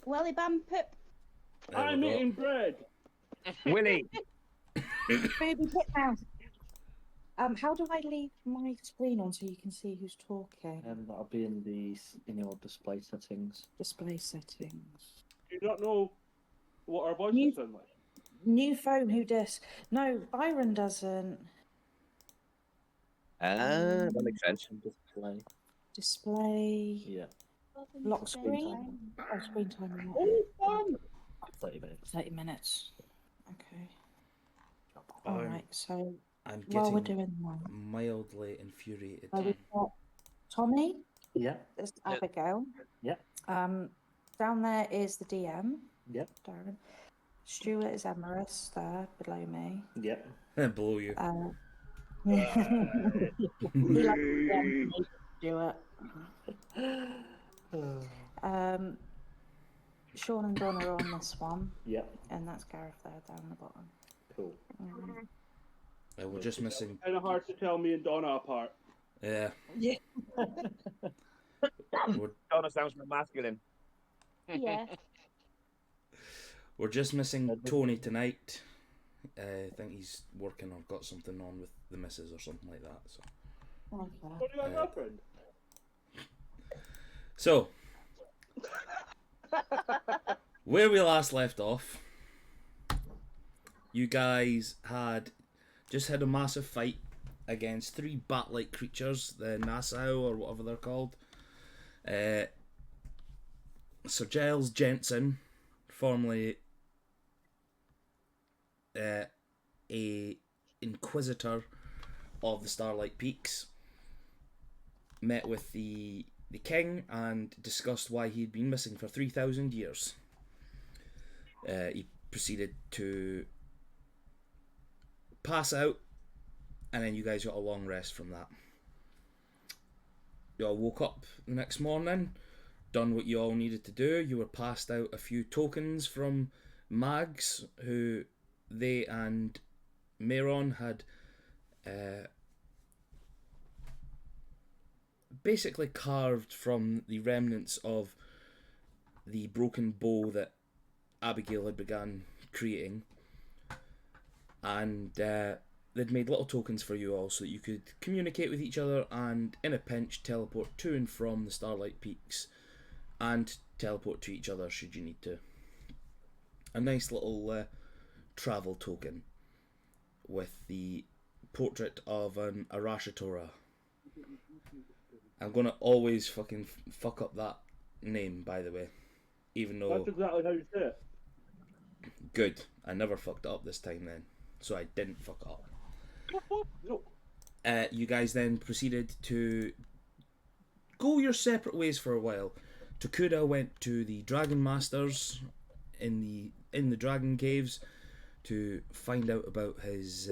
Welly bum poop. There I'm we go. eating bread. Willie. Baby Pitmouse. How do I leave my screen on so you can see who's talking? That'll be in your display settings. Display settings. Do you not know what our voices You- sound like? New phone, who dis? No, Byron doesn't. That makes sense. Display. Display. Yeah. Lock screen. Oh, screen time. Oh, fun! 30 minutes. 30 minutes. Okay. I'm- Alright, so I'm while we're getting doing that, mildly infuriated. we've got Tommy, Yeah. there's Abigail. Yeah. Down there is the DM, Yeah. Darren. Stuart is Emerus there below me. Yeah. Below you. He likes the DM, Stuart. Sean and Donna are on this one, Yeah. and that's Gareth there down the bottom. Cool. We're just missing. Kind of hard to tell me and Donna apart. Yeah. Yeah. Donna sounds more masculine. Yeah. We're just missing Tony tonight. I think he's working or got something on with the missus or something like that. So. What do you have, girlfriend? So, where we last left off, you guys had just had a massive fight against 3 bat-like creatures, the Nassau or whatever they're called. Sir Giles Jensen, formerly a Inquisitor of the Starlight Peaks, met with the king and discussed why he'd been missing for 3,000 years. He proceeded to pass out, and then you guys got a long rest from that. You all woke up the next morning, done what you all needed to do. You were passed out a few tokens from Mags, who they and Mayron had basically carved from the remnants of the broken bow that Abigail had begun creating, and they'd made little tokens for you all so that you could communicate with each other and in a pinch teleport to and from the Starlight Peaks and teleport to each other should you need to. A nice little travel token with the portrait of an Arashatora. I'm gonna always fucking fuck up that name, by the way, even though. That's exactly how you say it. Good, I never fucked it up this time then, so I didn't fuck up. No. You guys then proceeded to go your separate ways for a while. Tokuda went to the Dragon Masters in the Dragon Caves to find out about his.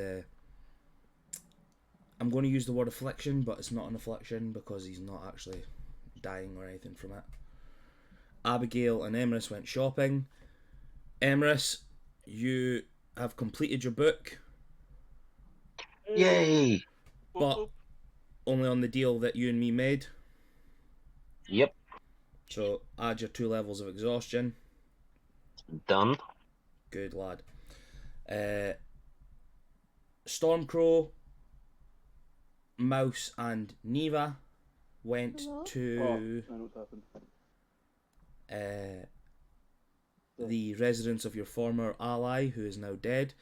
I'm going to use the word affliction, but it's not an affliction because he's not actually dying or anything from it. Abigail and Emerus went shopping. Emerus, you have completed your book, Yay! but only on the deal that you and me made. Yep. So add your 2 levels of exhaustion. Done. Good lad. Stormcrow, Mouse, and Neva went Hello? to Oh, I know what's happened. the residence of your former ally, who is now dead,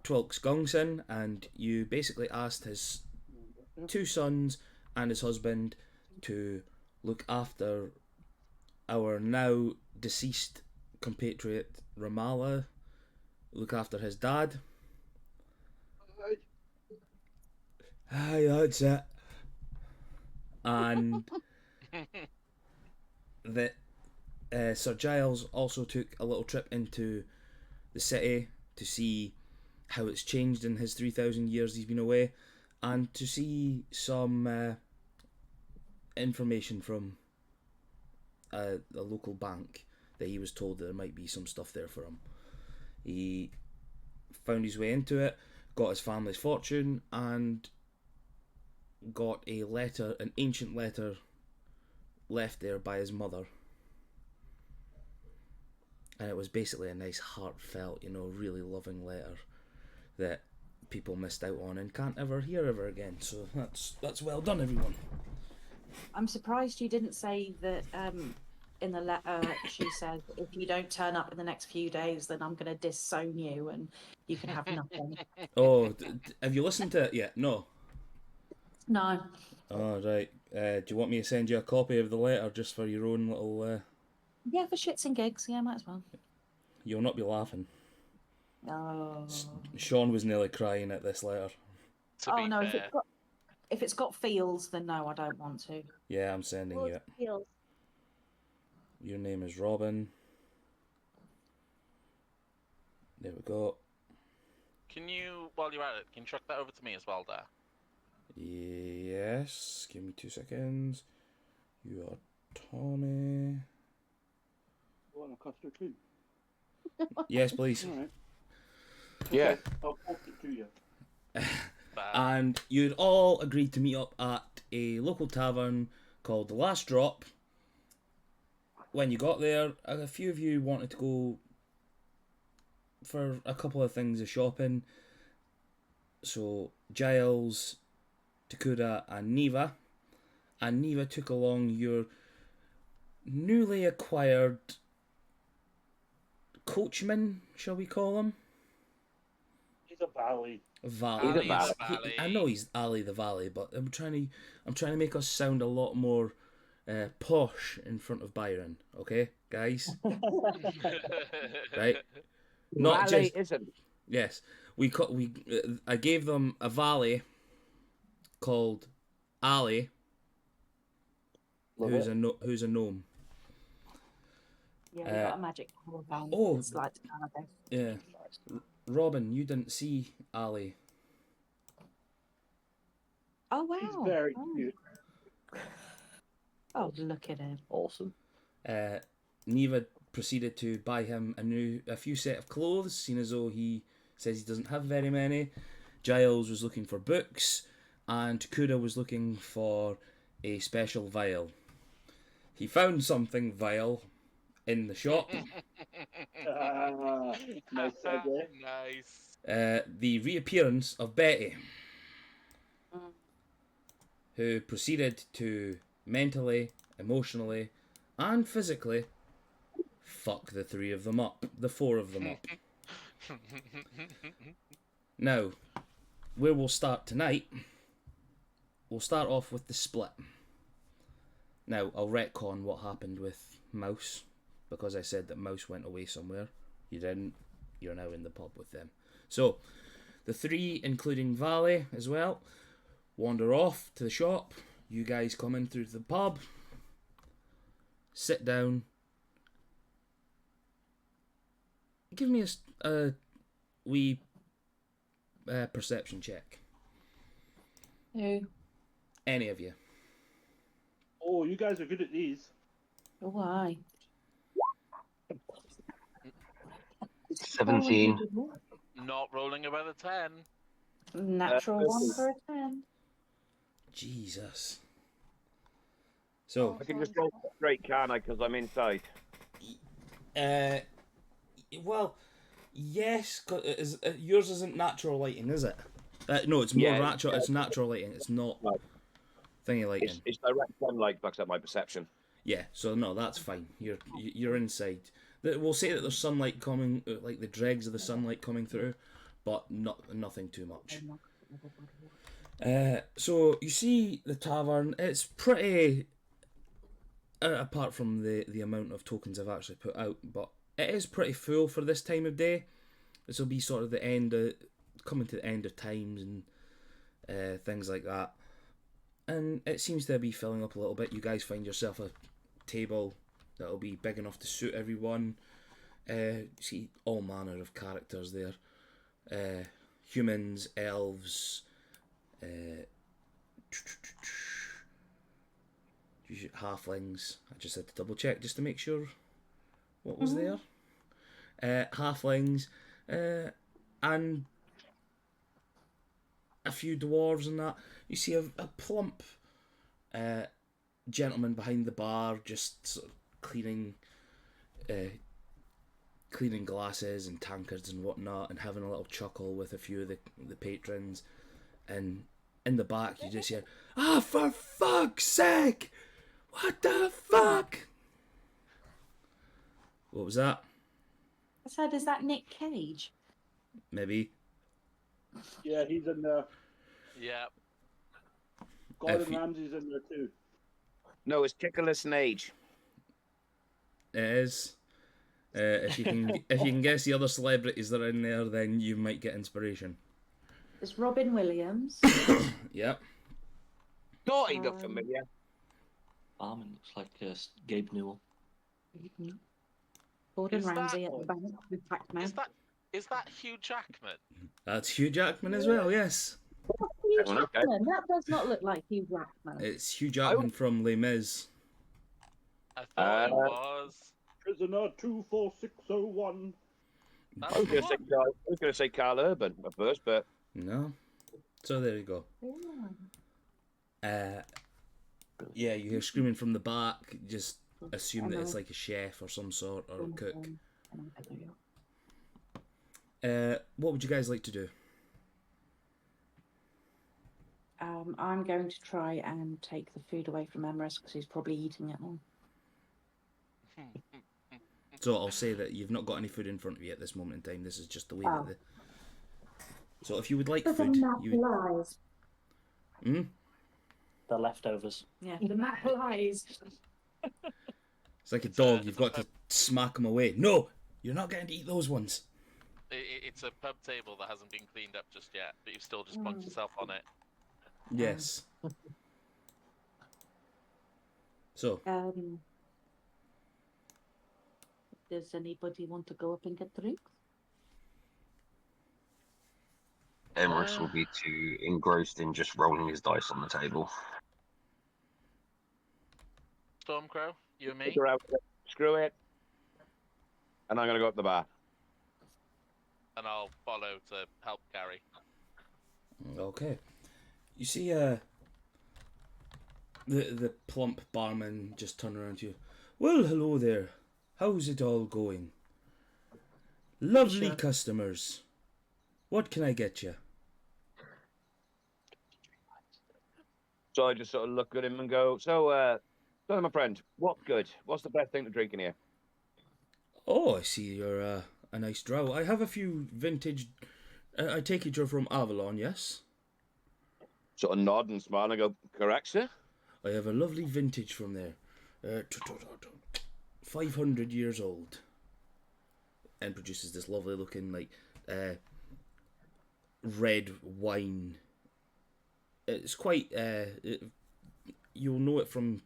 Twilks Gongson, and you basically asked his 2 sons and his husband to look after our now deceased compatriot Ramallah, look after his dad. Aye, that's it. And that Sir Giles also took a little trip into the city to see how it's changed in his 3,000 years he's been away, and to see some information from a local bank that he was told that there might be some stuff there for him. He found his way into it, got his family's fortune, and got a letter, an ancient letter left there by his mother. And it was basically a nice, heartfelt, really loving letter that people missed out on and can't ever hear ever again. So that's well done, everyone. I'm surprised you didn't say that in the letter she said, if you don't turn up in the next few days, then I'm going to disown you and you can have nothing. Oh, have you listened to it yet? No. No. Oh, right. Do you want me to send you a copy of the letter just for your own little... Yeah, for shits and gigs. Yeah, might as well. You'll not be laughing. Oh. Sean was nearly crying at this letter. To be No, fair, if it's got feels, then no, I don't want to. Yeah, I'm sending you it. Feels. Your name is Robin. There we go. can you, while you're at it, can you chuck that over to me as well there? Yes. Give me 2 seconds. You are Tommy. What, a custard too? Yes, please. Alright. Yeah. I'll post it to you. And you'd all agreed to meet up at a local tavern called The Last Drop. When you got there, a few of you wanted to go for a couple of things of shopping. So Giles, Takuda and Neva. And Neva took along your newly acquired coachman, shall we call him? He's a valley. Valley. He's a valley. I know he's Ali the Valley, but I'm trying to make us sound a lot more posh in front of Byron. Okay, guys. Right. Not Valley just isn't. yes. I gave them a valley called Ali, Love who's it. who's a gnome. Yeah, we got a magic power band. oh. It's like nowadays. Yeah. Robin, you didn't see Ali. Oh wow! He's very oh. cute. Oh, look at him. Awesome. Neva proceeded to buy him a few set of clothes, seeing as though he says he doesn't have very many. Giles was looking for books, and Kuda was looking for a special vial. He found something vile in the shop. Nice segue. Nice. The reappearance of Betty, Mm. who proceeded to mentally, emotionally, and physically fuck the four of them up. Now, where we'll start tonight, we'll start off with the split. Now, I'll retcon what happened with Mouse, because I said that Mouse went away somewhere. You didn't. You're now in the pub with them. So, the three, including Valley as well, wander off to the shop. You guys come in through the pub, sit down. Give me a wee perception check. Who? Any of you. Oh, you guys are good at these. Oh, why? 17. Not rolling above a 10. Natural one for a 10. Jesus. So, I can just roll straight, can I? Because I'm inside. well, yes. Yours isn't natural lighting, is it? No, it's more Yeah, natural. It's natural lighting. It's not Right. thingy lighting. It's direct sunlight backs up my perception. Yeah. So no, that's fine. You're inside. We'll say that there's sunlight coming, like the dregs of the sunlight coming through, but nothing too much. So you see the tavern. It's pretty. Apart from the amount of tokens I've actually put out, but it is pretty full for this time of day. This will be sort of the end of coming to the end of times and things like that. And it seems to be filling up a little bit. You guys find yourself a table that'll be big enough to suit everyone. See all manner of characters there. Humans, elves, halflings. I just had to double check just to make sure what was there. Halflings, and a few dwarves and that. You see a plump gentleman behind the bar just sort of cleaning glasses and tankards and whatnot, and having a little chuckle with a few of the patrons. And in the back, you just hear, "Ah, for fuck's sake! What the fuck?" What was that? I said, is that Nick Cage? Maybe. Yeah, he's in there. Yeah. Gordon you- Ramsay's in there too. No, it's Nicholas Nage. It is. If you can guess the other celebrities that are in there, then you might get inspiration. It's Robin Williams. Yep. God, he looked familiar. Barman looks like Gabe Newell. Gordon Is that- Ramsay at the back with Pac-Man. Is that Hugh Jackman? That's Hugh Jackman as well, yes. Hugh Okay. Jackman. That does not look like Hugh Jackman. It's Hugh Jackman from Les Mis. I thought it Uh, was. Prisoner 24601. That's I was the going to say one. I was going to say Carl Urban at first, but No. So there you go. Yeah, you hear screaming from the back. Just assume that it's like a chef or some sort, or a cook. What would you guys like to do? I'm going to try and take the food away from Emrys because he's probably eating it all. So I'll say that you've not got any food in front of you at this moment in time. This is just the way Oh. that So if you would like The food, map you lies. The leftovers. Yeah, the map lies. It's like a dog. You've got to smack them away. No, you're not getting to eat those ones. It's a pub table that hasn't been cleaned up just yet, but you've still just punched yourself on it. Yes. So Does anybody want to go up and get drinks? Emrys will be too engrossed in just rolling his dice on the table. Stormcrow, you and me. figure out, screw it. And I'm going to go up the bar. And I'll follow to help Gary. Okay. You see, the plump barman just turn around to you. Well, hello there. How's it all going? Lovely Sure. customers. What can I get you? So I just sort of look at him and go, so my friend, what good? What's the best thing to drink in here? Oh, I see you're a nice drow. I have a few vintage. I take it you're from Avalon, yes? Sort of nod and smile and go, correct, sir? I have a lovely vintage from there. 500 years old. And produces this lovely looking, like, red wine. It's quite, you'll know it from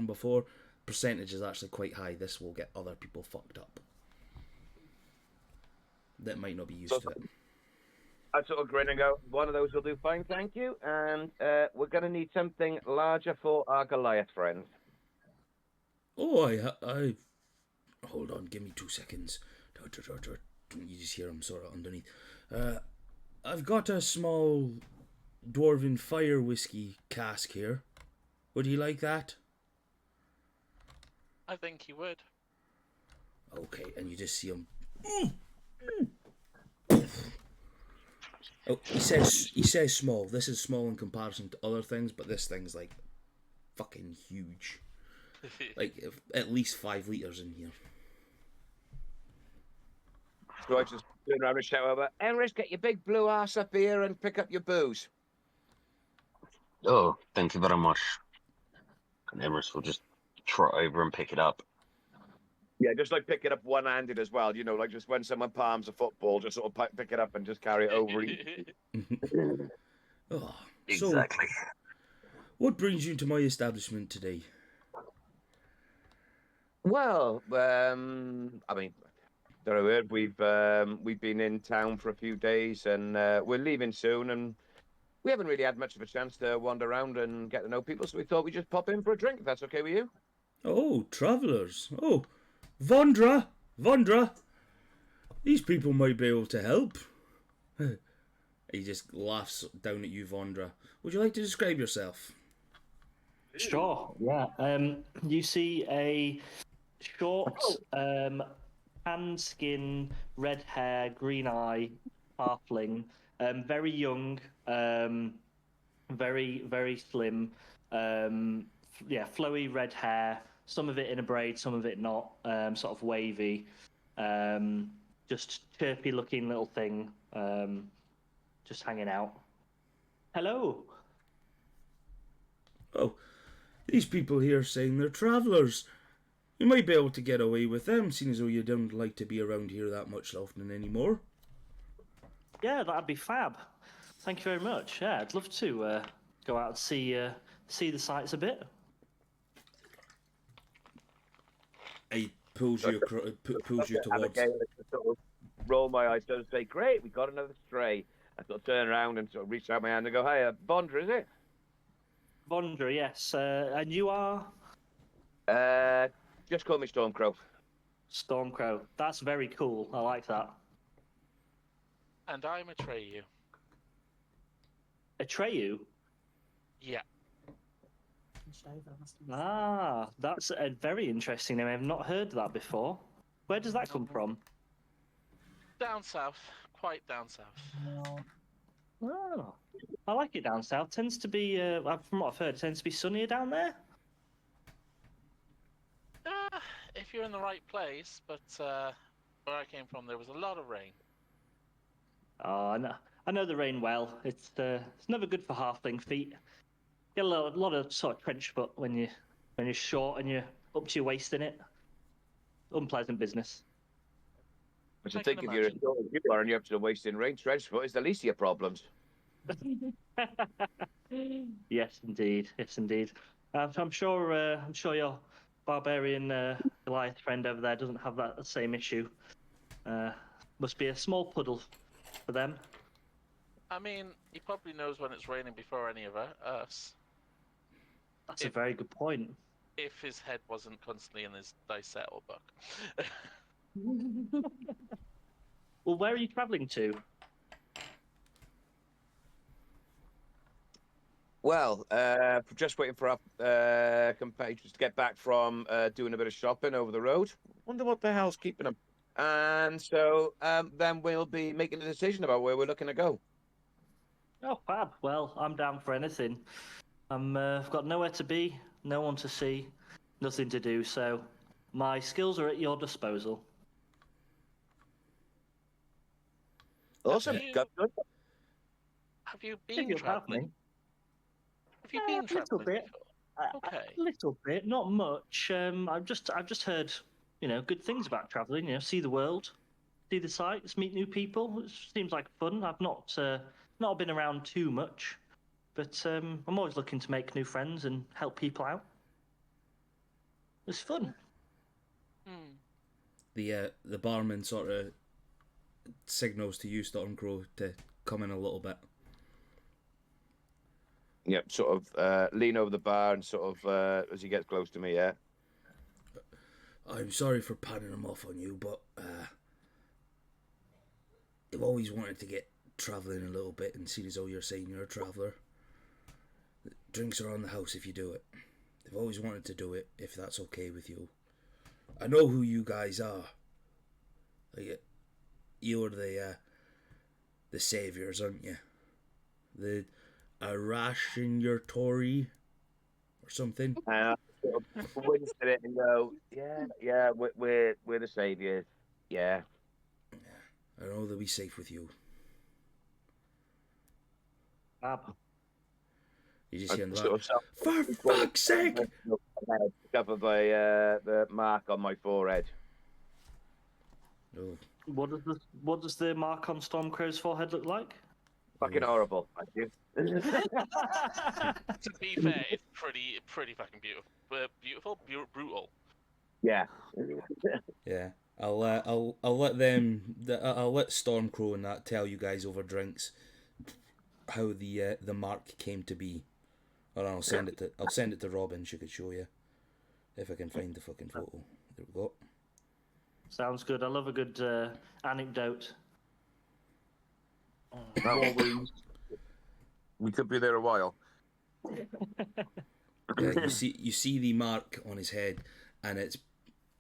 before. Percentage is actually quite high. This will get other people fucked up that might not be used to it. I sort of grin and go, one of those will do fine, thank you. And we're going to need something larger for our Goliath friends. Oh, I hold on, give me 2 seconds. You just hear him sort of underneath. I've got a small dwarven fire whiskey cask here. Would you like that? I think he would. Okay, and you just see him. Oh, he says small. This is small in comparison to other things, but this thing's like fucking huge. Like at least 5 liters in here. So I just turn around and shout over, Emrys, get your big blue ass up here and pick up your booze. Oh, thank you very much. And Emrys will just trot over and pick it up. Yeah, just like pick it up one-handed as well. You know, like just when someone palms a football, just sort of pick it up and just carry it over. Oh, Exactly. So, what brings you to my establishment today? Well, I mean, don't know, we've been in town for a few days and we're leaving soon, and we haven't really had much of a chance to wander around and get to know people, so we thought we'd just pop in for a drink, if that's okay with you. Oh, travellers. Oh, Vondra. These people might be able to help. He just laughs down at you, Vondra. Would you like to describe yourself? Sure. Yeah. You see a short, tan skin, red hair, green eye, halfling, very young, very very slim, yeah, flowy red hair. Some of it in a braid, some of it not, sort of wavy. Just chirpy looking little thing, just hanging out. Hello. Oh, these people here saying they're travellers. You might be able to get away with them, seeing as though you don't like to be around here that much often anymore. Yeah, that'd be fab. Thank you very much. Yeah, I'd love to go out and see the sights a bit. He pulls you pulls you towards. Abigail, I sort of roll my eyes and say, "Great, we got another stray." I sort of turn around and sort of reach out my hand and go, "Hey, Bondra, is it?" Vondra, yes. And you are Just call me Stormcrow. Stormcrow. That's very cool. I like that. And I'm Atreyu. Atreyu? Yeah. Ah, that's a very interesting name. I've not heard that before. Where does that come from? Down south. Quite down south. Oh, I like it down south. Tends to be, from what I've heard, it tends to be sunnier down there. If you're in the right place, but where I came from, there was a lot of rain. Oh, I know the rain well. It's never good for halfling feet. Get a lot of sort of trench foot when you're short and you're up to your waist in it. Unpleasant business. But I I think can if you're a imagine. goalkeeper and you're up to the waist in range, trench foot is the least of your problems. Yes, indeed. Yes, indeed. I'm sure your barbarian Goliath friend over there doesn't have that same issue. Must be a small puddle for them. I mean, he probably knows when it's raining before any of us. That's a very good point. If his head wasn't constantly in his dice settle book. Well, where are you travelling to? Well, just waiting for our compatriots to get back from doing a bit of shopping over the road. Wonder what the hell's keeping them. And so then we'll be making a decision about where we're looking to go. Oh, fab. Well, I'm down for anything. I've got nowhere to be, no one to see, nothing to do, so my skills are at your disposal. Awesome. Have you- Got good. Have you If been you'll have traveling? me. Have you A been little traveling bit. before? Okay. A little bit, not much. I've just heard, good things about traveling. See the world, see the sights, meet new people. It seems like fun. I've not been around too much, but I'm always looking to make new friends and help people out. It's fun. Hmm. The barman sort of signals to you, Stormcrow, to come in a little bit. Yep, sort of lean over the bar and sort of as he gets close to me, yeah. I'm sorry for patting him off on you, but I've always wanted to get travelling a little bit, and seeing as though you're saying you're a traveller, drinks are on the house if you do it. I've always wanted to do it, if that's okay with you. I know who you guys are. Like, you're the saviours, aren't you? The Arashin or something. Sort of wince at it and go, yeah, we're the saviours, yeah. I know they'll be safe with you. Fab. You just hear Sort that. of For fuck's sake! covered by the mark on my forehead. Oh, What does the mark on Stormcrow's forehead look like? Fucking horrible. Thank you. To be fair, it's pretty fucking beautiful. Brutal. Yeah. yeah. I'll let I'll let Stormcrow and that tell you guys over drinks how the mark came to be, or I'll send it to Robin. She could show you if I can find the fucking photo. There we go. Sounds good. I love a good anecdote. Oh. War wounds. We could be there a while. Yeah, you see the mark on his head, and it's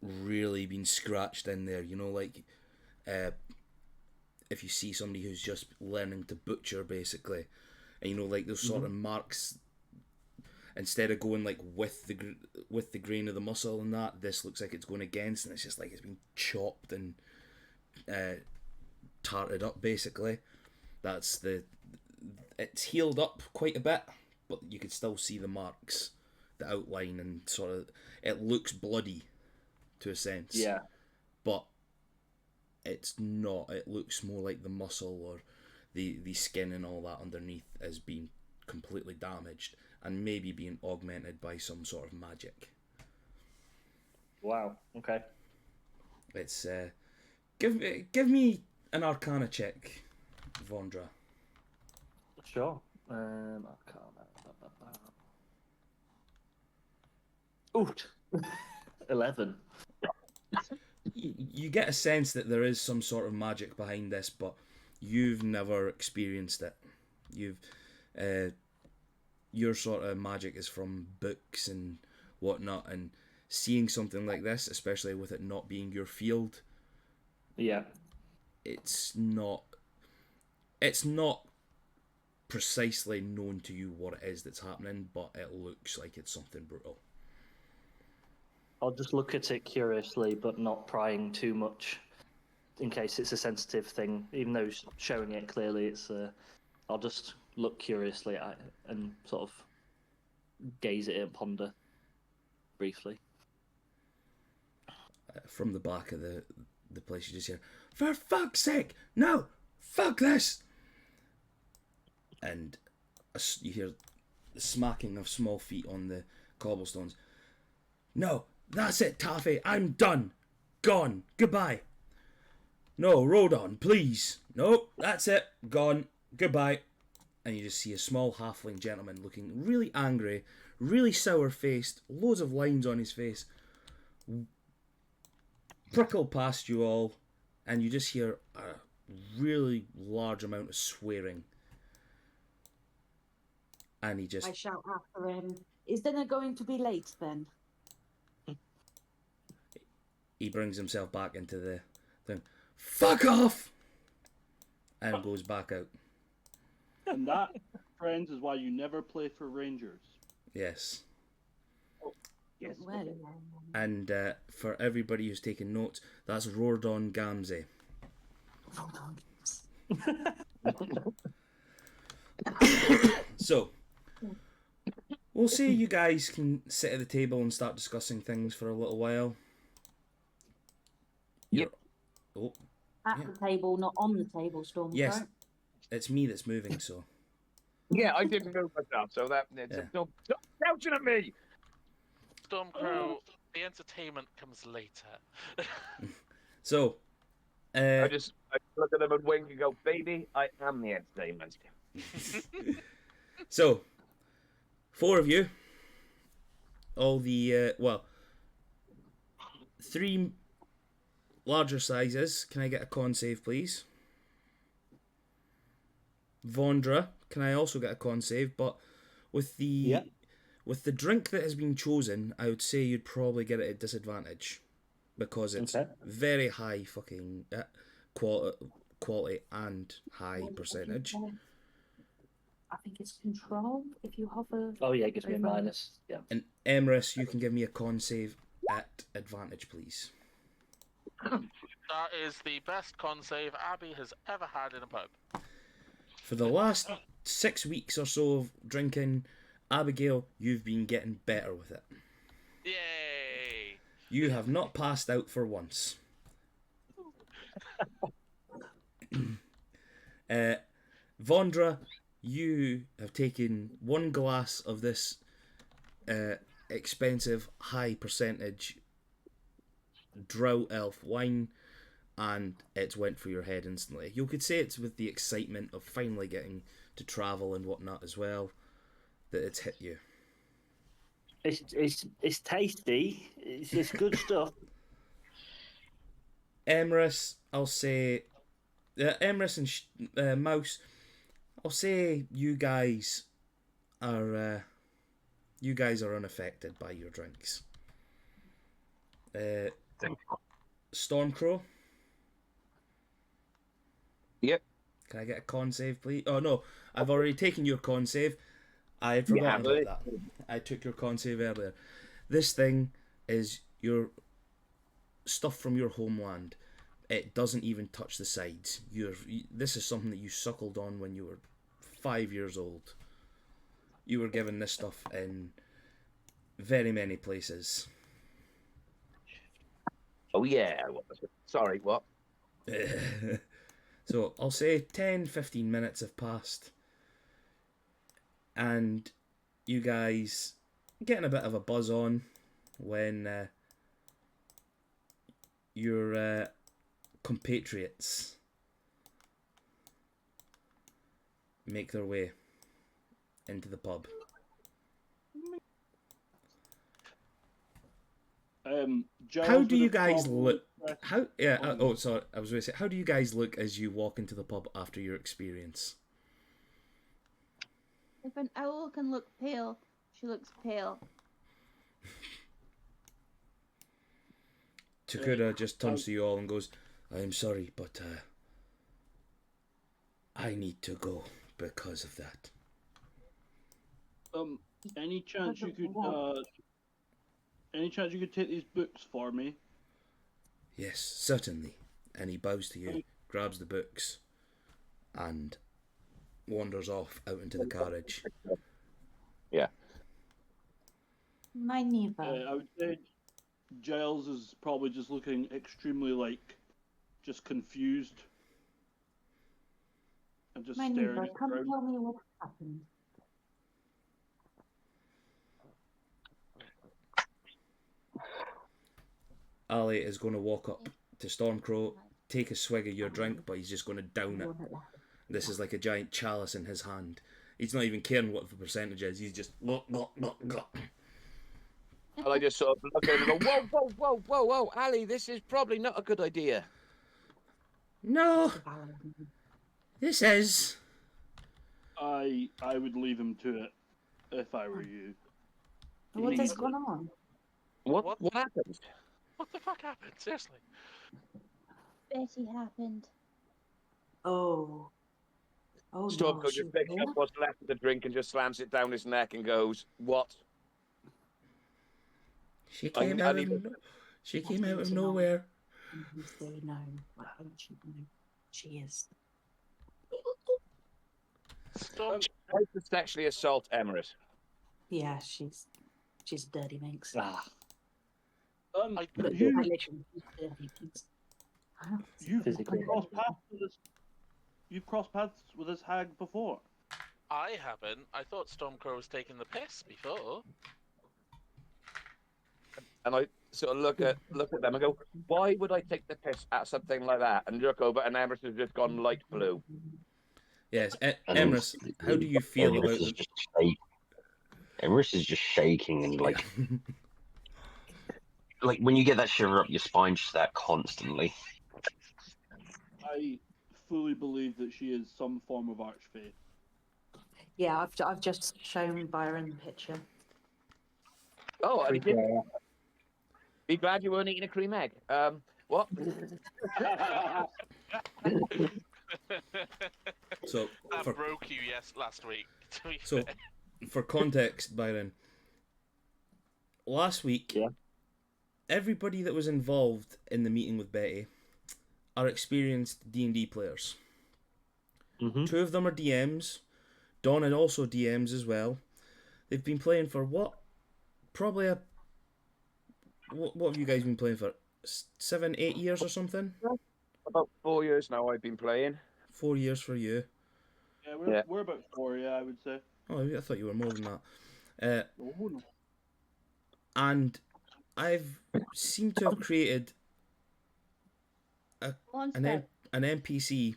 really been scratched in there. You know, like if you see somebody who's just learning to butcher, basically, and you know, like those sort of marks. Instead of going like with the grain of the muscle and that, this looks like it's going against, and it's just like it's been chopped and tarted up. Basically, it's healed up quite a bit, but you could still see the marks, the outline, and sort of it looks bloody to a sense. Yeah. But it's not. It looks more like the muscle or the skin and all that underneath is being completely damaged and maybe being augmented by some sort of magic. Wow. Okay. It's give me an Arcana check, Vondra. Sure. Ooh. 11. You get a sense that there is some sort of magic behind this, but you've never experienced it. Your sort of magic is from books and whatnot, and seeing something like this, especially with it not being your field, Yeah. it's not precisely known to you what it is that's happening, but it looks like it's something brutal. I'll just look at it curiously, but not prying too much, in case it's a sensitive thing. Even though showing it clearly, I'll just look curiously at it and sort of gaze at it and ponder briefly. From the back of the place, you just hear, "For fuck's sake, no! Fuck this!" And you hear the smacking of small feet on the cobblestones. "No, that's it, Taffy. I'm done. Gone. Goodbye." "No, Rodon, please." "No, that's it. Gone. Goodbye." And you just see a small halfling gentleman looking really angry, really sour-faced, loads of lines on his face, prickle past you all, and you just hear a really large amount of swearing. And he just... I shout after him, "Is dinner going to be late then?" He brings himself back into the thing. "Fuck off!" And goes back out. And that, friends, is why you never play for Rangers. Yes. Yes. Well, And for everybody who's taking notes, that's Rordon Gamze. So, we'll say you guys can sit at the table and start discussing things for a little while. Yep. Oh, at Yeah. the table, not on the table, Stormcrow. yes. It's me that's moving, so... Yeah, I didn't know myself, so that Yeah. don't shouting at me. Stormcrow, the entertainment comes later. So, I just look at them and wink and go, "Baby, I am the entertainment." so, 4 of you, all the, 3 larger sizes. Can I get a con save, please? Vondra, can I also get a con save? But with the drink that has been chosen, I would say you'd probably get it at disadvantage because it's Okay. very high fucking quality and high percentage. I think it's control if you hover. Oh yeah, it gives me a over- minus. Yeah. And Emrys, you can give me a con save at advantage, please. That is the best con save Abby has ever had in a pub. For the last 6 weeks or so of drinking, Abigail, you've been getting better with it. Yay! You have not passed out for once. Vondra, you have taken 1 glass of this expensive, high percentage Drow Elf wine, and it's went for your head instantly. You could say it's with the excitement of finally getting to travel and whatnot as well that it's hit you. It's tasty. It's good stuff. Emrys, I'll say... Emrys and Mouse, I'll say you guys are... You guys are unaffected by your drinks. Thank you. Stormcrow, Yep. can I get a con save, please? Oh no, I've already taken your con save. I had You forgotten have about that. I took your con save earlier. This thing is your stuff from your homeland. It doesn't even touch the sides. This is something that you suckled on when you were 5 years old. You were given this stuff in very many places. Oh yeah. Sorry, what? So I'll say 10-15 minutes have passed, and you guys getting a bit of a buzz on when your compatriots make their way into the pub. Giles How would do you have guys probably look? pressed- How? Yeah. Oh, sorry. I was going to say, how do you guys look as you walk into the pub after your experience? If an owl can look pale, she looks pale. Takura just turns to you all and goes, "I'm sorry, but I need to go because of that." Any chance you could take these books for me? Yes, certainly. And he bows to you, grabs the books, and wanders off out into the carriage. Yeah. My neither. I would say Giles is probably just looking extremely just confused and just My staring neither. at the Come ground. tell me what happened. Ali is going to walk up to Stormcrow, take a swig of your drink, but he's just going to down it. This is like a giant chalice in his hand. He's not even caring what the percentage is. He's just glug, glug, glug, glug. And I just sort of look at him and go, whoa, whoa, whoa, whoa, whoa, Ali, this is probably not a good idea. No, this is. I would leave him to it if I were you. What has gone on? What happened? What the fuck happened? Seriously. Betty happened. Oh. Oh Stormcrow no. just picks up what's left of the drink and just slams it down his neck and goes, what? She came out of nowhere. They know. Why don't you know? She is. Storm. Tries to sexually assault Emerald. Yeah, she's dirty minx. Ah, I- You Literally, she's dirty minx. you've Physically. crossed paths with this hag before. I haven't. I thought Stormcrow was taking the piss before. And I sort of look at them and go, why would I take the piss at something like that? And look over and Emerald has just gone light blue. Yes, And Emrys, how do you feel Emrys about is the... just Emrys is just shaking and like like when you get that shiver up your spine, just that constantly. I fully believe that she is some form of archfey. Yeah, I've just shown Byron the picture. Oh, and he did. Be glad you weren't eating a cream egg. What? So, That for, broke you, last week. To be so fair. for context, Byron, last week, Yeah. everybody that was involved in the meeting with Betty are experienced D&D players. Mm-hmm. 2 of them are DMs. Dawn and also DMs as well. They've been playing for what? Probably what have you guys been playing for? 7-8 years or something? About 4 years now I've been playing. 4 years for you. Yeah, we're about 4, yeah, I would say. Oh, I thought you were more than that. Oh, no. And I've seemed to have created Monster. an NPC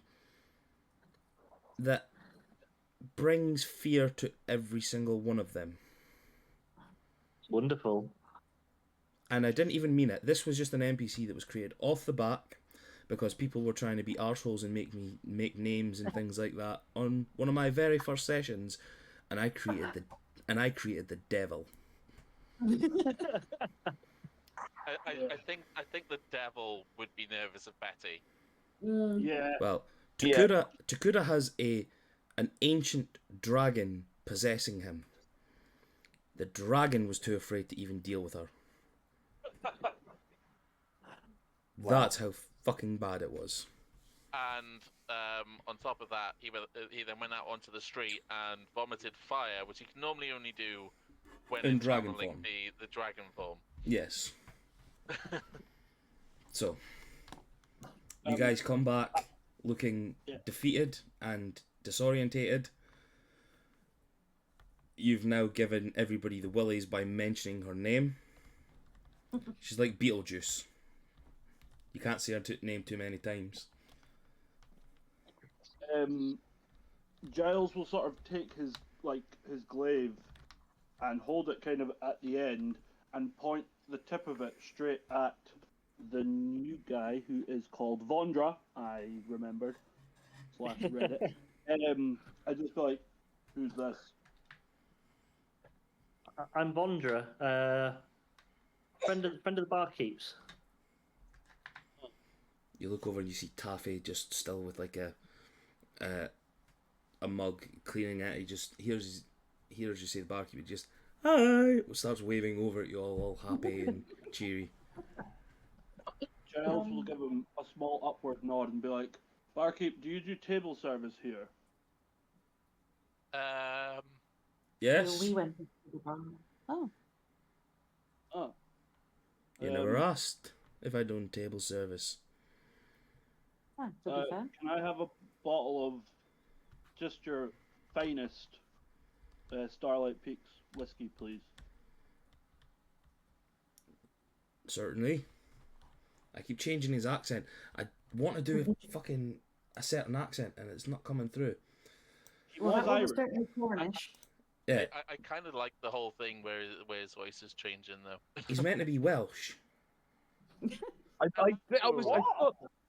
that brings fear to every single one of them. Wonderful. And I didn't even mean it. This was just an NPC that was created off the back because people were trying to be arseholes and make names and things like that on one of my very first sessions, and I and I created the devil. I think the devil would be nervous of Betty. Yeah. Well, Yeah. Takura has an ancient dragon possessing him. The dragon was too afraid to even deal with her. That's how fucking bad it was. And on top of that, he then went out onto the street and vomited fire, which he can normally only do when In dragon channeling form. the dragon form. Yes. So, you guys come back looking defeated and disorientated. You've now given everybody the willies by mentioning her name. She's like Beetlejuice. You can't say her name too many times. Giles will sort of take his glaive and hold it kind of at the end and point the tip of it straight at the new guy who is called Vondra. I remembered / read it. I just be like, who's this? I'm Vondra, friend of the barkeeps. You look over and you see Taffy just still with like a mug cleaning it. He just hears you say the barkeep. He just hi starts waving over at you all happy and cheery. Giles will give him a small upward nod and be like, barkeep, do you do table service here? Yes. We went to the bar. Oh. Oh. You never asked if I done table service. To be fair. Can I have a bottle of just your finest Starlight Peaks whiskey, please? Certainly. I keep changing his accent. I want to do a certain accent and it's not coming through. He Well, was that one Irish. was certainly Cornish. Yeah, I kind of like the whole thing where his voice is changing though. he's meant to be Welsh. I was at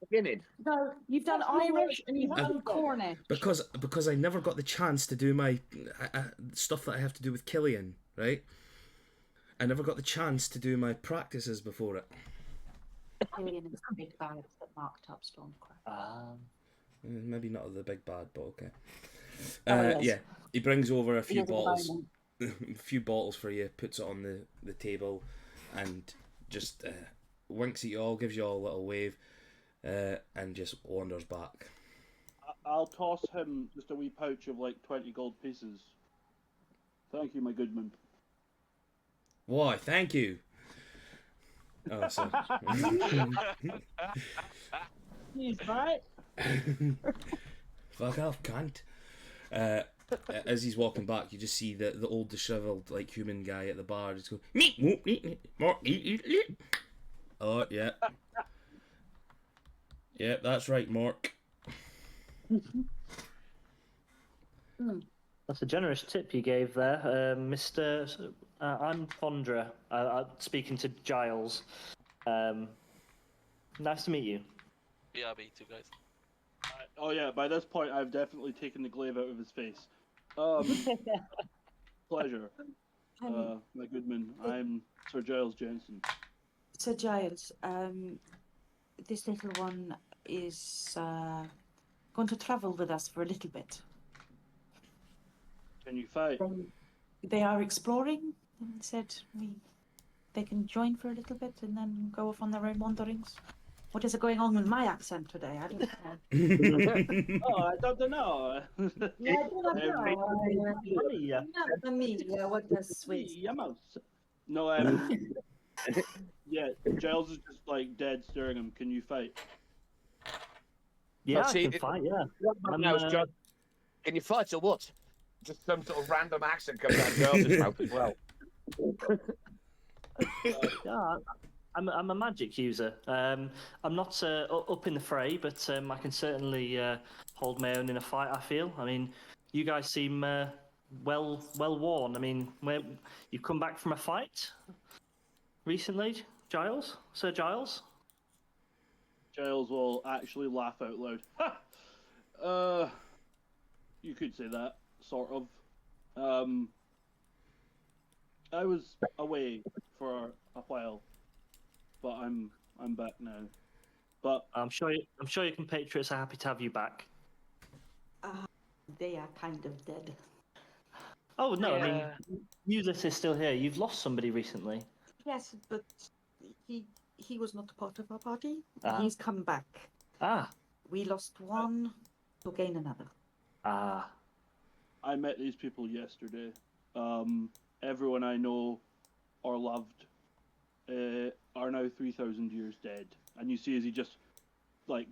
the beginning. No, you've done Irish and you've done Cornish. Because I never got the chance to do my stuff that I have to do with Killian, right? I never got the chance to do my practices before it. Killian is the big bad that marked up Stormcrow. Maybe not the big bad, but okay. Oh, yes. Yeah, he brings over a He few is at the bottles, moment. a few bottles for you, puts it on the table, and just winks at you all, gives you all a little wave, and just wanders back. I'll toss him just a wee pouch of like 20 gold pieces. Thank you, my good man. Why? Thank you. Oh, sorry. He's right. Fuck off, cunt. As he's walking back, you just see the old dishevelled like human guy at the bar just go meet meet meet more eat. Oh yeah, yeah, that's right, Mark. That's a generous tip you gave there, Mister. I'm Fondra. Speaking to Giles. Nice to meet you. BRB, two guys. Oh yeah, by this point I've definitely taken the glaive out of his face. Pleasure. My good man, I'm Sir Giles Jensen. So Giles, this little one is going to travel with us for a little bit. Can you fight? They are exploring and said they can join for a little bit and then go off on their own wanderings. What is going on with my accent today? I don't know. Oh, I don't know. Yeah, I don't know. Familia, what a sweet. No, yeah, Giles is just like dead staring him. Can you fight? Yeah, Well, see, I can fight. Yeah. Now, John, can you fight or what? Just some sort of random accent comes out of Giles' mouth as well. Yeah, I'm a magic user. I'm not up in the fray, but I can certainly hold my own in a fight. I feel. I mean, you guys seem well worn. I mean, you've come back from a fight recently, Giles, Sir Giles. Giles will actually laugh out loud. You could say that, sort of. I was away for a while, but I'm back now. But I'm sure your compatriots are happy to have you back. They are kind of dead. Oh no, I Yeah. mean, Ulysses is still here. You've lost somebody recently. Yes, but he was not part of our party. Ah. He's come back. Ah, We lost one to gain another. ah. I met these people yesterday. Everyone I know or loved are now 3,000 years dead. And you see as he just like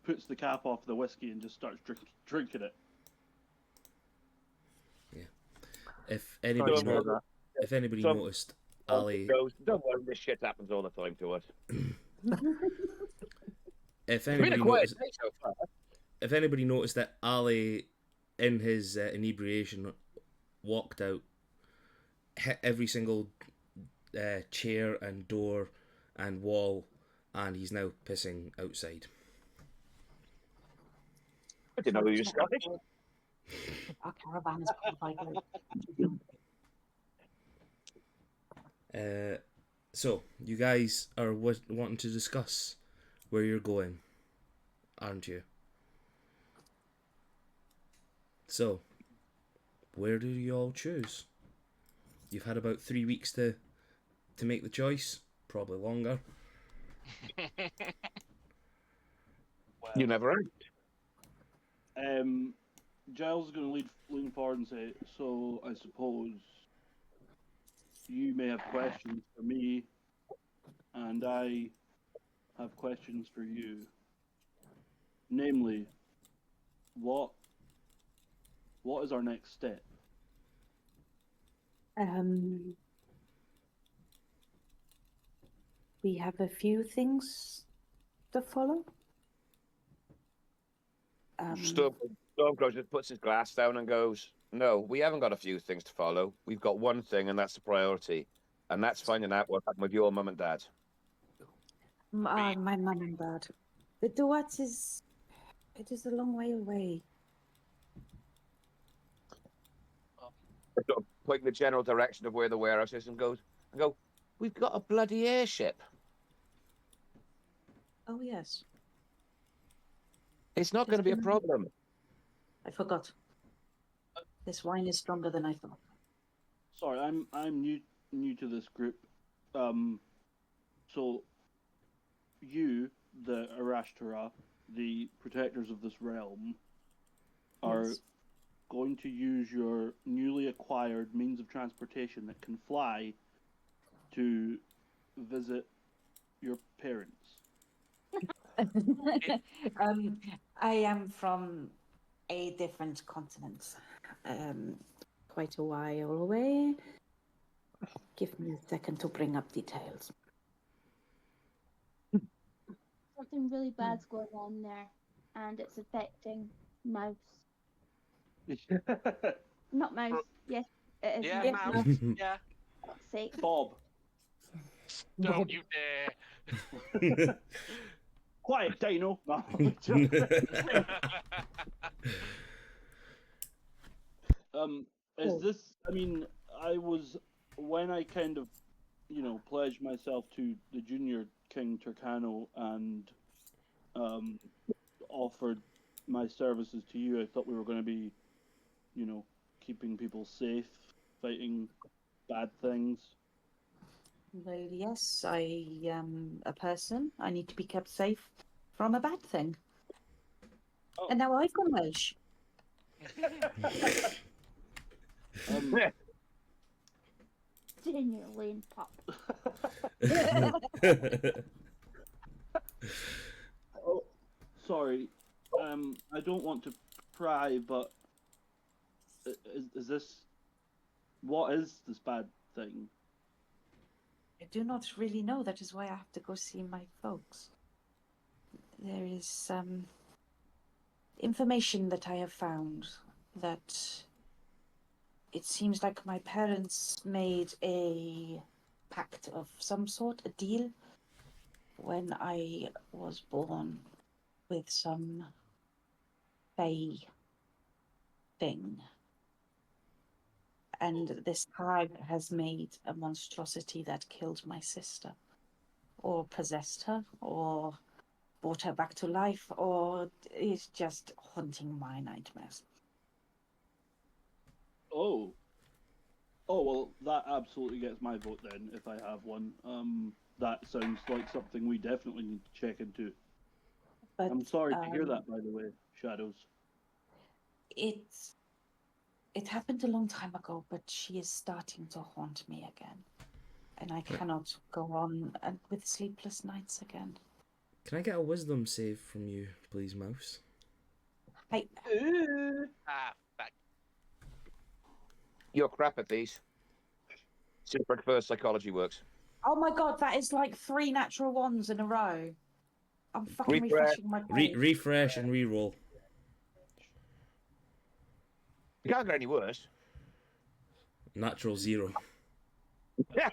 puts the cap off the whiskey and just starts drinking it. If anybody, Sorry to hear that. if anybody So- noticed, Ali, Goes, don't worry, this shit happens all the time to us. if It's been a anybody quiet noticed, day so far. if anybody noticed that Ali, in his inebriation, walked out, hit every single chair and door and wall, and he's now pissing outside. I didn't know he was Scottish. Our caravan is quite late. So you guys are wanting to discuss where you're going, aren't you? So, where do you all choose? You've had about 3 weeks to make the choice, probably longer. You never heard. Giles is going to lean forward and say, "So I suppose you may have questions for me, and I have questions for you. Namely, what is our next step?" We have a few things to follow. Stormcrow just puts his glass down and goes, "No, we haven't got a few things to follow. We've got one thing, and that's the priority. And that's finding out what happened with your mum and dad." My mum and dad. The Duat is... It is a long way away. Sort of point in the general direction of where the warehouse is and go, "We've got a bloody airship. Oh, yes. It's not going to be a problem." I forgot. This wine is stronger than I thought. Sorry, I'm new to this group. So you, the Arashtara, the protectors of this realm, are Yes. going to use your newly acquired means of transportation that can fly to visit your parents. I am from a different continent. Quite a while away. Give me a second to bring up details. Something really bad's going on there, and it's affecting Mouse. Not Mouse. Yes, it is. Yeah, Yeah, mouse. Yeah. Fuck's sake. Bob, Don't you dare. quiet, Dino. No, is this? I mean, I was when I kind of, pledged myself to the junior King Turcano and offered my services to you. I thought we were going to be, keeping people safe, fighting bad things. Well, yes, I am a person. I need to be kept safe from a bad thing. Oh. And now I've gone Welsh. Genuinely pop. Oh, sorry. I don't want to pry, but is this? What is this bad thing? I do not really know. That is why I have to go see my folks. There is information that I have found that it seems like my parents made a pact of some sort, a deal, when I was born with some Fae thing. and this hag has made a monstrosity that killed my sister, or possessed her, or brought her back to life, or is just haunting my nightmares. Oh. Oh, well, that absolutely gets my vote then, if I have one. That sounds like something we definitely need to check into. But I'm sorry to hear that, by the way, Shadows. It happened a long time ago, but she is starting to haunt me again. And I cannot go on with sleepless nights again. Can I get a wisdom save from you, please, Mouse? Hey, Ah, back. You're crap at these. Super first psychology works. oh my god, that is like 3 natural ones in a row. I'm fucking Refresh. refreshing my page. Refresh and re-roll. You can't get any worse. Natural 0. Yeah.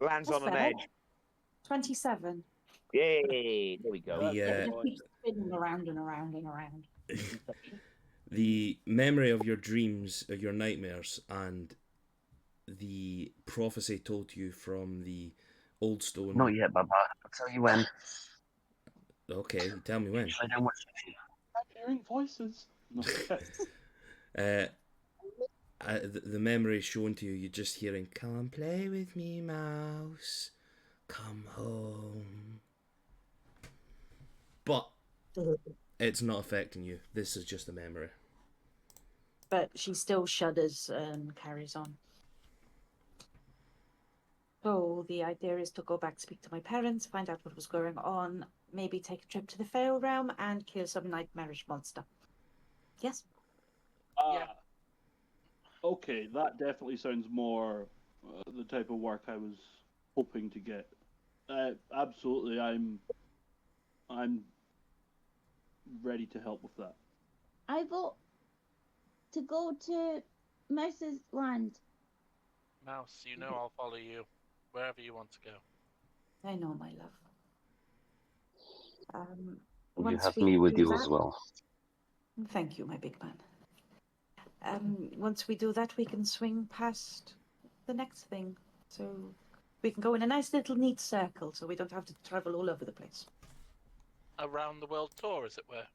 Lands That's on an fair. edge. 27. Yay! There we go. The, It just keeps spinning around and around and around. the memory of your dreams, of your nightmares, and the prophecy told to you from the old stone. Not yet, Baba. I'll tell you when. Okay, tell me when. I don't watch TV. I'm hearing voices. No, the memory shown to you, you're just hearing, "Come play with me, mouse. Come home." But it's not affecting you. This is just a memory. But she still shudders and carries on. So the idea is to go back, speak to my parents, find out what was going on, maybe take a trip to the Feyre realm and kill some nightmarish monster. Yes? Yeah. Okay, that definitely sounds more the type of work I was hoping to get. Absolutely, I'm ready to help with that. I vote to go to Mouse's land. Mouse, you know I'll follow you wherever you want to go. I know, my love. You Once have we me with do you as that- well. Thank you, my big man. Once we do that, we can swing past the next thing. So we can go in a nice little neat circle so we don't have to travel all over the place. Around the world tour, as it were.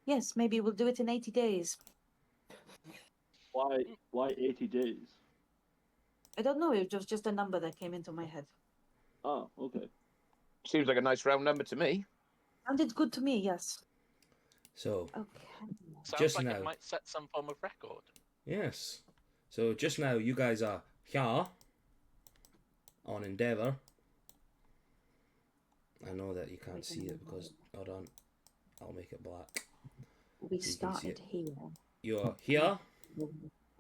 Yes, maybe we'll do it in 80 days. Why 80 days? I don't know, it was just a number that came into my head. Oh, okay. Seems like a nice round number to me. Sounded good to me, yes. So, Okay. Sounds Just like now. it might set some form of record. yes. So just now, you guys are here on Endeavour. I know that you can't see it because, hold on, I'll make it black. We can see started it. here. You're here.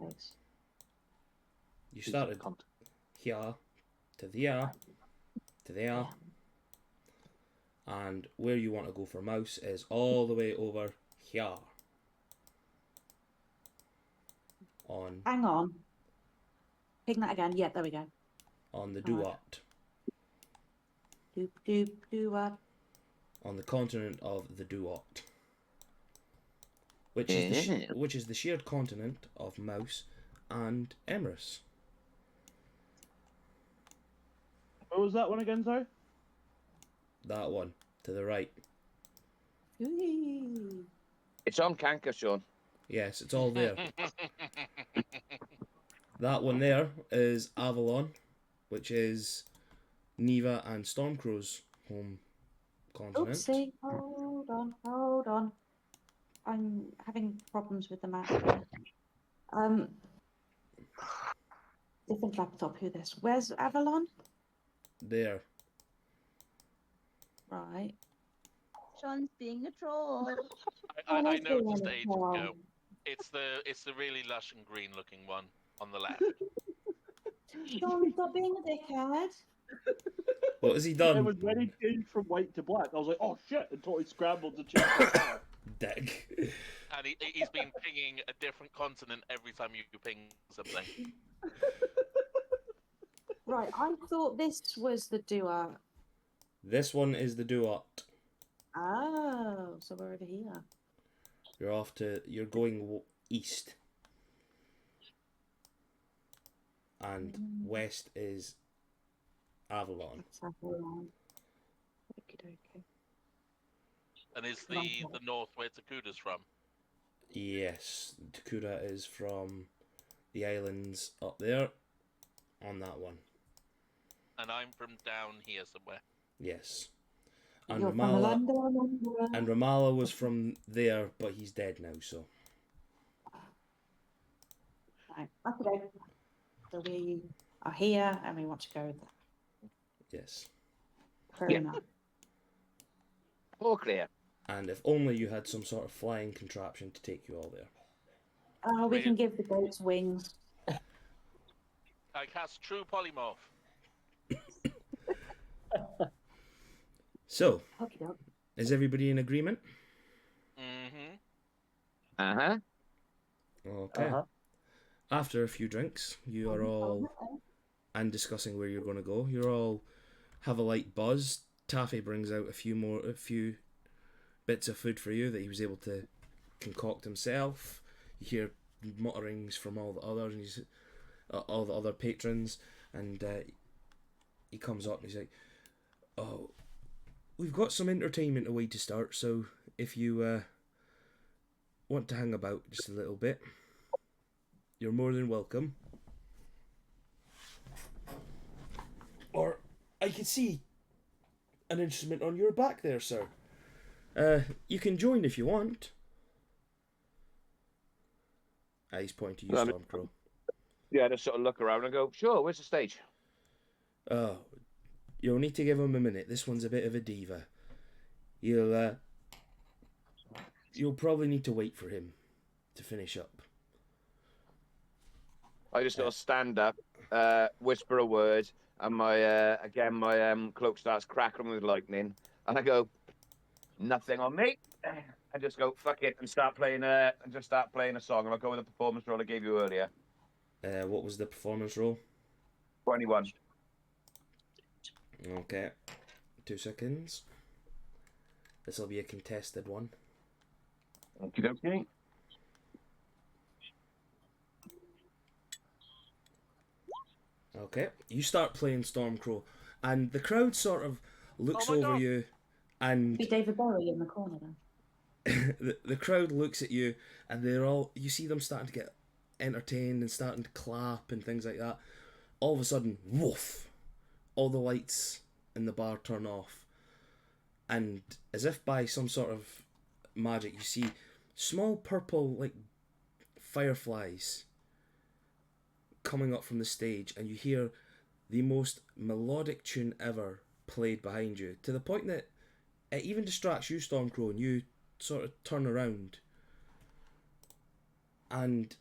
Yes. You started here to there to there. Yeah. And where you want to go for mouse is all the way over here. On Hang on. Ping that again. Yeah, there we go. on the Alright. Duat, Doop doop doo on the continent of the Duat, which is the shared continent of Mouse and Emrys. What was that one again, sorry? That one to the right. It's on Canker, Sean. Yes, it's all there. That one there is Avalon, which is Neva and Stormcrow's home continent. Oopsie. Hold on. I'm having problems with the map here. Different laptop, who this? Where's Avalon? There. Right. Sean's being a troll. I Honestly, noticed I'm ages wrong. ago. It's the really lush and green looking one on the left. Sean, stop being a dickhead. What has he It done? was when he changed from white to black. I was like, oh shit, and totally scrambled to change the color. Dick. And he's been pinging a different continent every time you ping something. Right, I thought this was the Duat. This one is the Duat. Oh, so we're over here. You're going east. and west is Avalon. Let's have a look. Okey-dokey. And is the north where Takuda's from? Yes, Takura is from the islands up there on that one. And I'm from down here somewhere. Yes. And You're from Ramallah, London. and Ramallah was from there, but he's dead now, so. Right. Okay. So we are here and we want to go Yes. fair Yeah. enough. All clear. And if only you had some sort of flying contraption to take you all there. We can give the goats wings. I cast True Polymorph. So, Okay. is everybody in agreement? Mm-hmm. Uh-huh. Okay. Uh-huh. After a few drinks, you are all, and discussing where you're going to go, you're all have a light buzz. Taffy brings out a few bits of food for you that he was able to concoct himself. You hear mutterings from all the others, and all the other patrons, and he comes up and he's like, "Oh, we've got some entertainment away to start, so if you want to hang about just a little bit, you're more than welcome." Or I can see an instrument on your back there, sir. You can join if you want. He's pointing to you, Well, I mean- Stormcrow. Yeah, just sort of look around and go, sure, where's the stage? Oh, you'll need to give him a minute. This one's a bit of a diva. You'll probably need to wait for him to finish up. I just sort of stand up, whisper a word, and my cloak starts crackling with lightning, and I go, nothing on me. I just go, fuck it, and start playing a song, and I'll go with the performance role I gave you earlier. What was the performance role? 21. Okay. 2 seconds. This will be a contested one. Okie dokie. Okay. You start playing Stormcrow, and the crowd sort of looks Oh my over God. you, and Be David Bowie in the corner then. the crowd looks at you, and you see them starting to get entertained and starting to clap and things like that. All of a sudden, woof, all the lights in the bar turn off, and as if by some sort of magic, you see small purple like fireflies coming up from the stage, and you hear the most melodic tune ever played behind you, to the point that it even distracts you, Stormcrow, and you sort of turn around, and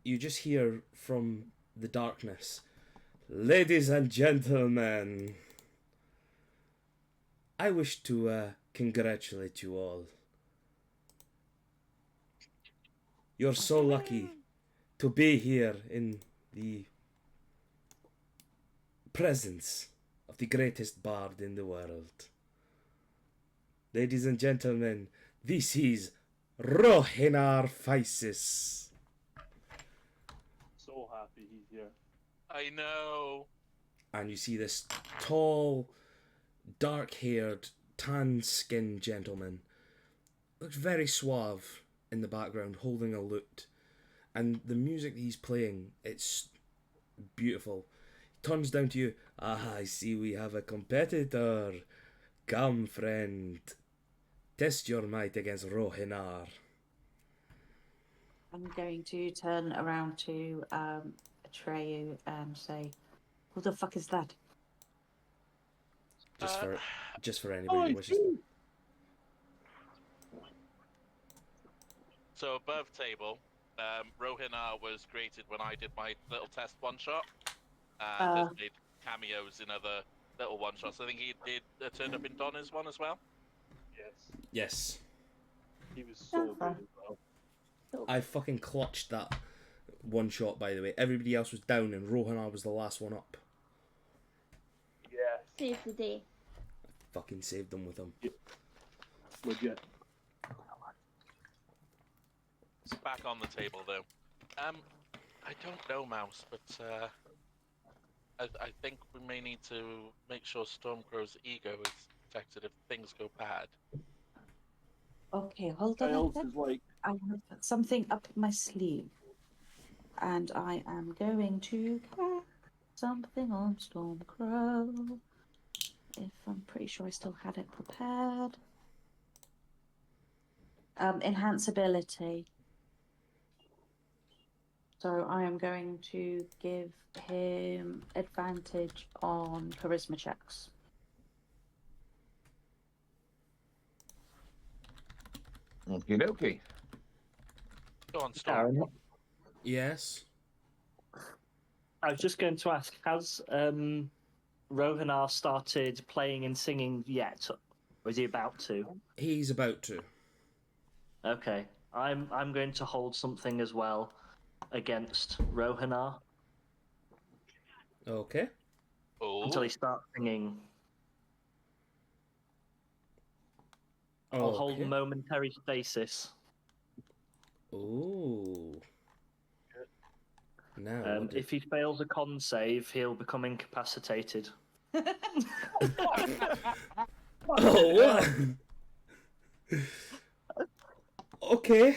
you just hear from the darkness, "Ladies and gentlemen, I wish to congratulate you all. You're so lucky to be here in the presence of the greatest bard in the world. Ladies and gentlemen, this is Rohinar Physis." So happy he's here. I know. And you see this tall, dark-haired, tan-skinned gentleman. Looks very suave in the background, holding a lute. And the music that he's playing, it's beautiful. He turns down to you. "Ah, I see we have a competitor. Come, friend. Test your might against Rohinar." I'm going to turn around to Atreyu and say, "Who the fuck is that?" Just for anybody who wishes. So above table, Rohinar was created when I did my little test one shot, and has made cameos in other little one shots. I think he did turned up in Donna's one as well. Yes. Yes. He was so good as well. I fucking clutched that one shot, by the way. Everybody else was down and Rohinar was the last one up. Yes. Save the day. Fucking saved them with him. Legit. It's back on the table though. I don't know, Mouse, but I think we may need to make sure Stormcrow's ego is protected if things go bad. Okay, hold on a Giles sec. is like, I have something up my sleeve. And I am going to cast something on Stormcrow. If I'm pretty sure I still had it prepared. Enhance ability. So I am going to give him advantage on charisma checks. Okie dokie. Go on, Storm. Aaron, Yes. I was just going to ask, has Rohanar started playing and singing yet? Or is he about to? He's about to. Okay. I'm going to hold something as well against Rohanar Okay. until he Oh, starts singing. I'll hold Okay. momentary stasis. Ooh. Now, what did- If he fails a con save, he'll become incapacitated. Oh, what? Okay.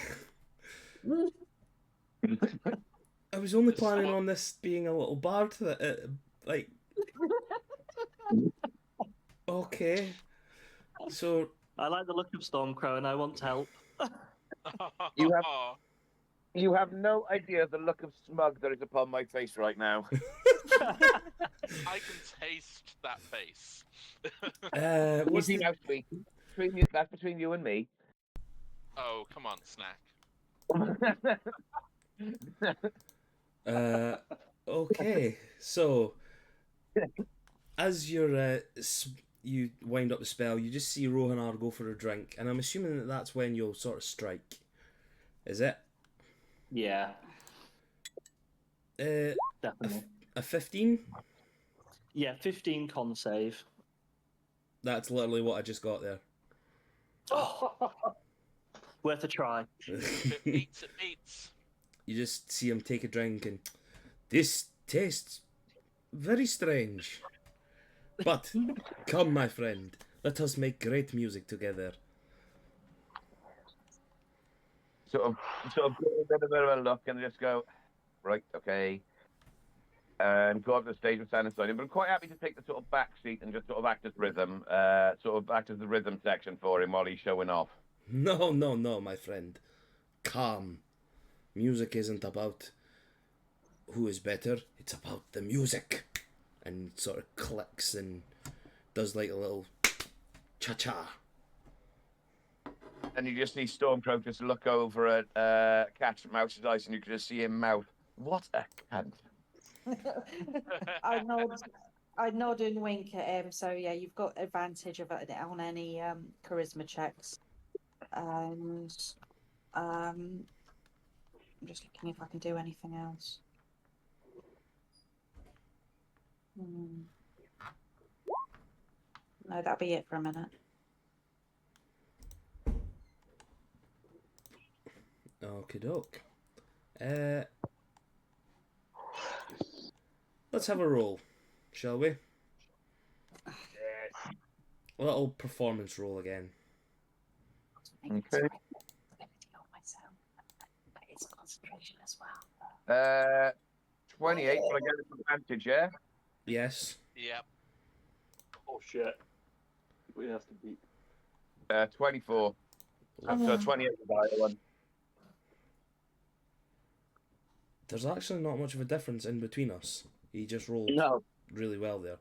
I was only planning on this being a little bard that, like. Okay. So, I like the look of Stormcrow and I want to help. You have- You have no idea the look of smug that is upon my face right now. I can taste that face. what's Easy the, now, sweet. That's between you and me. Oh, come on, Snack. okay. So, as you wind up the spell, you just see Rohanar go for a drink, and I'm assuming that that's when you'll sort of strike. Is it? Yeah, definitely. A 15? Yeah, 15 con save. That's literally what I just got there. Worth a try. It beats, it beats. You just see him take a drink, and this tastes very strange. But come, my friend, let us make great music together. sort of get a bit of a look and just go, right, okay. And go up to the stage and stand inside him. But I'm quite happy to take the sort of back seat and just sort of act as rhythm, sort of act as the rhythm section for him while he's showing off. No, my friend. Calm. Music isn't about who is better, it's about the music. And sort of clicks and does like a little cha-cha. And you just see Stormcrow just look over at Catch Mouse's eyes and you can just see him mouth, "What a cunt." I nod and wink at him. So yeah, you've got advantage of it on any charisma checks. And I'm just looking if I can do anything else. No, that'll be it for a minute. Okie doke. Let's have a roll, shall we? Yes. A little performance roll again. Okay. It's concentration as well. 28, but I get an advantage, yeah? Yes. Yep. oh shit. We have to beat. 24. So 28 is the higher one. There's actually not much of a difference in between us. He just rolled No. really well there.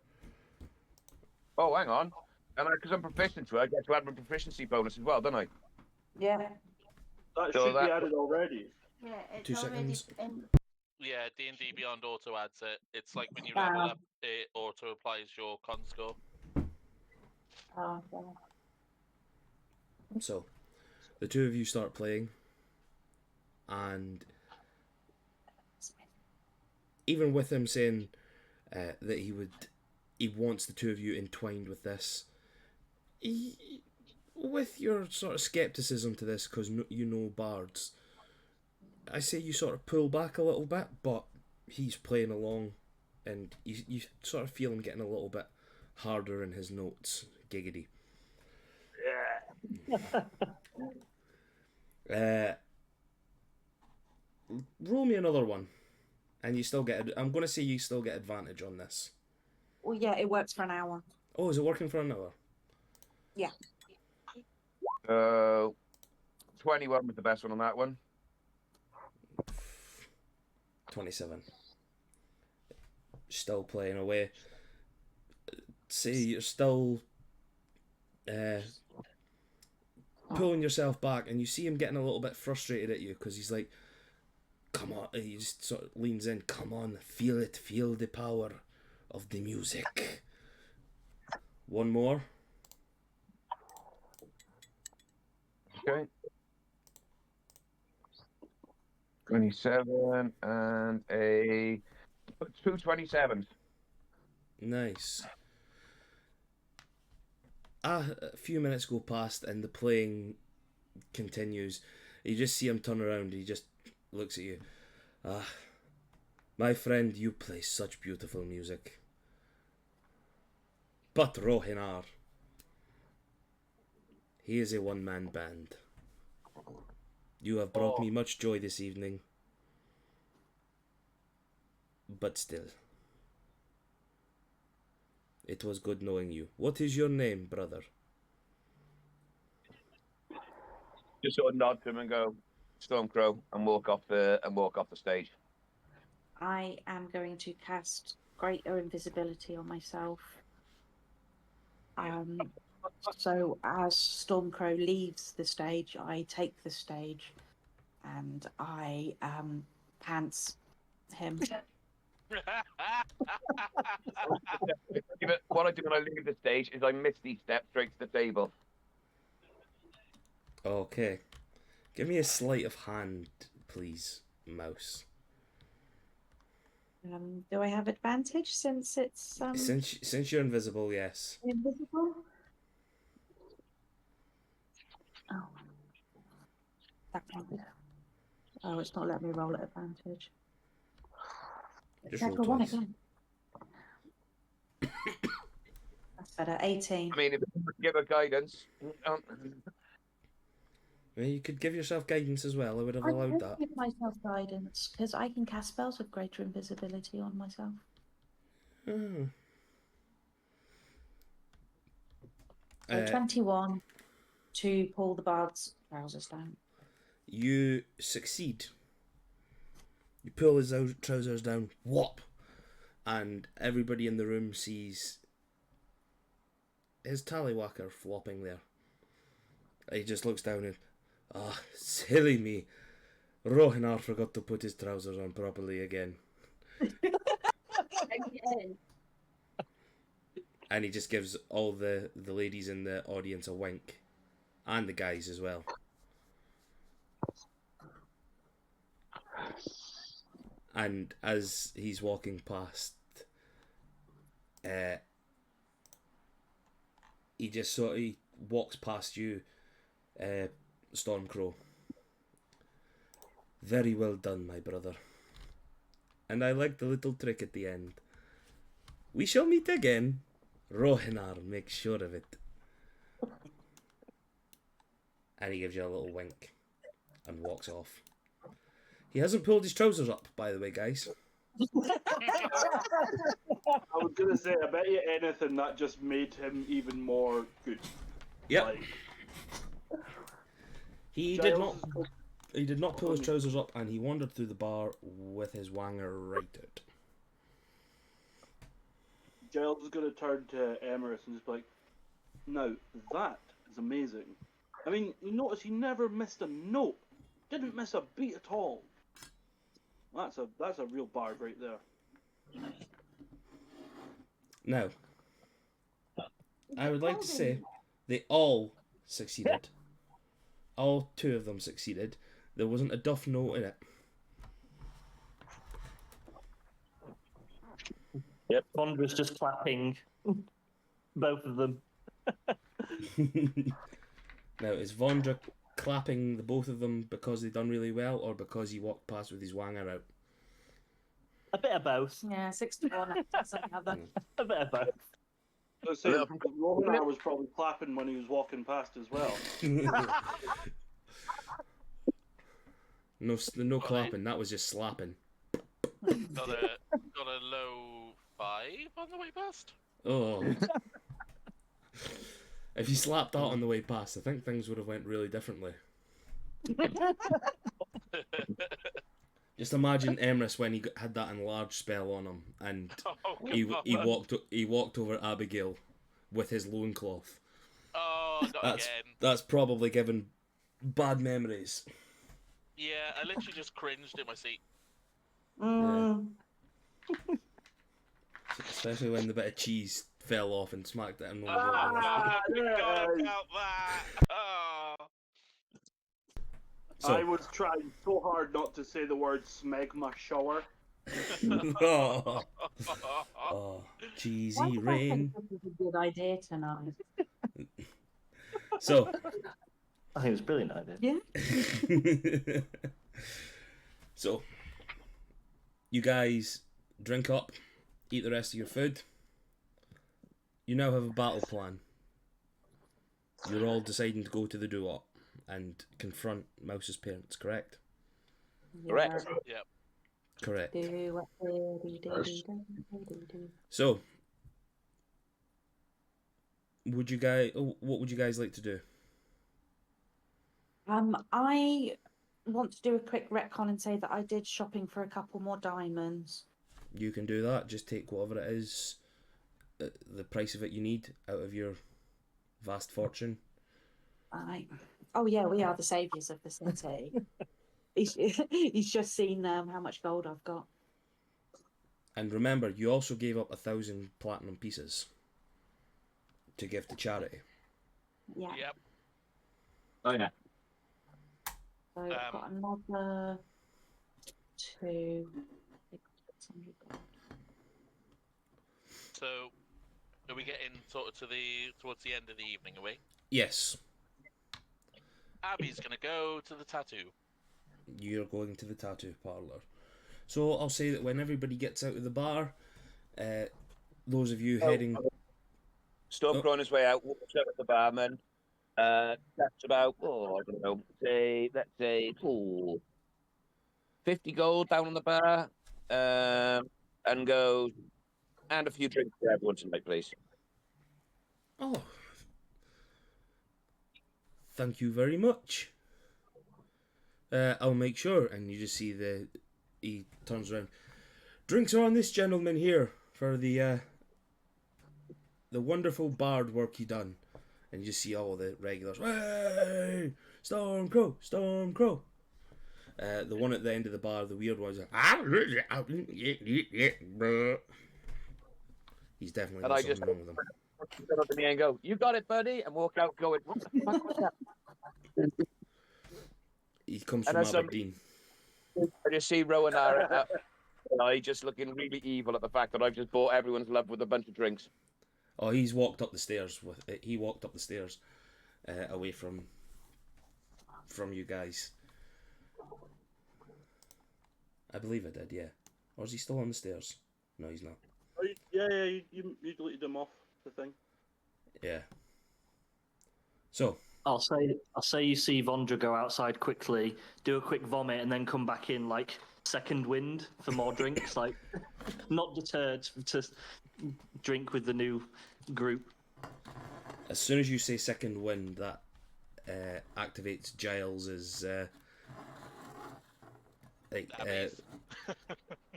Oh, hang on. And because I'm proficient to it, I get to add my proficiency bonus as well, don't I? Yeah. That So should that- be added already. Yeah, it's 2 already seconds. in. Yeah, D&D Beyond auto adds it. It's like when you Wow. level up, it auto applies your con score. Oh, yeah. So, the two of you start playing, and even with him saying that he wants the two of you entwined with this, with your sort of skepticism to this, because you know bards, I say you sort of pull back a little bit, but he's playing along, and you sort of feel him getting a little bit harder in his notes. Giggity. Roll me another one, and you still get. I'm going to say you still get advantage on this. Well, yeah, it works for an hour. Oh, is it working for an hour? Yeah. 21 was the best one on that one. 27. Still playing away. Say you're still pulling yourself back, and you see him getting a little bit frustrated at you because he's like, come on, he just sort of leans in, come on, feel it, feel the power of the music. One more. Okay. 27 and a 227. Nice. A few minutes go past and the playing continues. You just see him turn around. He just looks at you. My friend, you play such beautiful music. But Rohinar, he is a one-man band. You have brought me much joy this evening. But still, it was good knowing you. What is your name, brother? Just sort of nod to him and go, Stormcrow, and walk off the stage. I am going to cast Greater Invisibility on myself. So as Stormcrow leaves the stage, I take the stage and I pants him. What I do when I leave the stage is I misty step straight to the table. Okay. Give me a sleight of hand, please, mouse. Do I have advantage since it's Since you're invisible, yes. invisible? Oh. That can't be. Oh, it's not letting me roll at advantage. Just roll Natural one twice. again. That's better. 18. I mean, if you give her guidance, Well, you could give yourself guidance as well. I would have I allowed could that. give myself guidance because I can cast spells with greater invisibility on myself. Hmm. So 21 to pull the bard's trousers down. You succeed. You pull his trousers down, whop, and everybody in the room sees his tallywhacker flopping there. He just looks down and, silly me. Rohinar forgot to put his trousers on properly again. Again. And he just gives all the ladies in the audience a wink. And the guys as well. And as he's walking past, he just sort of walks past you, Stormcrow. Very well done, my brother. And I like the little trick at the end. We shall meet again. Rohinar, make sure of it. And he gives you a little wink and walks off. He hasn't pulled his trousers up, by the way, guys. I was gonna say, I bet you anything that just made him even more good. Yep. Like, He did not pull his trousers up, and he wandered through the bar with his wanger right out. Giles is gonna turn to Emerus and just be like, "Now that is amazing. I mean, you notice he never missed a note. Didn't miss a beat at all. That's a real bard right there." Now, I would like to say they all succeeded. All two of them succeeded. There wasn't a duff note in it. Yep, Vondra's just clapping both of them. Now, is Vondra clapping the both of them because they've done really well, or because he walked past with his wanger out? A bit of both. Yeah, 6-1. Doesn't have that. A bit of both. I was saying, Rohan was probably clapping when he was walking past as well. No clapping. That was just slapping. Got a low 5 on the way past. Oh. If you slapped that on the way past, I think things would have went really differently. Just imagine Emrys when he had that enlarged spell on him, and Oh, he God. walked over Abigail with his loincloth. Oh, not again. That's probably given bad memories. Yeah, I literally just cringed in my seat. Especially when the bit of cheese fell off and smacked it in. I forgot about that. Oh. So, I was trying so hard not to say the word smegma shower. oh, oh, Why cheesy did I rain. think this was a good idea tonight? So, I think it was a brilliant idea. Yeah. so, you guys drink up, eat the rest of your food. You now have a battle plan. You're all deciding to go to the Duat and confront Mouse's parents, correct? Correct. Yep. Correct. Do. So, what would you guys like to do? I want to do a quick retcon and say that I did shopping for a couple more diamonds. You can do that. Just take whatever it is, the price of it you need out of your vast fortune. Oh yeah, we are the saviors of the city. He's just seen how much gold I've got. And remember, you also gave up 1,000 platinum pieces to give to charity. Yeah. Yep. Oh yeah. So I've got another 2. 600 gold. So, are we getting sort of towards the end of the evening, are we? Yes, Abby's gonna go to the tattoo. you're going to the tattoo parlour. So I'll say that when everybody gets out of the bar, those of you heading... Stormcrow on his way out, walks up at the barman. That's about, I don't know, let's say, 50 gold down on the bar. And goes, and a few drinks for everyone tonight, please. Oh, thank you very much. I'll make sure. And you just see he turns around. Drinks are on this gentleman here for the wonderful bard work he done. And you just see all the regulars. Hey, Stormcrow, Stormcrow. The one at the end of the bar, the weird one, is he's definitely And got I just something wrong with him. Come up to me and go, "You got it, buddy," and walk out going, "What the fuck was that?" He comes And from as somebody- Aberdeen. I just see Rowan and I just looking really evil at the fact that I've just bought everyone's love with a bunch of drinks. Oh, he's walked up the stairs with it. He walked up the stairs, away from you guys. I believe I did, yeah. Or is he still on the stairs? No, he's not. Oh, yeah, you deleted him off the thing. Yeah. So, I'll say you see Vondra go outside quickly, do a quick vomit, and then come back in like second wind for more drinks. Like, not deterred to drink with the new group. as soon as you say second wind, that activates Giles's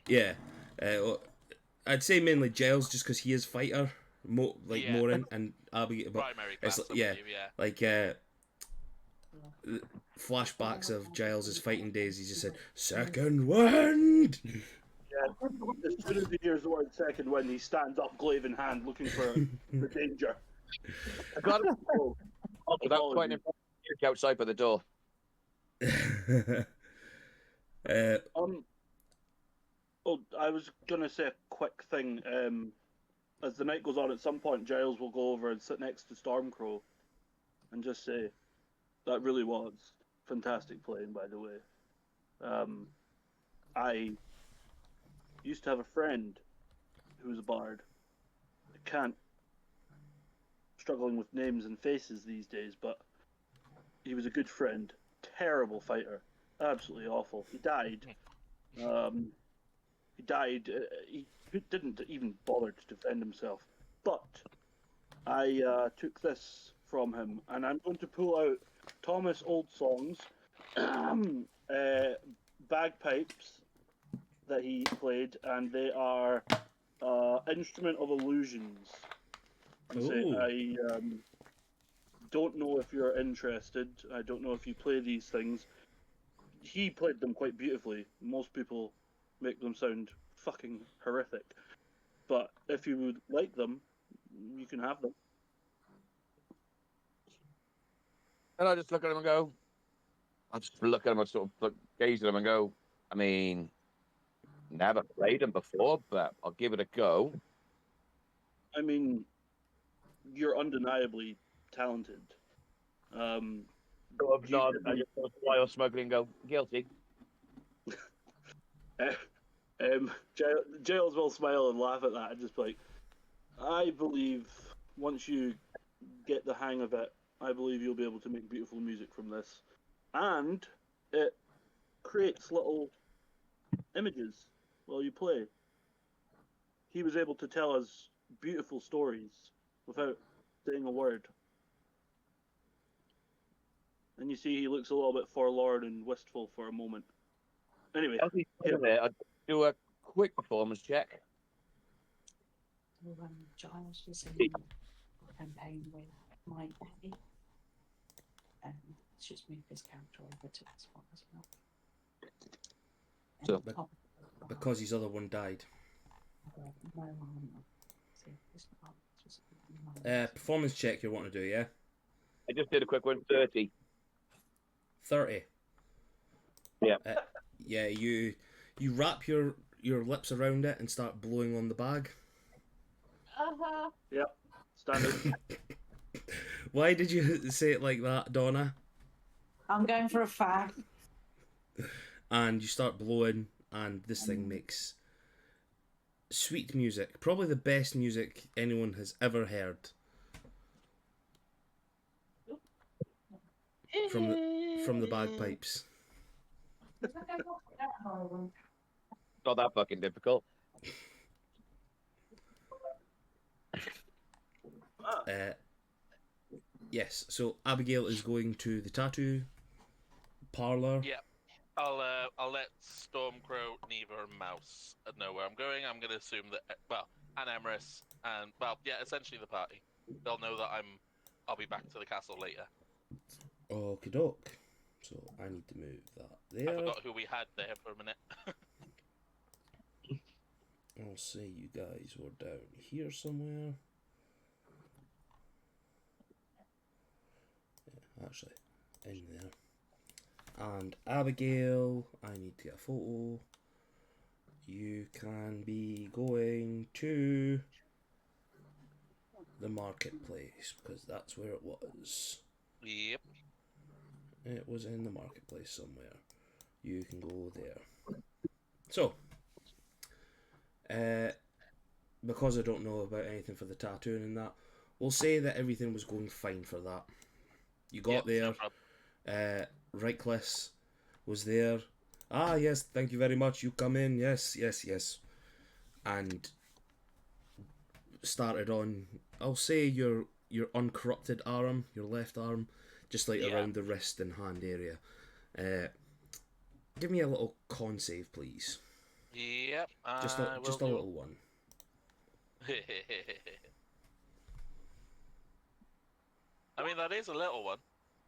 yeah. I'd say mainly Giles just because he is fighter, more in, and Abigail. But Primary it's class, I yeah, believe, yeah. like flashbacks of Giles's fighting days. He just said second wind. Yeah. As soon as he hears the word second wind, he stands up, glaive in hand, looking for danger. I got it. Without quite outside by the door. I was gonna say a quick thing. As the night goes on, at some point, Giles will go over and sit next to Stormcrow, and just say, That really was fantastic playing, by the way. I used to have a friend who was a bard. I can't, struggling with names and faces these days, but he was a good friend. Terrible fighter, absolutely awful. He died. He died. He didn't even bother to defend himself. But I took this from him, and I'm going to pull out Thomas Old Songs, bagpipes that he played, and they are Instrument of Illusions. Ooh. I don't know if you're interested. I don't know if you play these things. He played them quite beautifully. Most people make them sound fucking horrific. But if you would like them, you can have them. And I just look at him and go, I just look at him and sort of look, gaze at him and go, I mean, never played them before, but I'll give it a go. I mean, you're undeniably talented. So I've not, I just go while smuggling and go, guilty. Giles will smile and laugh at that and just be like, I believe once you get the hang of it, I believe you'll be able to make beautiful music from this. And it creates little images while you play. He was able to tell us beautiful stories without saying a word. And you see he looks a little bit forlorn and wistful for a moment. Anyway, As he's doing it, I do a quick performance check. So, Giles was in a campaign with my daddy. Let's just move this character over to this one as well. So- But- Because his other one died. Performance check you want to do, yeah? I just did a quick one, 30. 30. Yeah. Yeah, you wrap your lips around it and start blowing on the bag. yep, standard. Why did you say it like that, Donna? I'm going for a fag. And you start blowing, and this thing makes sweet music. Probably the best music anyone has ever heard. From the bagpipes. Not that fucking difficult. Yes, so Abigail is going to the tattoo parlor. Yeah. I'll let Stormcrow, Neva, and Mouse know where I'm going. I'm going to assume that, and Emerus, and, essentially the party. They'll know that I'll be back to the castle later. Okie doke. So I need to move that I there. forgot who we had there for a minute. I'll say you guys were down here somewhere. Yeah, actually, in there. And Abigail, I need to get a photo. You can be going to the marketplace because that's where it was. Yep. It was in the marketplace somewhere. You can go there. So, because I don't know about anything for the tattooing and that, we'll say that everything was going fine for that. You got No there. Rycliffe was there. Ah, yes, thank you very much. You come in. Yes, yes, yes. And started on, I'll say your uncorrupted arm, your left arm, just like around the wrist and hand area. Give me a little con save, please. Yep. Just a little one. I mean, that is a little one.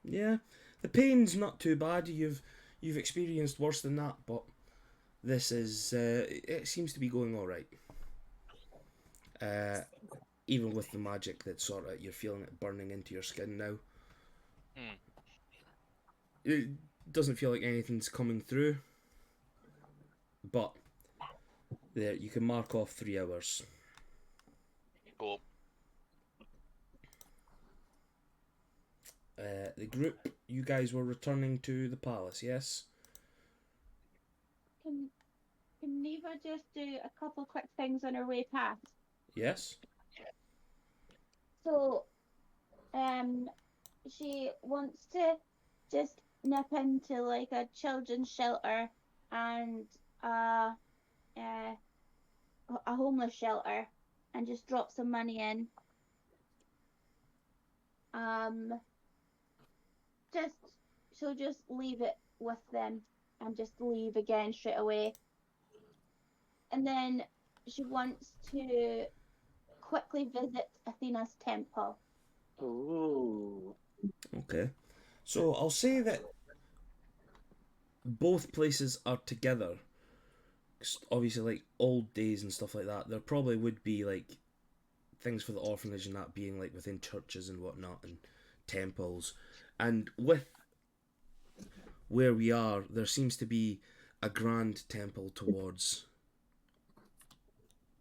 Yeah, the pain's not too bad. You've experienced worse than that, but this is it seems to be going all right. Even with the magic that sort of you're feeling it burning into your skin now. It doesn't feel like anything's coming through, but there you can mark off 3 hours. Cool. the group, you guys were returning to the palace, yes? Can Neva just do a couple quick things on her way past? Yes? So, she wants to just nip into like a children's shelter and a homeless shelter and just drop some money in. She'll just leave it with them and just leave again straight away. And then she wants to quickly visit Athena's temple. Oh. Okay. So I'll say that both places are together. 'Cause obviously, like old days and stuff like that, there probably would be like things for the orphanage and that being like within churches and whatnot and temples. And with where we are, there seems to be a grand temple towards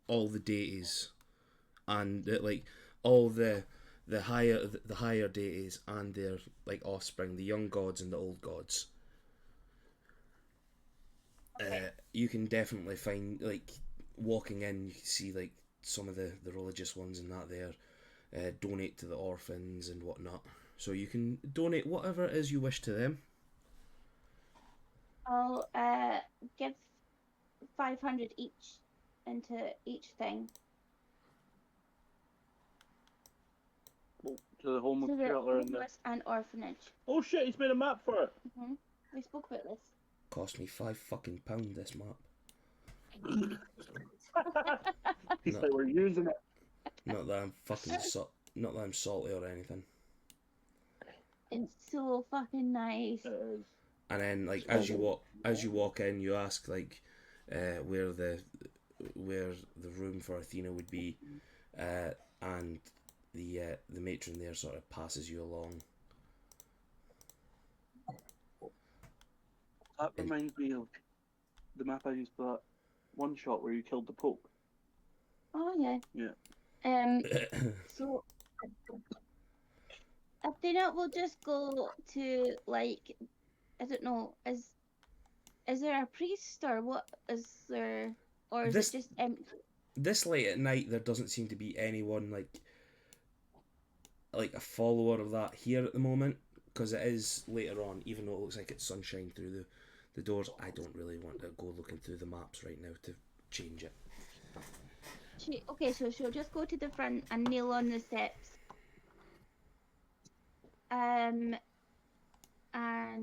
all the deities and like all the higher deities and their like offspring, the young gods and the old gods. You can definitely find, like, walking in, you can see like some of the religious ones and that there. Donate to the orphans and whatnot. So you can donate whatever it is you wish to them. I'll give 500 each into each thing. To the homeless To the shelter and the... homeless and orphanage. Oh shit, he's made a map for it. We spoke about this. Cost me £5 this map. He's No. like, we're using it. Not that I'm fucking not that I'm salty or anything. It's so fucking nice. It is. And then like as you walk in, you ask like where the room for Athena would be, and the matron there sort of passes you along. That reminds me of the map I used for that one shot where you killed the Pope. Oh yeah. Yeah. So Athena will just go to like, I don't know, is there a priest or what is there, or is This- it just empty? This late at night, there doesn't seem to be anyone like a follower of that here at the moment, because it is later on. Even though it looks like it's sunshine through the doors, I don't really want to go looking through the maps right now to change it. So she'll just go to the front and kneel on the steps. And I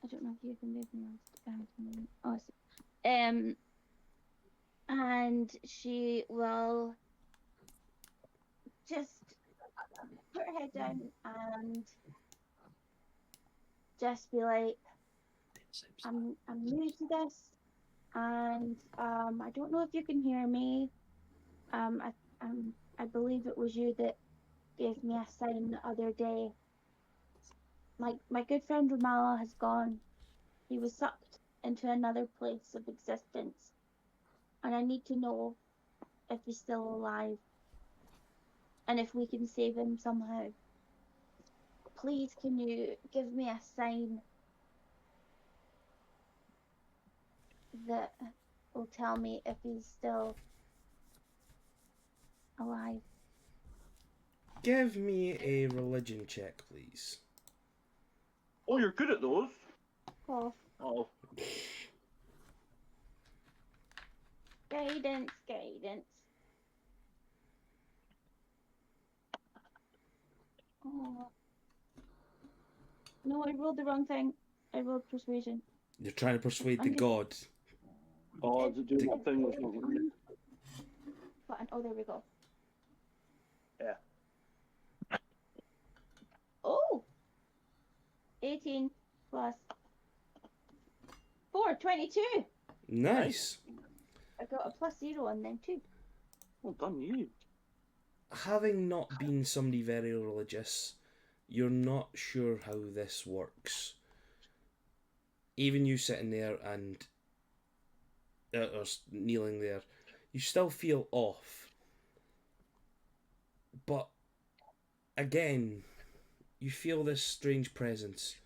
don't know if you can move me. Oh, and she will just put her head down and just be like, I'm new to this, and I don't know if you can hear me. I believe it was you that gave me a sign the other day. My good friend Ramala has gone. He was sucked into another place of existence, and I need to know if he's still alive and if we can save him somehow. Please, can you give me a sign that will tell me if he's still alive? Give me a religion check, please. Oh, you're good at those. Oh, Oh. guidance. Oh. No, I rolled the wrong thing. I rolled persuasion. You're trying to persuade the god. Oh, to do that thing that's not working. Button. Oh, there we go. Yeah. Oh! 18 plus 4, 22. Nice. I got a plus 0 on them too. Well done, you. Having not been somebody very religious, you're not sure how this works. Even you sitting there and or kneeling there, you still feel off. But again, you feel this strange presence,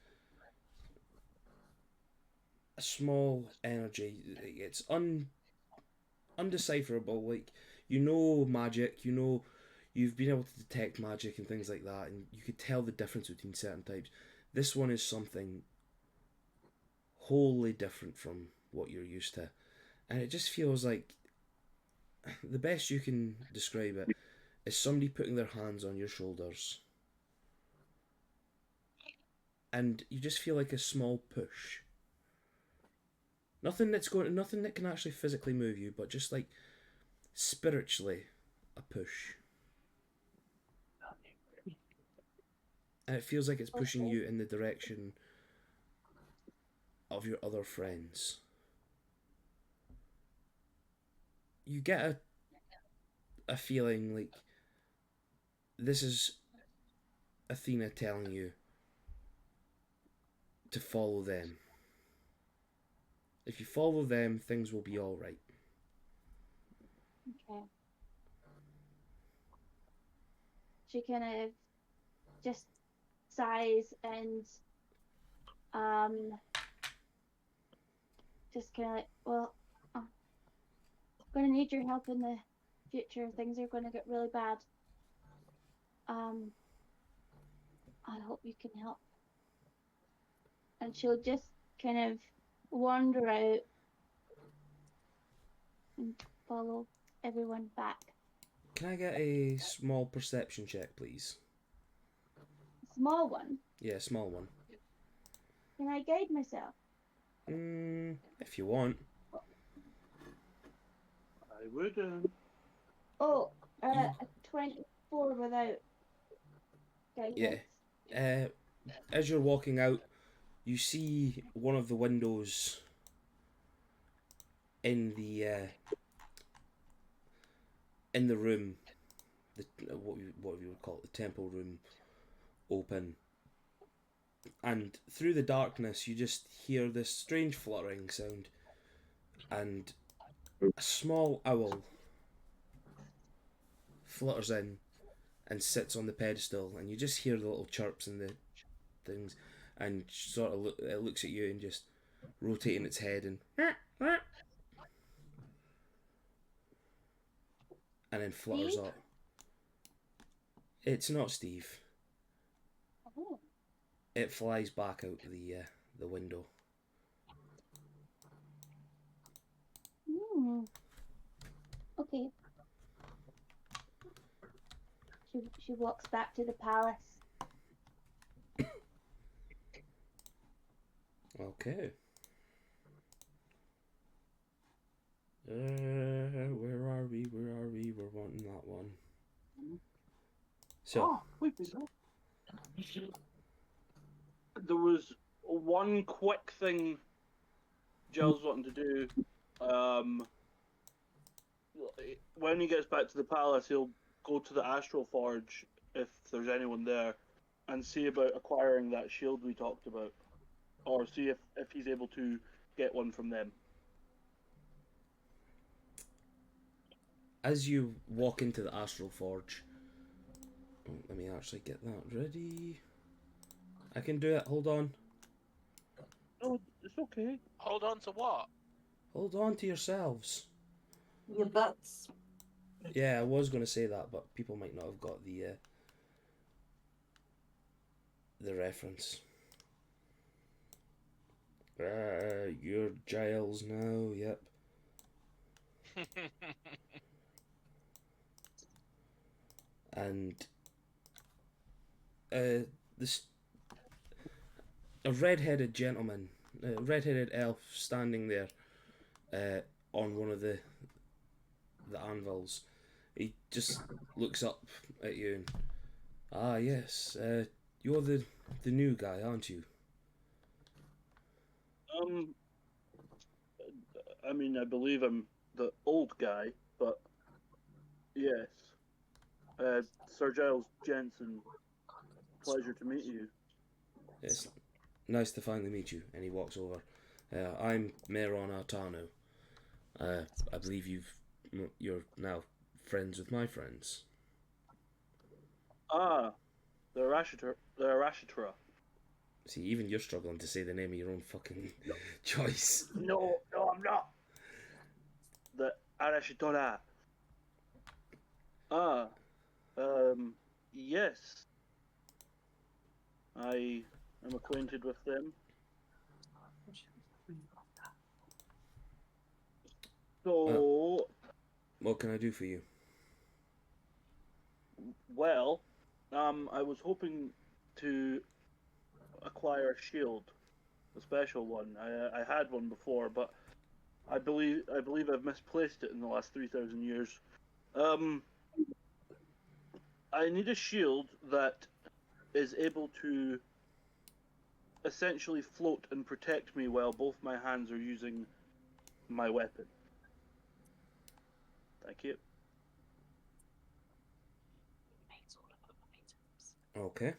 a small energy. It's undecipherable. Like, you know magic, you know you've been able to detect magic and things like that, and you could tell the difference between certain types. This one is something wholly different from what you're used to, and it just feels like the best you can describe it is somebody putting their hands on your shoulders, and you just feel like a small push. Nothing that can actually physically move you, but just like spiritually, a push. And it feels like it's pushing you in the direction of your other friends. You get a feeling like this is Athena telling you to follow them. If you follow them, things will be alright. Okay. She kind of just sighs and just kind of like, well, I'm gonna need your help in the future. Things are gonna get really bad. I hope you can help. And she'll just kind of wander out and follow everyone back. Can I get a small perception check, please? Small one. Yeah, small one. Can I guide myself? If you want. I wouldn't. Oh, a 24 without guidance. Yeah. As you're walking out, you see one of the windows in the room, what you would call it, the temple room, open, and through the darkness you just hear this strange fluttering sound, and a small owl flutters in and sits on the pedestal, and you just hear the little chirps and the things, and sort of it looks at you and just rotating its head and then flutters Steve? up. It's not Steve. Oh. It flies back out the window. Okay. She walks back to the palace. Okay. Where are we? We're wanting that one. So. Oh, wait, there was one quick thing Giles wanting to do. When he gets back to the palace, he'll go to the Astral Forge if there's anyone there, and see about acquiring that shield we talked about, or see if he's able to get one from them. As you walk into the Astral Forge, let me actually get that ready. I can do it. Hold on. Oh, it's okay. Hold on to what? Hold on to yourselves. Your butts. Yeah, I was going to say that, but people might not have got the reference. You're Giles now. Yep. And this a red-headed gentleman, a red-headed elf, standing there on one of the anvils. He just looks up at you and, ah yes, you're the new guy, aren't you? I mean, I believe I'm the old guy, but yes. Sir Giles Jensen, pleasure to meet you. It's nice to finally meet you. And he walks over. I'm Meron Artano. I believe you're now friends with my friends. Ah, The Arashitra. See, even you're struggling to say the name of your own fucking choice. No, I'm not. The Arashitora. Yes. I am acquainted with them. So, What can I do for you? well, I was hoping to acquire a shield, a special one. I had one before, but I believe I've misplaced it in the last 3,000 years. I need a shield that is able to essentially float and protect me while both my hands are using my weapon. Thank you. Okay.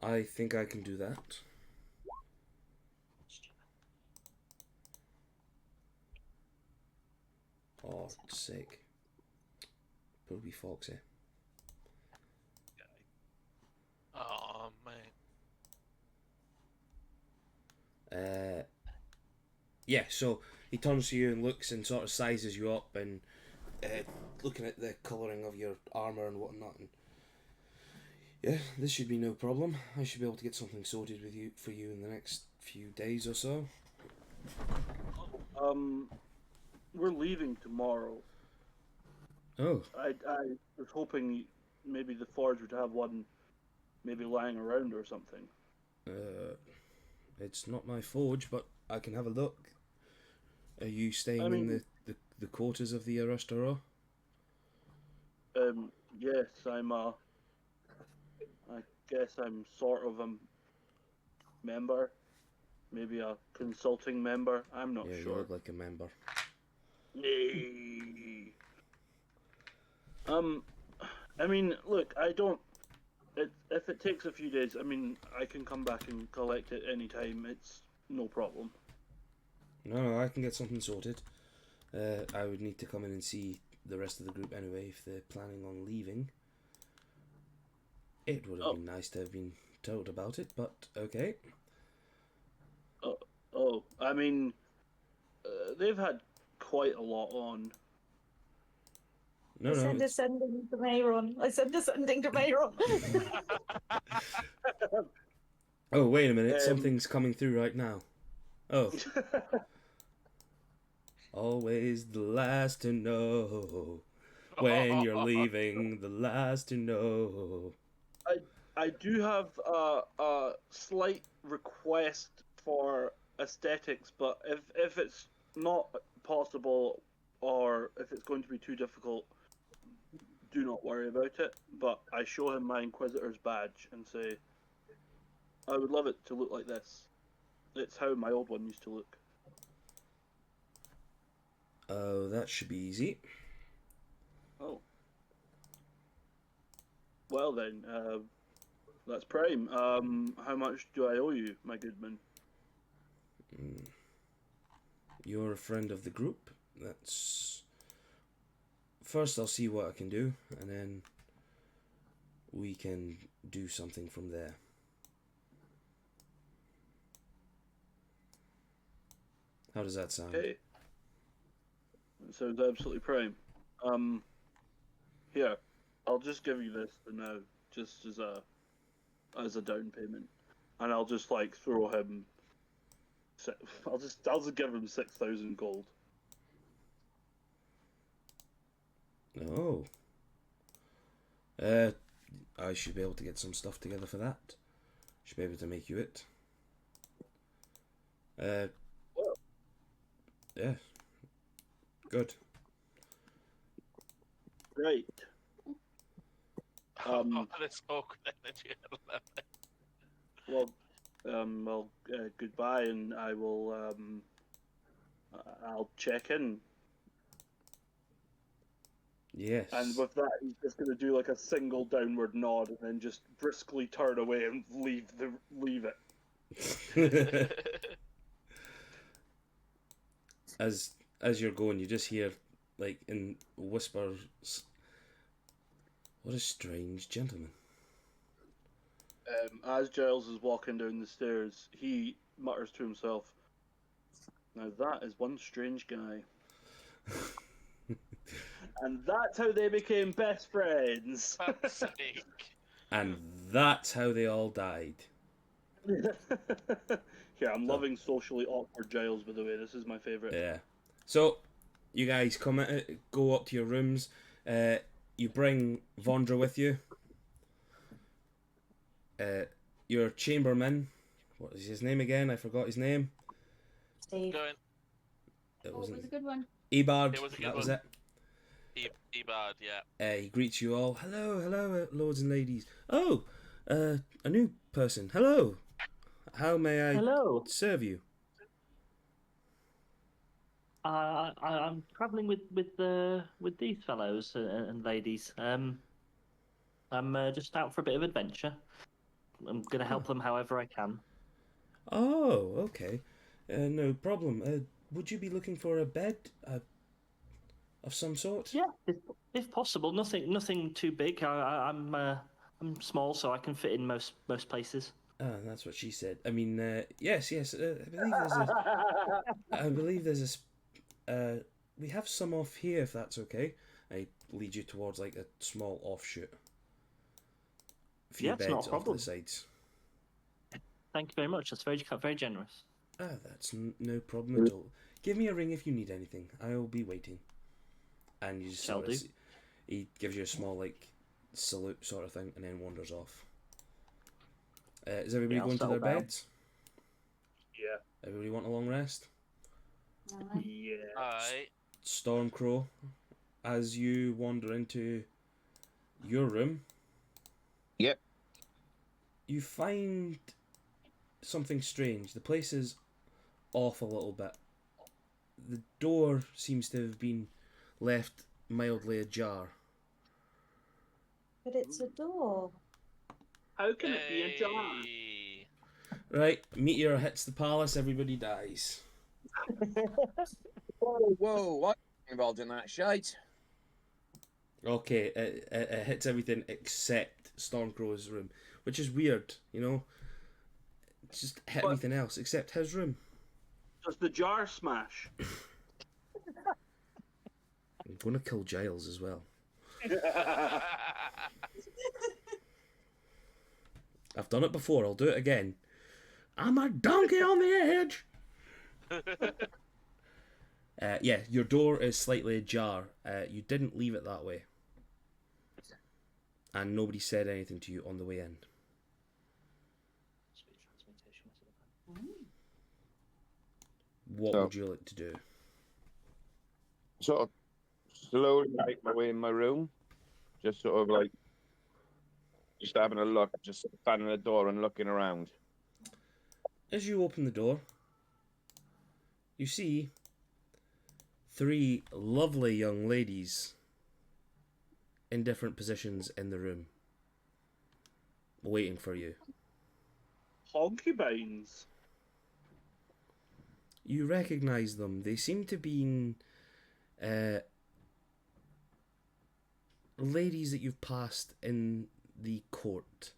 I think I can do that. Oh, sick. Probably Foxy. Oh man. Yeah, so he turns to you and looks and sort of sizes you up and looking at the colouring of your armour and whatnot. And yeah, this should be no problem. I should be able to get something sorted for you in the next few days or so. We're leaving tomorrow. Oh, I was hoping maybe the forge would have one maybe lying around or something. it's not my forge, but I can have a look. Are you staying in the quarters of the Arastara? Yes, I guess I'm sort of a member, maybe a consulting member. I'm not Yeah, you sure. look like a member. Yay. I mean, look, I don't. If it takes a few days, I mean, I can come back and collect it anytime. It's no problem. No, I can get something sorted. I would need to come in and see the rest of the group anyway if they're planning on leaving. It would have been nice to have been told about it, but okay. Oh, I mean, they've had quite a lot on. No, I send a sending to Mayron. I send a sending to Mayron. Oh, wait a minute. Something's coming through right now. Oh. Always the last to know. When you're leaving, the last to know. I do have a slight request for aesthetics, but if it's not possible or if it's going to be too difficult, do not worry about it. But I show him my Inquisitor's badge and say, I would love it to look like this. It's how my old one used to look. Oh, that should be easy. Oh. Well then, that's prime. How much do I owe you, my good man? You're a friend of the group. That's... First I'll see what I can do, and then we can do something from there. How does that sound? Okay. That sounds absolutely prime. Here, I'll just give you this for now, just as a down payment, and I'll just like throw him. I'll just give him 6,000 gold. Oh. I should be able to get some stuff together for that. Should be able to make you it. Yeah. Good. Right. Let's talk energy. Well, goodbye, and I will. I'll check in. Yes. And with that, he's just going to do like a single downward nod, and then just briskly turn away and leave it. As you're going, you just hear, like, in whispers, What a strange gentleman. As Giles is walking down the stairs, he mutters to himself, "Now that is one strange guy." And that's how they became best friends. Fuck's sake. And that's how they all died. Yeah, I'm loving socially awkward Giles, by the way. This is my favourite. Yeah. So, you guys go up to your rooms. You bring Vondra with you. Your chamberman. What is his name again? I forgot his name. Steve. Going. It Oh, it was a wasn't good one. Ebard. It was a good That was one. it. Ebard, yeah. He greets you all. Hello, lords and ladies. Oh, a new person. Hello. How may I Hello. serve you? I'm travelling with these fellows and ladies. I'm just out for a bit of adventure. I'm going to help them however I can. Oh, okay. No problem. Would you be looking for a bed of some sort? Yeah, if possible. Nothing too big. I'm small, so I can fit in most places. Ah, that's what she said. I mean, yes. I believe there's we have some off here, if that's okay. I lead you towards like a small offshoot. A few Yeah, it's beds not a off to problem. the sides. Thank you very much. That's very generous. Ah, that's no problem at all. Give me a ring if you need anything. I'll be waiting. And you just Shall sort of do. he gives you a small like salute sort of thing, and then wanders off. Is everybody I'll going to their settle down. beds? Yeah. Everybody want a long rest? Yeah. Alright. Stormcrow, as you wander into your room, Yep. you find something strange. The place is off a little bit. The door seems to have been left mildly ajar. But it's a door. How can it be a jar? Hey. Right, meteor hits the palace, everybody dies. Whoa, what involved in that shite? Okay, it hits everything except Stormcrow's room, which is weird, you know? It's just hit But- everything else except his room. Does the jar smash? I'm going to kill Giles as well. I've done it before, I'll do it again. I'm a donkey on the edge! Yeah, your door is slightly ajar. You didn't leave it that way. And nobody said anything to you on the way in. What So- would you like to do? Sort of slowly make my way in my room, just sort of like just having a look, just standing at the door and looking around. As you open the door, you see 3 lovely young ladies in different positions in the room, waiting for you. Concubines. You recognise them. They seem to be ladies that you've passed in the court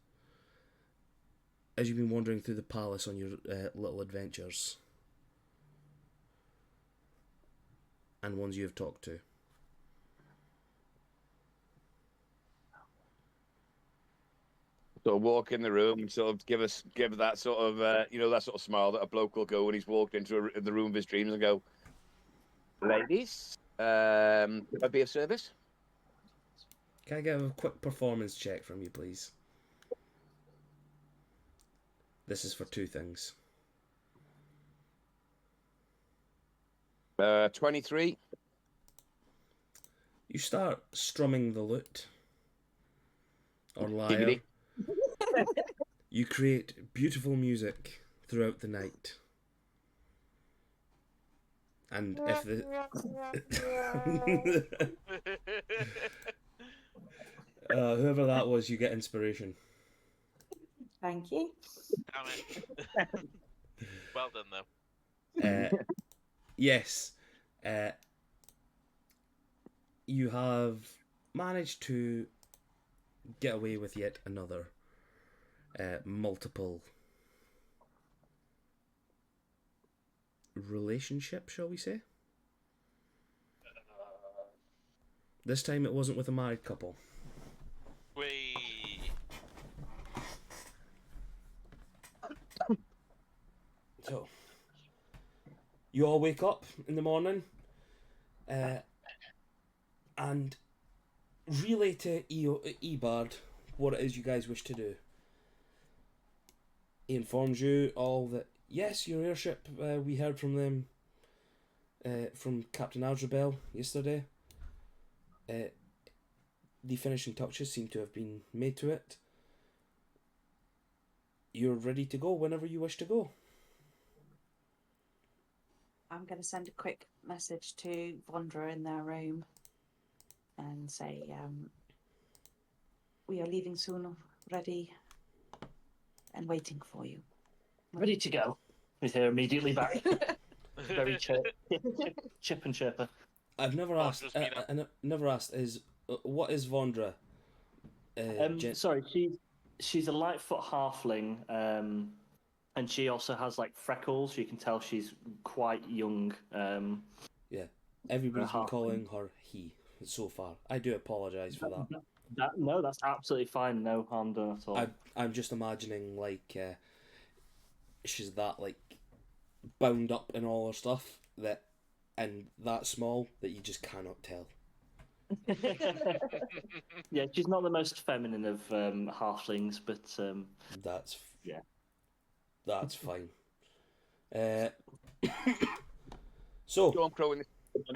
as you've been wandering through the palace on your little adventures, and ones you have talked to. Sort of walk in the room and sort of give that sort of that sort of smile that a bloke will go when he's walked into the room of his dreams and go, "Ladies, could I be of service?" Can I get a quick performance check from you, please? This is for 2 things. 23. You start strumming the lute or lyre. Giggity. You create beautiful music throughout the night. And if the whoever that was, you get inspiration. Thank you. Damn it. Well done, though. Yes, you have managed to get away with yet another multiple relationship, shall we say? This time it wasn't with a married couple. We. So, you all wake up in the morning and relay to Ebard what it is you guys wish to do. He informs you all that, yes, your airship, we heard from them, from Captain Azrael yesterday. The finishing touches seem to have been made to it. You're ready to go whenever you wish to go. I'm going to send a quick message to Vondra in their room and say, we are leaving soon, ready and waiting for you. Ready to go. He's here immediately back. Very chip and chirper. I've never asked. just meet up. I never asked. Is what is Vondra? Sorry, she's a Lightfoot halfling, and she also has like freckles. You can tell she's quite young. Yeah, everybody's been halfling. calling her he so far. I do apologise for that. No, that's absolutely fine. No harm done at all. I'm just imagining like she's that like bound up in all her stuff that and that small that you just cannot tell. Yeah, she's not the most feminine of halflings, but That's yeah, that's fine. So Stormcrow and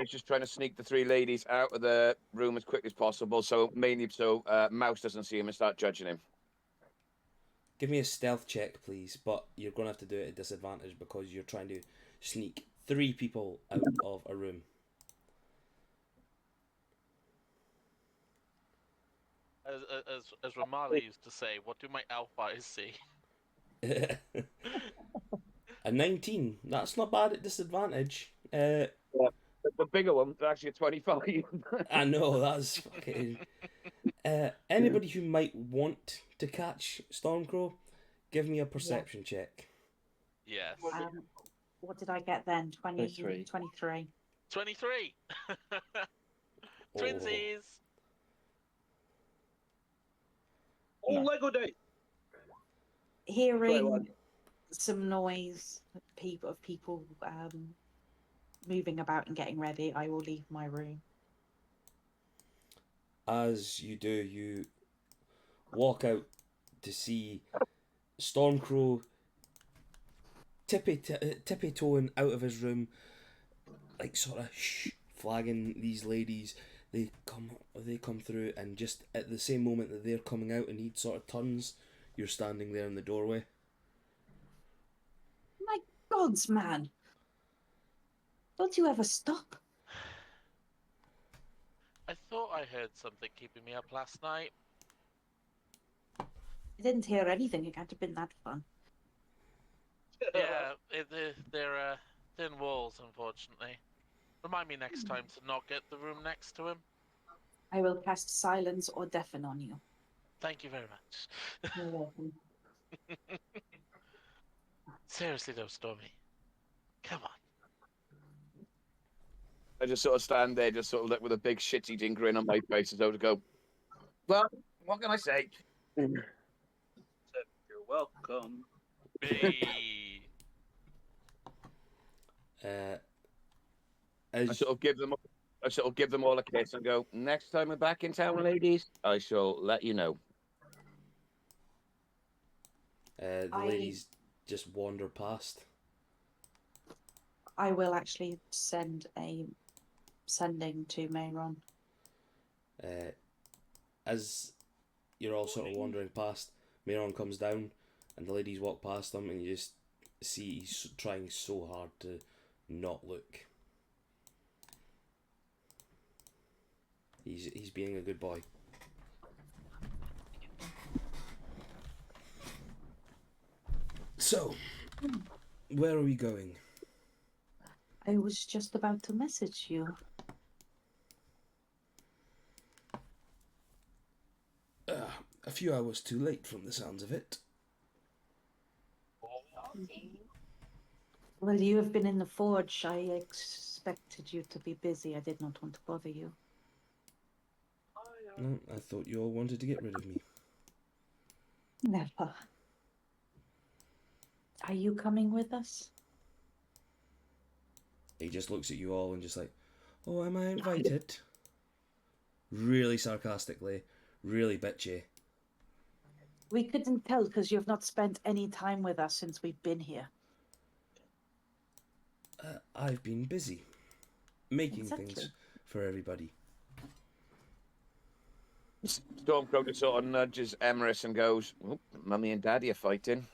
he's just trying to sneak the three ladies out of the room as quick as possible. So mainly so Mouse doesn't see him and start judging him. give me a stealth check, please. But you're gonna have to do it at disadvantage because you're trying to sneak 3 people out of a room. As Ramali used to say, what do my elf eyes see? A 19. That's not bad at disadvantage. The bigger one, they're actually a 25. I know, that's fucking... anybody who might want to catch Stormcrow, give me a perception check. Yes. What did I get then? 23. 23. 23! Oh. Twinsies! Oh, Lego Day! Hearing some noise of people moving about and getting ready, I will leave my room. As you do, you walk out to see Stormcrow tippy-toeing out of his room, like sort of flagging these ladies. They come through, and just at the same moment that they're coming out and he sort of turns, you're standing there in the doorway. My gods, man! Don't you ever stop? I thought I heard something keeping me up last night. I didn't hear anything. It can't have been that fun. Yeah, they're thin walls, unfortunately. Remind me next time to not get the room next to him. I will cast silence or deafen on you. Thank you very much. You're welcome. Seriously though, Stormy. Come on. I just sort of stand there, just sort of look with a big shit-eating grin on my face as though to go, well, what can I say? You're welcome. Hey. I sort of give them all a kiss and go, next time we're back in town, ladies, I shall let you know. The ladies just wander past. I will actually send a sending to Mayron. As you're all sort of wandering past, Mayron comes down and the ladies walk past him, and you just see he's trying so hard to not look. He's being a good boy. So, where are we going? I was just about to message you. a few hours too late from the sounds of it. Well, you have been in the forge. I expected you to be busy. I did not want to bother you. No, I thought you all wanted to get rid of me. Never. Are you coming with us? He just looks at you all and just like, oh, am I invited? Really sarcastically, really bitchy. We couldn't tell because you've not spent any time with us since we've been here. I've been busy making Exactly. things for everybody. Stormcroaker sort of nudges Emerus and goes, "Oh, Mummy and Daddy are fighting."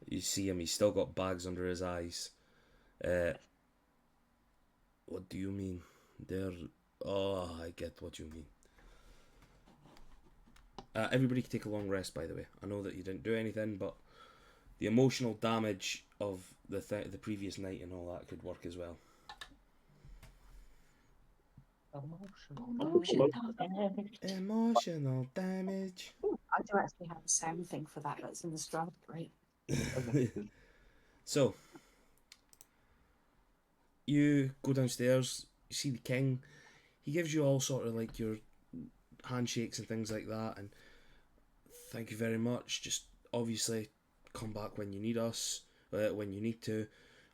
You see him, he's still got bags under his eyes. What do you mean? They're... Oh, I get what you mean. Everybody can take a long rest, by the way. I know that you didn't do anything, but the emotional damage of the previous night and all that could work as well. Emotional damage. Ooh, I do actually have a sound thing for that. That's in the Strahd. Great. So, you go downstairs, you see the king. He gives you all sort of like your handshakes and things like that, and thank you very much. Just obviously come back when you need us, when you need to.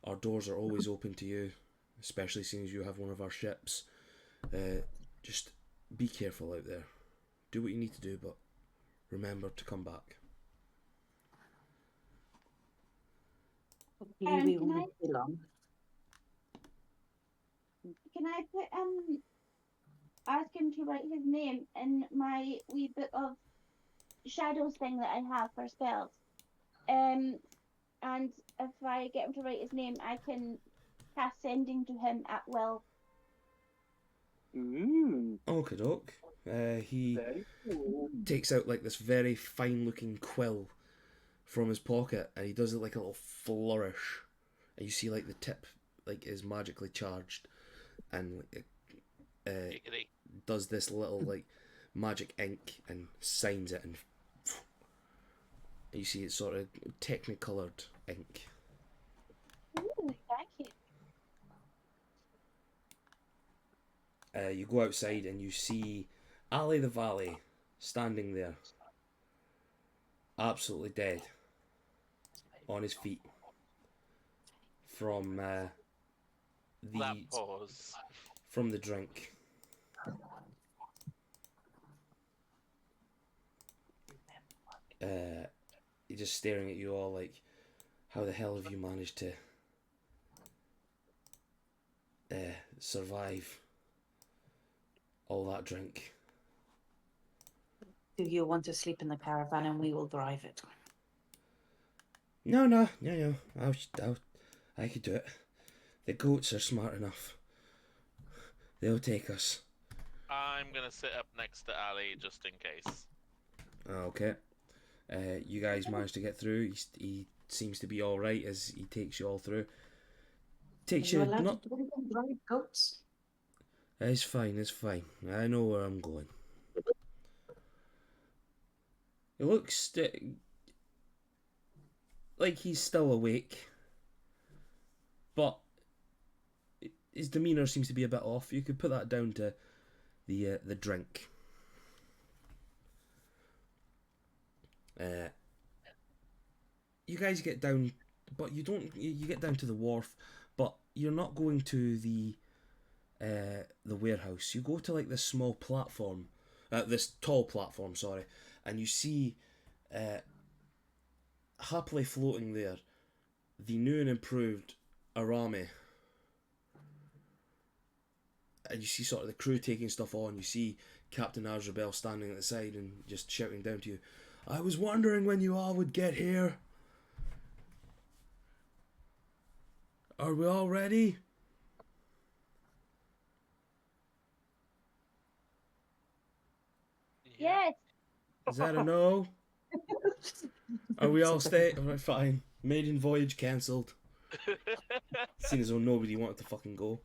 Our doors are always open to you, especially seeing as you have one of our ships. Just be careful out there. Do what you need to do, but remember to come back. Hopefully we won't be long. Can I put ask him to write his name in my wee book of shadows thing that I have for spells? And if I get him to write his name, I can cast sending to him at will. Okie doke. He takes out like this very fine looking quill from his pocket, and he does it like a little flourish, and you see like the tip like is magically charged, and Giggity. does this little like magic ink and signs it, and you see it's sort of technicolored ink. Ooh, thank you. You go outside and you see Ali the Valley standing there, absolutely dead, on his feet from That pause. from the drink. He's just staring at you all like, how the hell have you managed to survive all that drink? Do you want to sleep in the caravan and we will drive it? No. I could do it. The goats are smart enough. They'll take us. I'm gonna sit up next to Ali just in case. Okay. You guys managed to get through. He seems to be all right as he takes you all through. Takes Are you you allowed not. to drink and drive goats? It's fine. It's fine. I know where I'm going. It looks like he's still awake, but his demeanor seems to be a bit off. You could put that down to the drink. You guys get down, but you don't. You get down to the wharf, but you're not going to the warehouse. You go to like this small platform, this tall platform, sorry, and you see happily floating there the new and improved Arame. And you see sort of the crew taking stuff on. You see Captain Azrael standing at the side and just shouting down to you, I was wondering when you all would get here. Are we all ready? Yes. Is that a no? Are we all stay? Right, fine. Maiden voyage cancelled. Seeing as though nobody wanted to fucking go.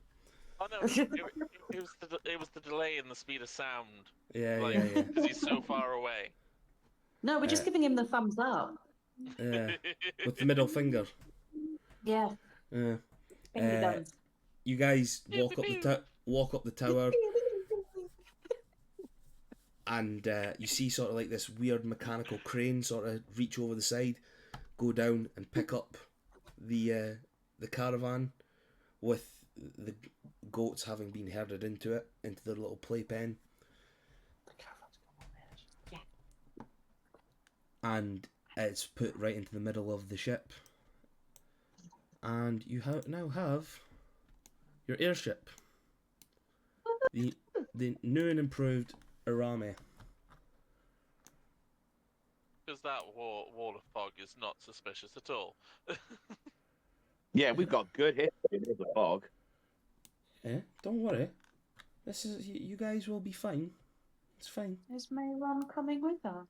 Oh no, it was the delay in the speed of sound. Yeah, Like, yeah, yeah. because he's so far away. No, we're just giving him the thumbs up. Yeah. With the middle finger. Yeah, Yeah. finger Uh, guns. You guys walk up the tower, and you see sort of like this weird mechanical crane sort of reach over the side, go down and pick up the caravan, with the goats having been herded into it, into their little playpen. And it's put right into the middle of the ship. And you now have your airship. The new and improved Arame. Because that wall of fog is not suspicious at all. Yeah, we've got good history in the fog. Yeah, don't worry. This is you guys will be fine. It's fine. Is Mayron coming with us?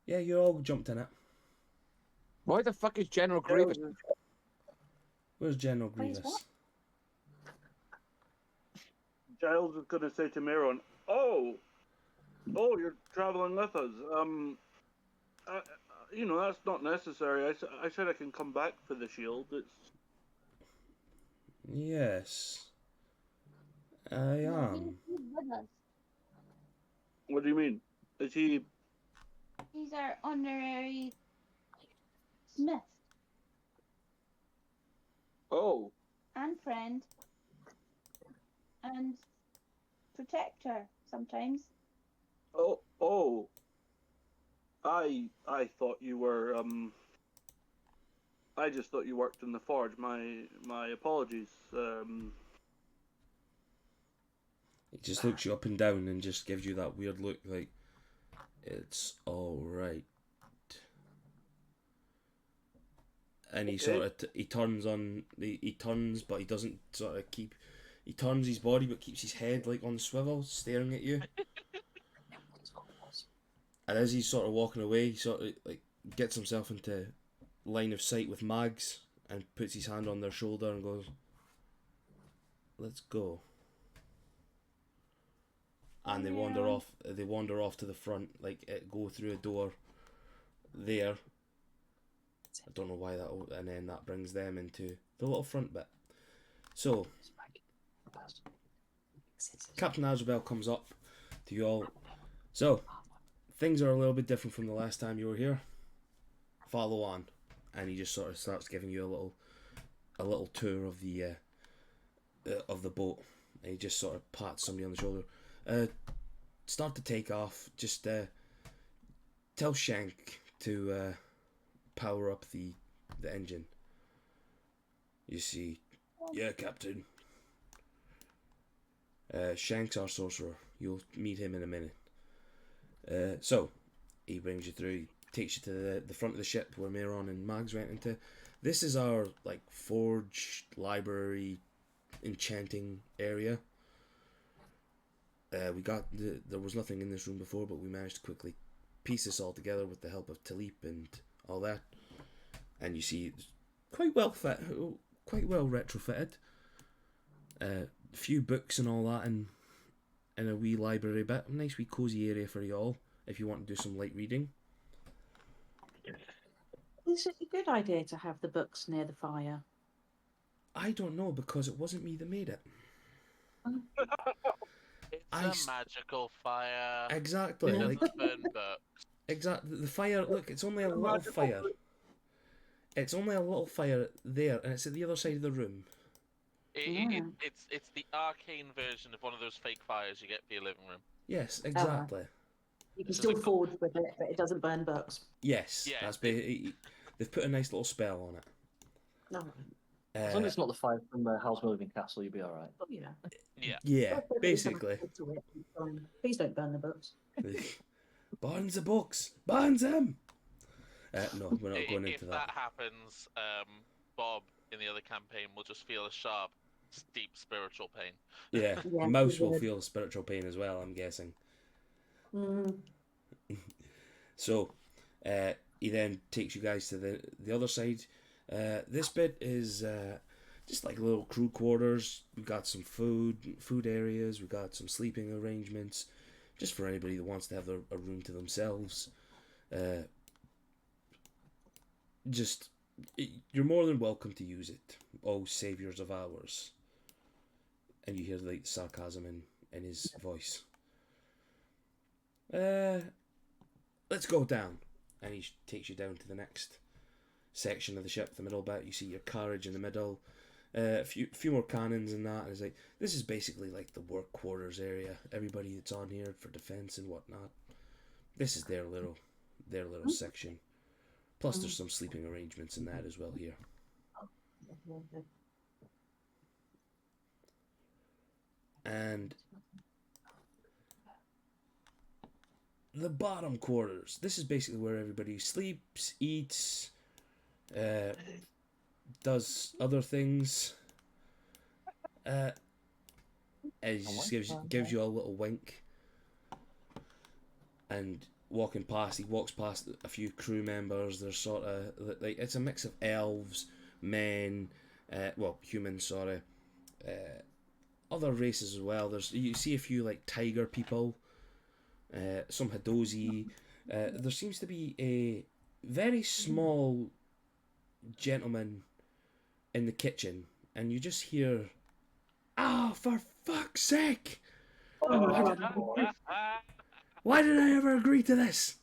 Yeah, you all jumped in it. Why the fuck is General Grievous? Where's General Where's Grievous? Giles was going to say to Meron, "Oh, you're traveling with us. That's not necessary. I said I can come back for the shield. It's Yes. I am. He's with us. what do you mean? Is he? He's our honorary smith Oh, and friend and protector sometimes. oh. I thought you were I just thought you worked in the forge. My apologies. He just looks you up and down and just gives you that weird look like it's all right. And he sort of he turns, but he doesn't sort of keep. He turns his body, but keeps his head like on swivel, staring at you. And as he's sort of walking away, he sort of like gets himself into line of sight with Mags and puts his hand on their shoulder and goes, "Let's go." And they wander off. They wander off to the front, go through a door there. I don't know why that, and then that brings them into the little front bit. So, Captain Azrael comes up to you all. So, things are a little bit different from the last time you were here. Follow on, and he just sort of starts giving you a little tour of the boat. And he just sort of pats somebody on the shoulder. Start to take off. Just tell Shank to power up the engine. You see, yeah, Captain. Shank's our sorcerer. You'll meet him in a minute. So, he brings you through, takes you to the front of the ship where Meron and Mags went into. This is our forge, library, enchanting area. There was nothing in this room before, but we managed to quickly piece this all together with the help of Talib and all that. And you see, it's quite well retrofitted. A few books and all that in a wee library bit. Nice wee cozy area for you all if you want to do some light reading. Is it a good idea to have the books near the fire? I don't know, because it wasn't me that made it. It's a magical fire. Exactly. It doesn't burn books. Exactly. The fire, look, it's only a little fire. It's only a little fire there, and it's at the other side of the room. It's the arcane version of one of those fake fires you get for your living room. Yes, exactly. You can still forge with it, but it doesn't burn books. Yes, Yeah, that's they've put a nice little spell on it. No. As long as it's not the fire from the House Moving Castle, you'll be all right. Oh, yeah. Yeah, basically. Please don't burn the books. Burns the books! Burns them! No, we're not going into If that. that happens, Bob in the other campaign will just feel a sharp, steep spiritual pain. Yeah, Yeah, Mouse he will would. feel spiritual pain as well, I'm guessing. Mm. So, he then takes you guys to the other side. This bit is just like little crew quarters. We got some food areas. We got some sleeping arrangements, just for anybody that wants to have a room to themselves. You're more than welcome to use it. Oh, saviors of ours. And you hear like sarcasm in his voice. Let's go down. And he takes you down to the next section of the ship, the middle bit. You see your carriage in the middle. A few more cannons and that. And it's like, this is basically like the work quarters area. Everybody that's on here for defense and whatnot. This is their little section. Plus there's some sleeping arrangements in that as well here. And the bottom quarters. This is basically where everybody sleeps, eats, does other things. And he just gives you a little wink. And walking past, he walks past a few crew members. There's sort of like, it's a mix of elves, men, humans, sorry, other races as well. You see a few like tiger people, some Hadozi. There seems to be a very small gentleman in the kitchen, and you just hear, "Ah, for fuck's sake! Why did I ever agree to this?"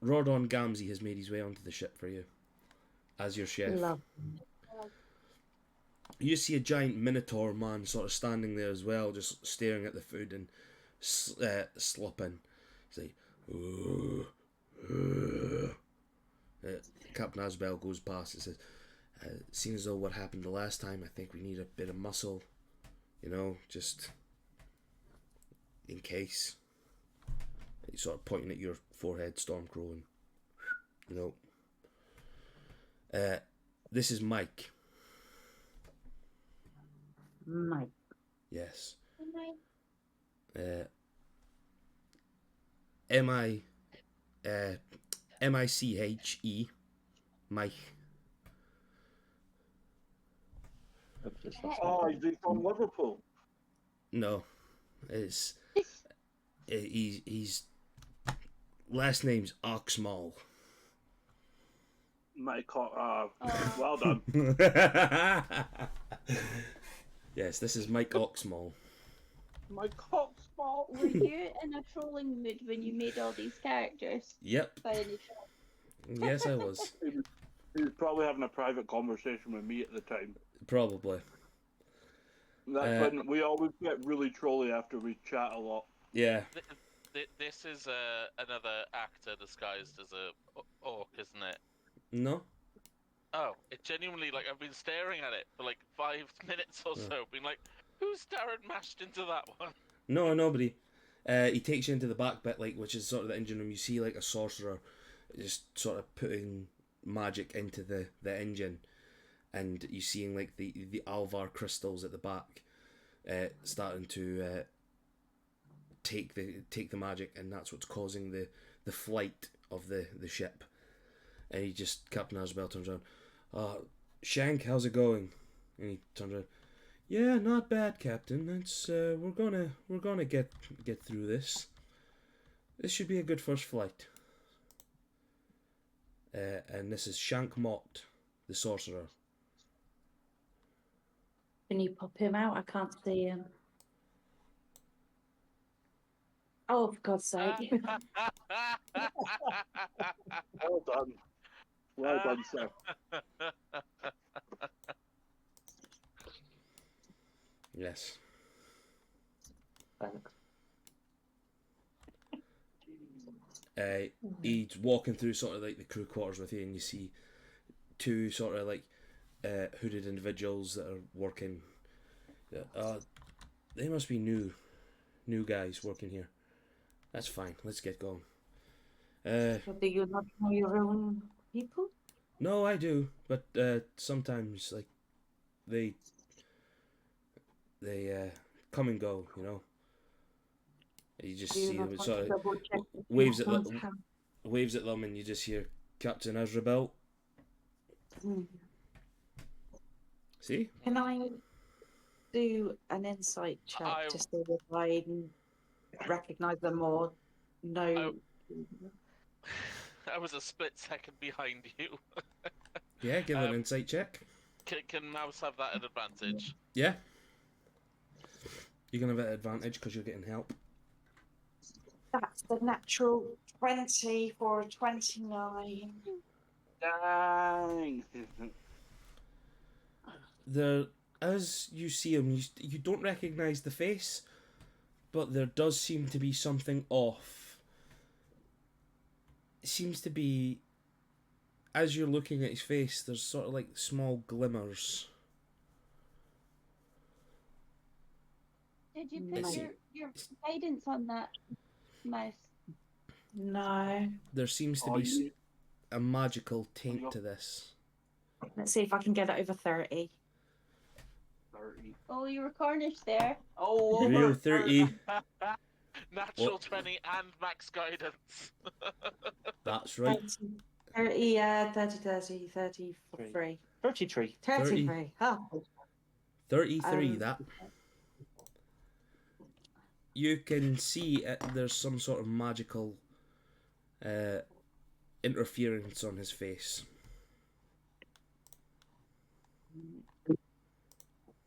Rodon Gamzee has made his way onto the ship for you as your chef. You see a giant minotaur man sort of standing there as well, just staring at the food and slopping. He's like, Captain Asbel goes past and says, "Seems as though what happened the last time, I think we need a bit of muscle, just in case." He's sort of pointing at your forehead, Stormcrow, and this is Mike. Mike. Yes. Mike. M-I-C-H-E. Mike. Oh, is he from Liverpool? No, he's last name's Oxmall. Well done. Yes, this is Mike Oxmall. My cock's fault. Were you in a trolling mood when you made all these characters? Yep. By any chance? Yes, I was. He was probably having a private conversation with me at the time. Probably. That's when we always get really trolly after we chat a lot. Yeah. This is another actor disguised as a orc, isn't it? No? Oh, it genuinely, like, I've been staring at it for like 5 minutes or so, being like, who's Darren mashed into that one? No, nobody. He takes you into the back bit, which is sort of the engine room. You see, like, a sorcerer just sort of putting magic into the engine, and you seeing, like, the Alvar crystals at the back starting to take the magic, and that's what's causing the flight of the ship. And he just, Captain Asbel turns around, "Shank, how's it going?" And he turns around, "Yeah, not bad, Captain. It's we're gonna get through this. This should be a good first flight." And this is Shank Mott, the sorcerer. Can you pop him out? I can't see him. Oh, for God's sake. Well done. Well done, sir. Yes. Thanks. He's walking through sort of like the crew quarters with you, and you see two sort of like hooded individuals that are working. They must be new guys working here. That's fine. Let's get going. So do you not know your own people? No, I do, but sometimes like they come and go. You just Do you see not them. It want sort to of double check if waves your at sons them, have- waves at them, and you just hear Captain Azrael. Hmm. See? Can I do an insight check I- to see if I recognise them or know? I was a split second behind you. Yeah, give an Um, insight check. Can Mouse have that at advantage? Yeah. You're going to have an advantage because you're getting help. That's the natural 20 for 29. Dang. There, as you see him, you don't recognise the face, but there does seem to be something off. It seems to be, as you're looking at his face, there's sort of like small glimmers. Did you Let's put see. your guidance on that, Mouse? No. There seems to Oh, be you- a magical taint to this. Let's see if I can get it over 30. 30. Oh, you were Cornish there. Oh, Real over 30. Natural What? 20 and max guidance. That's right. 30, 30, 33. 33. 33. Oh. 33, Um, that. You can see there's some sort of magical interference on his face.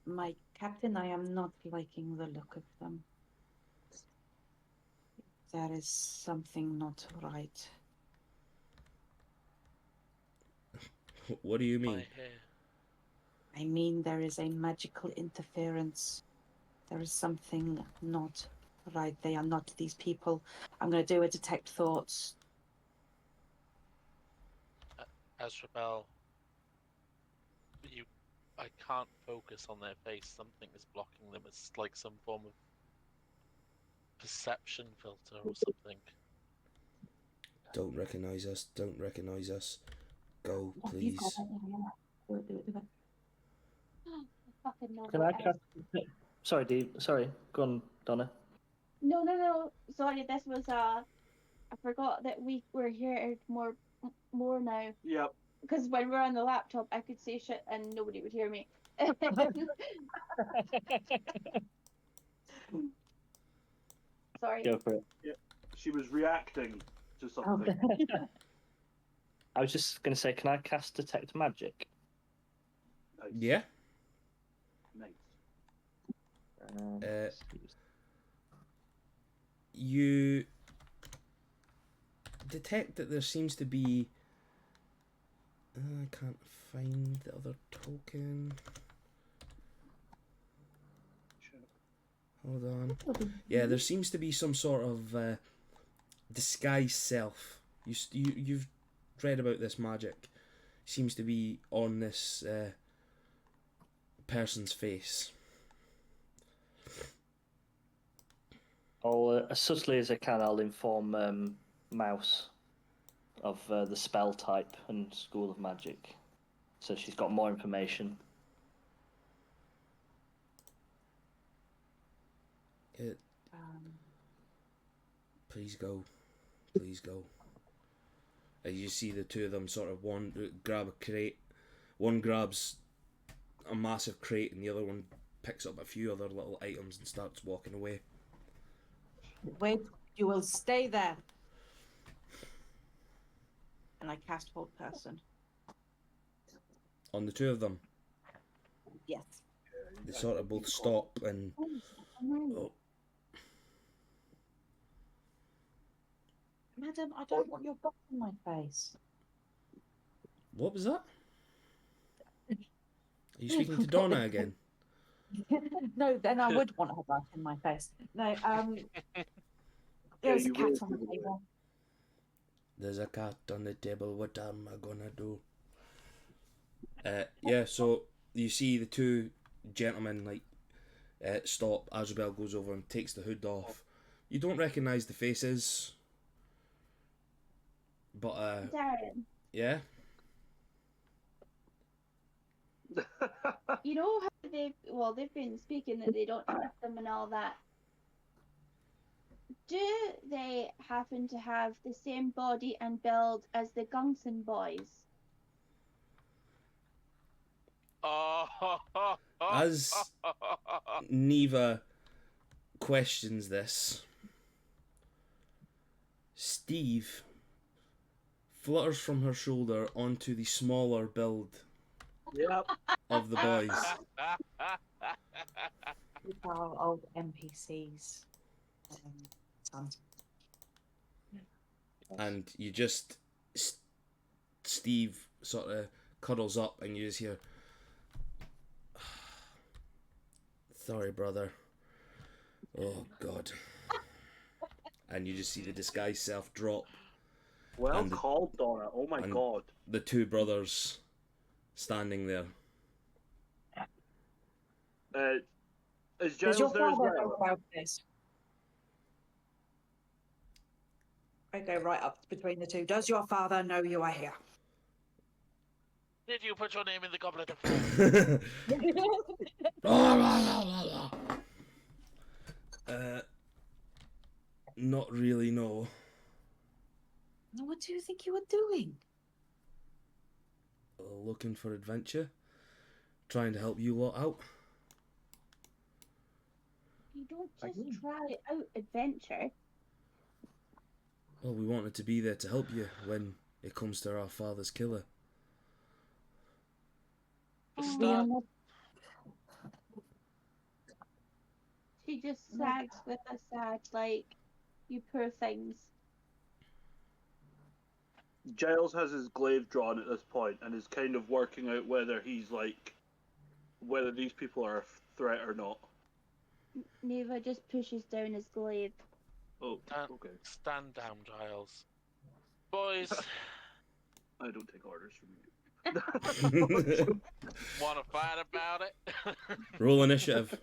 My captain, I am not liking the look of them. There is something not right. What do you My mean? hair. I mean, there is a magical interference. There is something not right. They are not these people. I'm going to do a detect thoughts. Azrael, I can't focus on their face. Something is blocking them. It's like some form of perception filter or something. Don't recognise us. Don't recognise us. Go, Oh, you've got please. it. Yeah. Do it, do it, do it. I fucking know Can what I else. cast? Sorry, Dee. Sorry. Go on, Donna. No. Sorry, this was I forgot that we were here more now. Yep. Because when we're on the laptop, I could say shit and nobody would hear me. Sorry. Go for it. She was reacting to something. I was just going to say, can I cast Detect Magic? Nice. Yeah? Nice. You detect that there seems to be... I can't find the other token. Hold on. Yeah, there seems to be some sort of disguised self. You've read about this magic. Seems to be on this person's face. I'll, as subtly as I can, I'll inform Mouse of the spell type and school of magic, so she's got more information. Please go. Please go. As you see the two of them sort of grab a crate. One grabs a massive crate and the other one picks up a few other little items and starts walking away. Wait, you will stay there. And I cast Hold Person. On the two of them, Yes. they sort of both stop and... Oh, Madam, I don't want your box in my face. what was that? Are you speaking to Donna again? No, then I would want her back in my face. No, there's a you cat will on the do that. table. There's a cat on the table, what am I gonna do? Yeah, so you see the two gentlemen like stop. Azrael goes over and takes the hood off. You don't recognise the faces, but Darren, yeah. you know how they've been speaking that they don't trust them and all that. Do they happen to have the same body and build as the Gunson boys? As Neva questions this, Steve flutters from her shoulder onto the smaller build Yep. of the boys. With our old NPCs. Sons. And you just Steve sort of cuddles up and you just hear, sorry brother, oh god, and you just see the disguised self drop, Well And- called, Dora. Oh my and- god. the two brothers standing there. Is Does Giles your there as father know well? about this? I go right up between the two. Does your father know you are here? Did you put your name in the goblet of fire? Not really, no. What do you think you were doing? Looking for adventure, trying to help you lot out. You don't Are just you? try out adventure. Well, we wanted to be there to help you when it comes to our father's killer. For Oh, start, she just sags with a sag, like, you poor things. Giles has his glaive drawn at this point and is kind of working out whether he's like, whether these people are a threat or not. Neva just pushes down his glaive. Oh, Uh, okay. stand down, Giles. Boys, I don't take orders from you. want to fight about it? Roll initiative.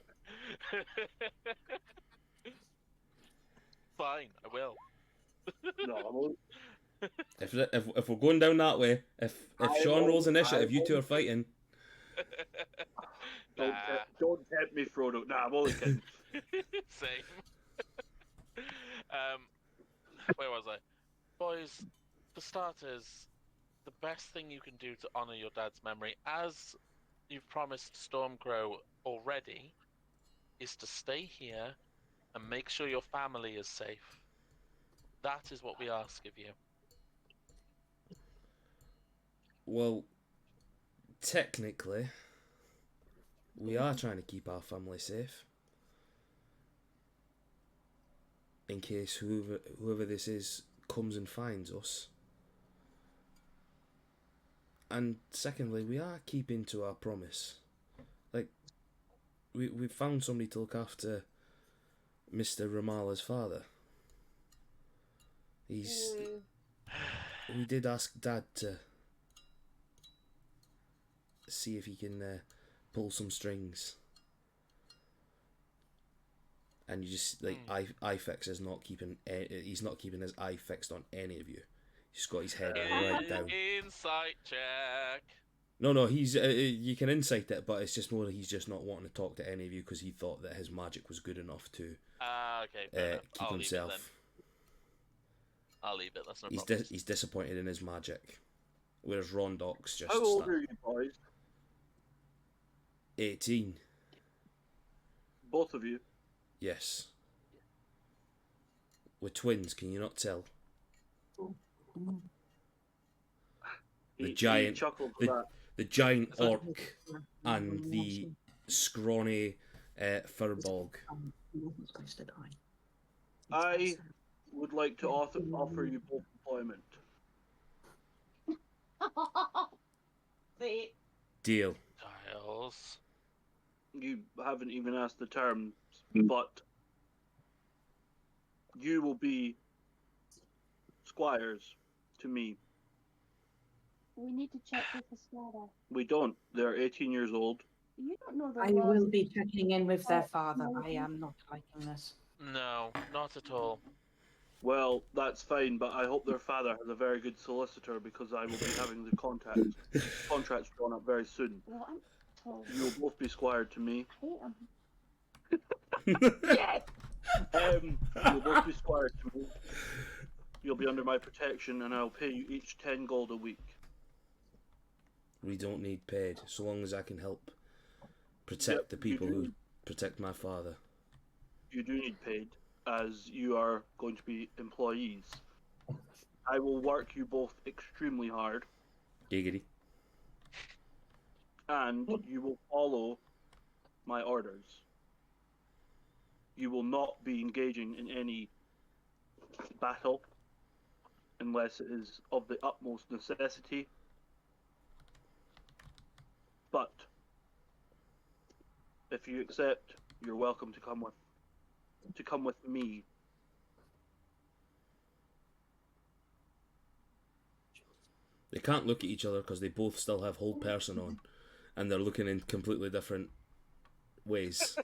Fine, I will. No, I won't. If we're going down that way, if Sean rolls initiative, you two are fighting. Don't, don't tempt me, Frodo. Nah, I'm only kidding. Same. Where was I? Boys, for starters, the best thing you can do to honour your dad's memory, as you've promised Stormcrow already, is to stay here and make sure your family is safe. That is what we ask of you. Well, technically, we are trying to keep our family safe. In case whoever this is comes and finds us. And secondly, we are keeping to our promise. Like, we found somebody to look after Mr. Ramala's father. We did ask Dad to see if he can pull some strings. And you just like Ifex is not keeping. He's not keeping his eye fixed on any of you. He's got his head right down. Insight check. No. He's you can insight it, but it's just more that he's just not wanting to talk to any of you because he thought that his magic was good enough to Okay. Fair enough. keep I'll himself. Leave it then. I'll leave it. That's no He's problem. he's disappointed in his magic, whereas Rondok's just How old are you boys? 18. Both of you. Yes. We're twins. Can you not tell? The He giant- chuckled at that. The giant orc and the scrawny furbolg. He wasn't supposed to die. I would like to offer you both employment. See, Deal. Giles. You haven't even asked the terms, but you will be squires to me. we need to check with Estrada. We don't. They're 18 years old. You don't know the I laws. will be checking in with their father. I am not liking this. No, not at all. Well, that's fine, but I hope their father has a very good solicitor because I will be having the contracts drawn up very soon. Well, I'm told. You will both be squire to me. I hate him. Yes! You'll both be squires to me. You'll be under my protection, and I'll pay you each 10 gold a week. We don't need paid, so long as I can help protect Yep, the you people do. who protect my father. You do need paid, as you are going to be employees. I will work you both extremely hard, Giggity. and you will follow my orders. You will not be engaging in any battle unless it is of the utmost necessity. But if you accept, you're welcome to come with me. They can't look at each other because they both still have hold person on, and they're looking in completely different ways.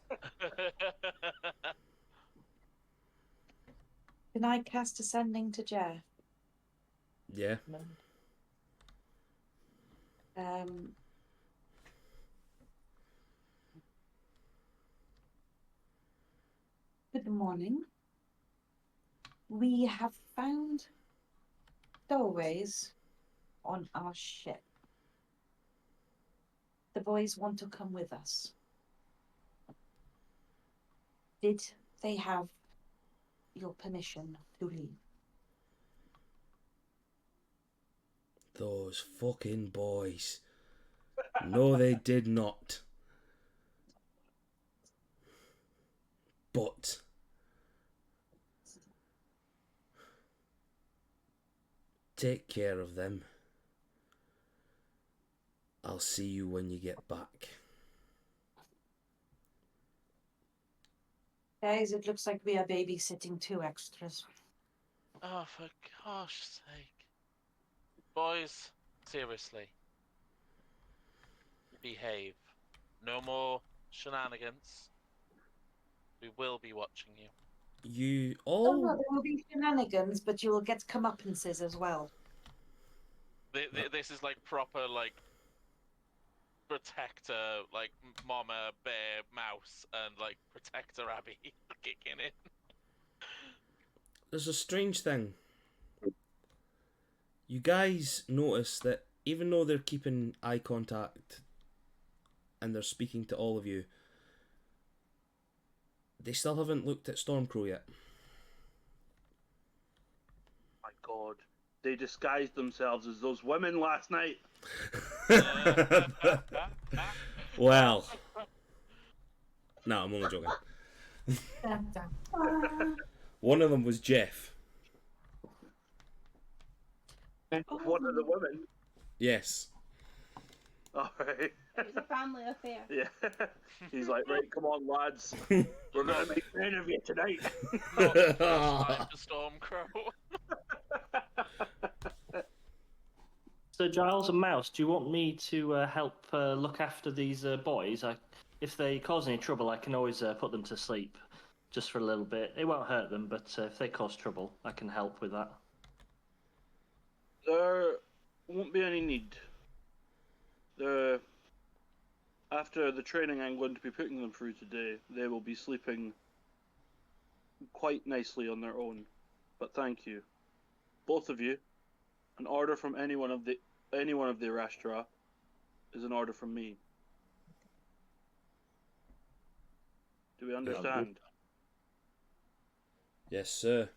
Can I cast Ascending to Jeff? Yeah. Good morning. We have found stowaways on our ship. The boys want to come with us. Did they have your permission to leave? Those fucking boys. No, they did not. But take care of them. I'll see you when you get back. Guys, it looks like we are babysitting 2 extras. Oh, for gosh sake. Boys, seriously. Behave. No more shenanigans. We will be watching you. You Oh, no, all... there will be shenanigans, but you will get comeuppances as well. This is like proper, like, protector, like, Mama, Bear, Mouse, and, like, Protector Abby kicking in. There's a strange thing. You guys notice that even though they're keeping eye contact and they're speaking to all of you, they still haven't looked at Stormcrow yet. My God, they disguised themselves as those women last night. Well, no, I'm only joking. One of them was Jeff. One of the women. Yes. All right. It's a family affair. Yeah. He's like, right, come on, lads. We're gonna make men of you tonight. Not the first time for Stormcrow. So Giles and Mouse, do you want me to help look after these boys? If they cause any trouble, I can always put them to sleep, just for a little bit. It won't hurt them, but if they cause trouble, I can help with that. There won't be any need. After the training I'm going to be putting them through today, they will be sleeping quite nicely on their own. But thank you, both of you. An order from any one of the Arashtra is an order from me. Do we understand? Yes, sir.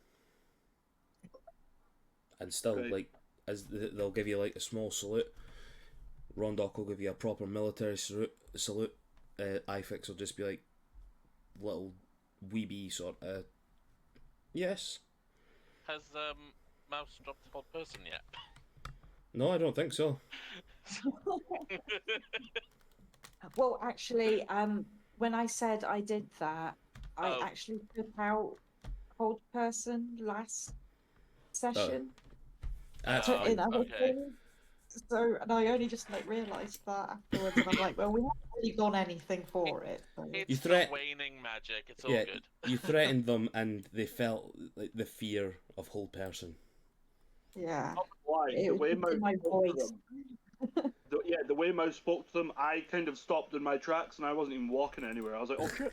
And still, Okay. like, as they'll give you like a small salute. Rondoc will give you a proper military salute. Ifix will just be like little weeby sort of. Yes. Has Mouse dropped the whole person yet? No, I don't think so. Well, actually, when I said I did that, I Oh. actually took out hold person last session That's to, fine. in other okay. things. So, and I only just like realised that afterwards, and I'm like, well, we haven't really done anything for it. So. It's threat- the waning magic. It's all Yeah, good. you threatened them, and they felt like the fear of whole person. Yeah, Why? it The was way just Mouse in my spoke to voice. them. The way Mouse spoke to them, I kind of stopped in my tracks, and I wasn't even walking anywhere. I was like, oh shit.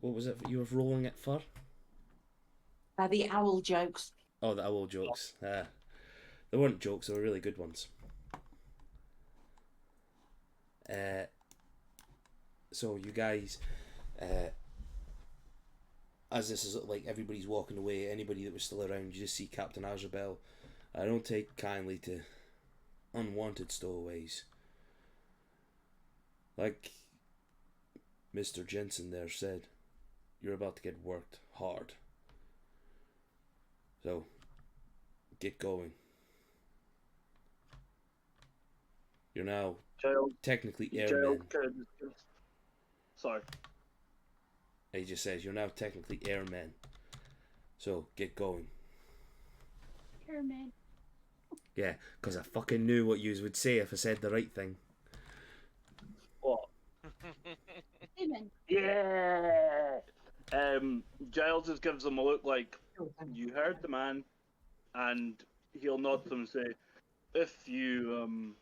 What was it you were rolling it for? The owl jokes. Oh, the owl jokes. They weren't jokes, they were really good ones. So you guys, as this is like everybody's walking away, anybody that was still around, you just see Captain Azrael. I don't take kindly to unwanted stowaways. Like Mr. Jensen there said, you're about to get worked hard. So, get going. You're now Giles, technically Giles airmen. kind of just- Sorry. He just says, you're now technically airmen. So, get going. Here, man. Yeah, because I fucking knew what you would say if I said the right thing. What? Amen. Yeah. Giles just gives them a look like, you heard the man, and he'll nod to them and say, if you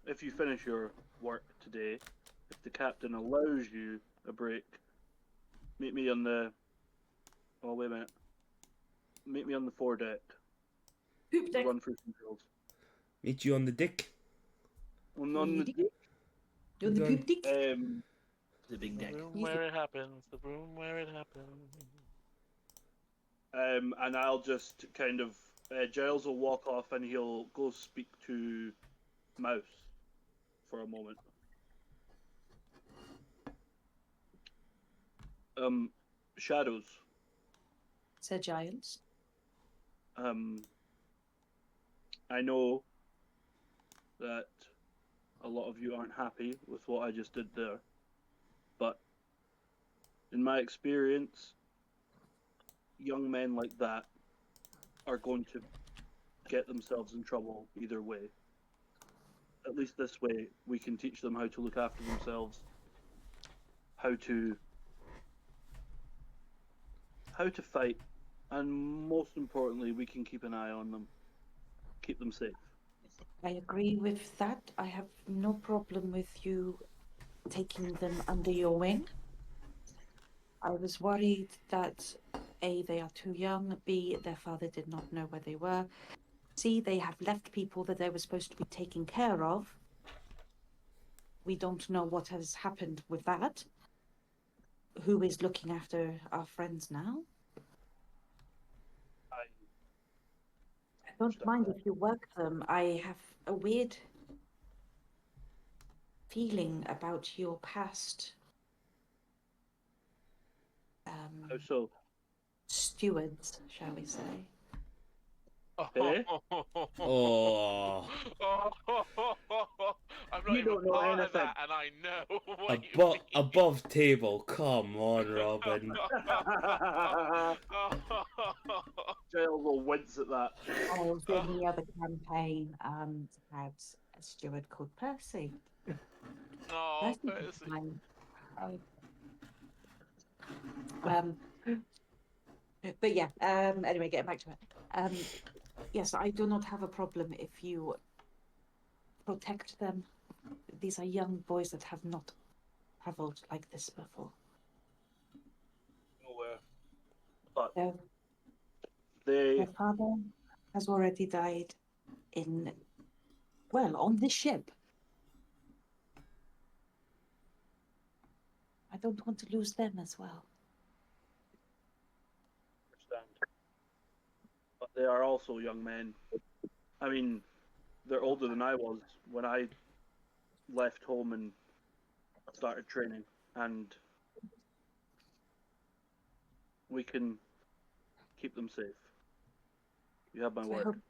if you finish your work today, if the captain allows you a break, meet me on the. Oh wait a minute. Meet me on the foredeck. Poop deck. Run through some drills. Meet you on the dick. On the Dick. deck. Do the poop dick. The big The deck. room where it happens. The room where it happens. And I'll just kind of Giles will walk off and he'll go speak to Mouse for a moment. Shadows. Said Giles. I know that a lot of you aren't happy with what I just did there, but in my experience, young men like that are going to get themselves in trouble either way. At least this way, we can teach them how to look after themselves, how to fight, and most importantly, we can keep an eye on them, keep them safe. I agree with that. I have no problem with you taking them under your wing. I was worried that A, they are too young, B, their father did not know where they were, C, they have left people that they were supposed to be taking care of. We don't know what has happened with that. Who is looking after our friends now? I don't mind if you work them. I have a weird feeling about your past How so? stewards, shall we say. Eh? Oh. I'm not You even don't know part of anything. that, and I know what you mean. Above table, come on, Robin. Giles will wince at that. I was in the other campaign had a steward called Percy. Oh, Percy was Percy. mine. But yeah, anyway, getting back to it. Yes, I do not have a problem if you protect them. These are young boys that have not traveled like this before. Nowhere. But Their they father has already died on this ship. I don't want to lose them as well. understand. But they are also young men. I mean, they're older than I was when I left home and started training, and we can keep them safe. You have my word.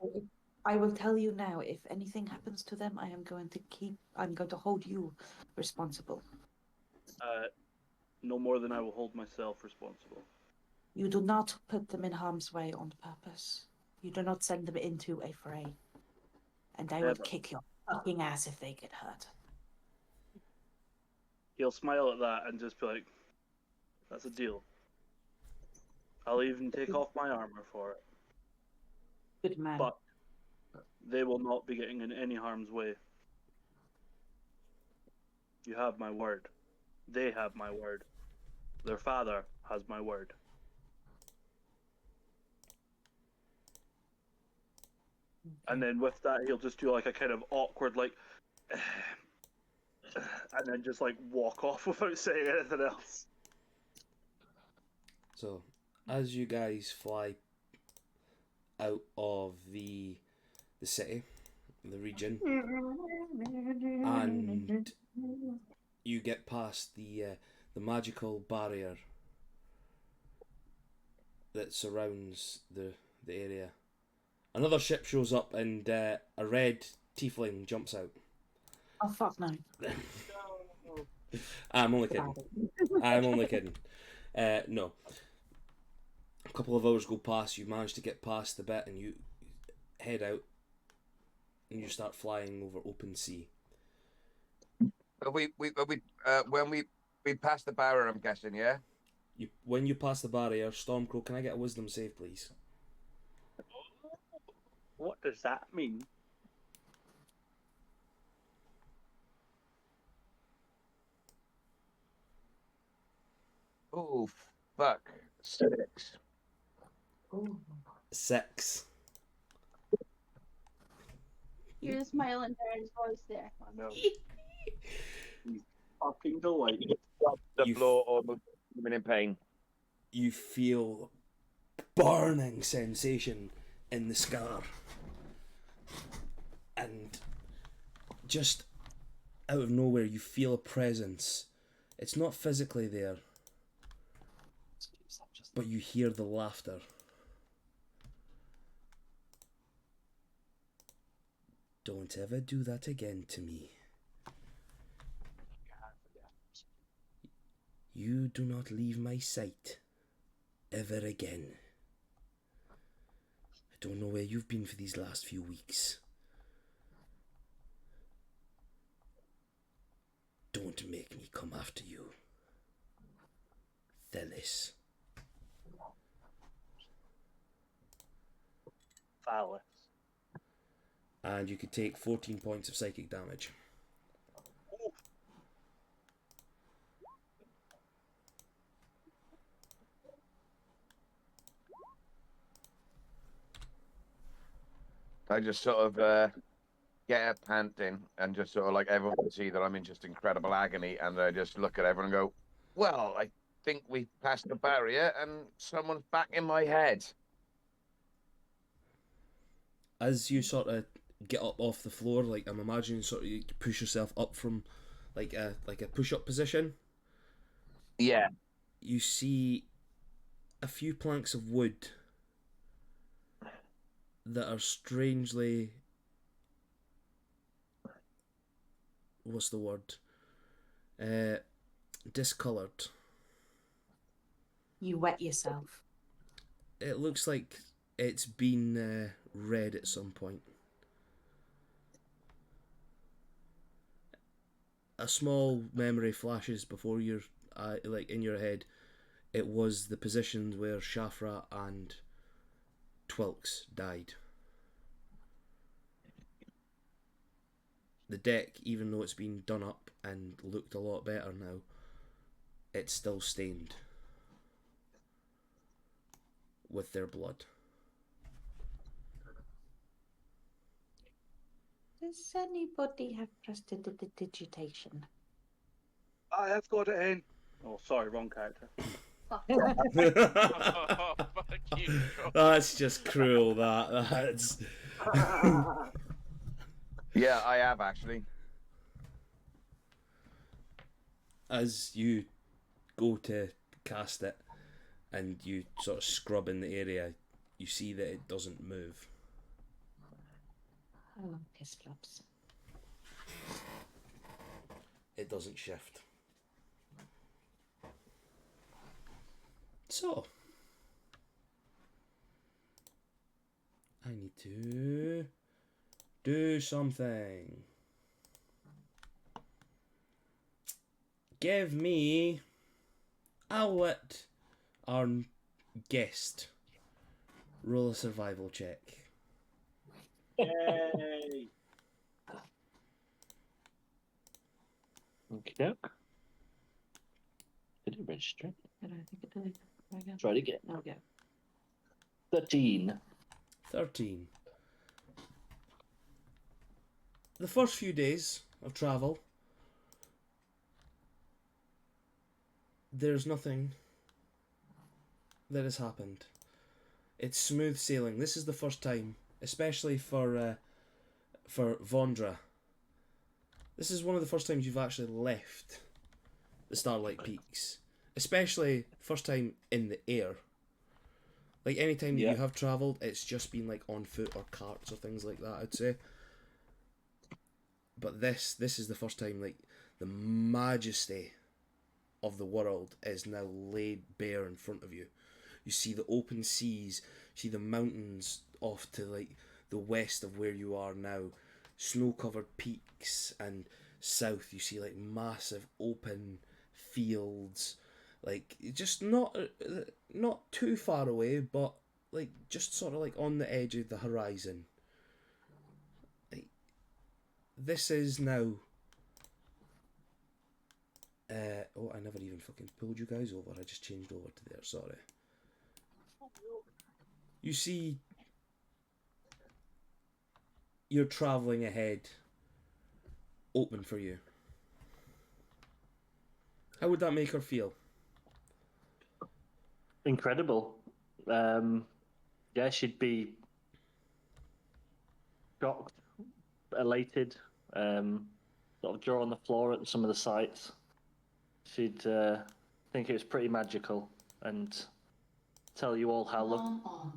I will tell you now, if anything happens to them, I'm going to hold you responsible. No more than I will hold myself responsible. You do not put them in harm's way on purpose. You do not send them into a fray. And I will Never. kick your fucking ass if they get hurt. He'll smile at that and just be like, that's a deal. I'll even take off my armor for it. Good man. But they will not be getting in any harm's way. You have my word. They have my word. Their father has my word. And then with that, he'll just do like a kind of awkward, like, and then just like walk off without saying anything else. So, as you guys fly out of the city, the region, and you get past the magical barrier that surrounds the area, another ship shows up and a red tiefling jumps out. Oh fuck no. I'm only kidding. I'm only kidding. No. A couple of hours go past, you manage to get past the bit and you head out and you start flying over open sea. But when we passed the barrier, I'm guessing, yeah. When you pass the barrier, Stormcrow, can I get a wisdom save, please? What does that mean? Oh fuck! 6. Ooh. 6. You're the smiling Darren's voice there. I know. Fucking delight. The You floor almost screaming in pain. You feel burning sensation in the scar, and just out of nowhere you feel a presence. It's not physically there, but you hear the laughter. Don't ever do that again to me. You do not leave my sight ever again. I don't know where you've been for these last few weeks. Don't make me come after you. Thelis. Phallus. And you could take 14 points of psychic damage. I just sort of get up panting and just sort of like everyone can see that I'm in just incredible agony, and I just look at everyone and go, well, I think we passed the barrier and someone's back in my head. As you sort of get up off the floor, like I'm imagining sort of you push yourself up from like a push-up position. Yeah. You see a few planks of wood that are strangely, what's the word? Discoloured. You wet yourself. It looks like it's been red at some point. A small memory flashes before your like in your head. It was the position where Shafra and Twilks died. The deck, even though it's been done up and looked a lot better now, it's still stained with their blood. Does anybody have prestidigitation? I have got it in. Oh, sorry, wrong character. Oh, fuck you. That's just cruel. That's. Yeah, I have actually. As you go to cast it and you sort of scrub in the area, you see that it doesn't move. Oh, piss flops. It doesn't shift. So, I need to do something. Give me. I'll let our guest roll a survival check. Yay! Okay. Did it register? Did I think it did? Try again. Try it again. Okay. 13. 13. The first few days of travel, there's nothing that has happened. It's smooth sailing. This is the first time, especially for Vondra. This is one of the first times you've actually left the Starlight Peaks, especially first time in the air. Like any time that you have travelled, it's just been like on foot or carts or things like that, I'd say. But this is the first time like the majesty of the world is now laid bare in front of you. You see the open seas, you see the mountains off to like the west of where you are now, snow-covered peaks, and south you see like massive open fields, like just not too far away, but like just sort of like on the edge of the horizon. Like this is now. Oh, I never even fucking pulled you guys over. I just changed over to there. Sorry. You see, you're travelling ahead. Open for you. How would that make her feel? Incredible. Yeah, she'd be shocked, elated, sort of jaw on the floor at some of the sights. She'd think it was pretty magical and tell you all how Alarm on.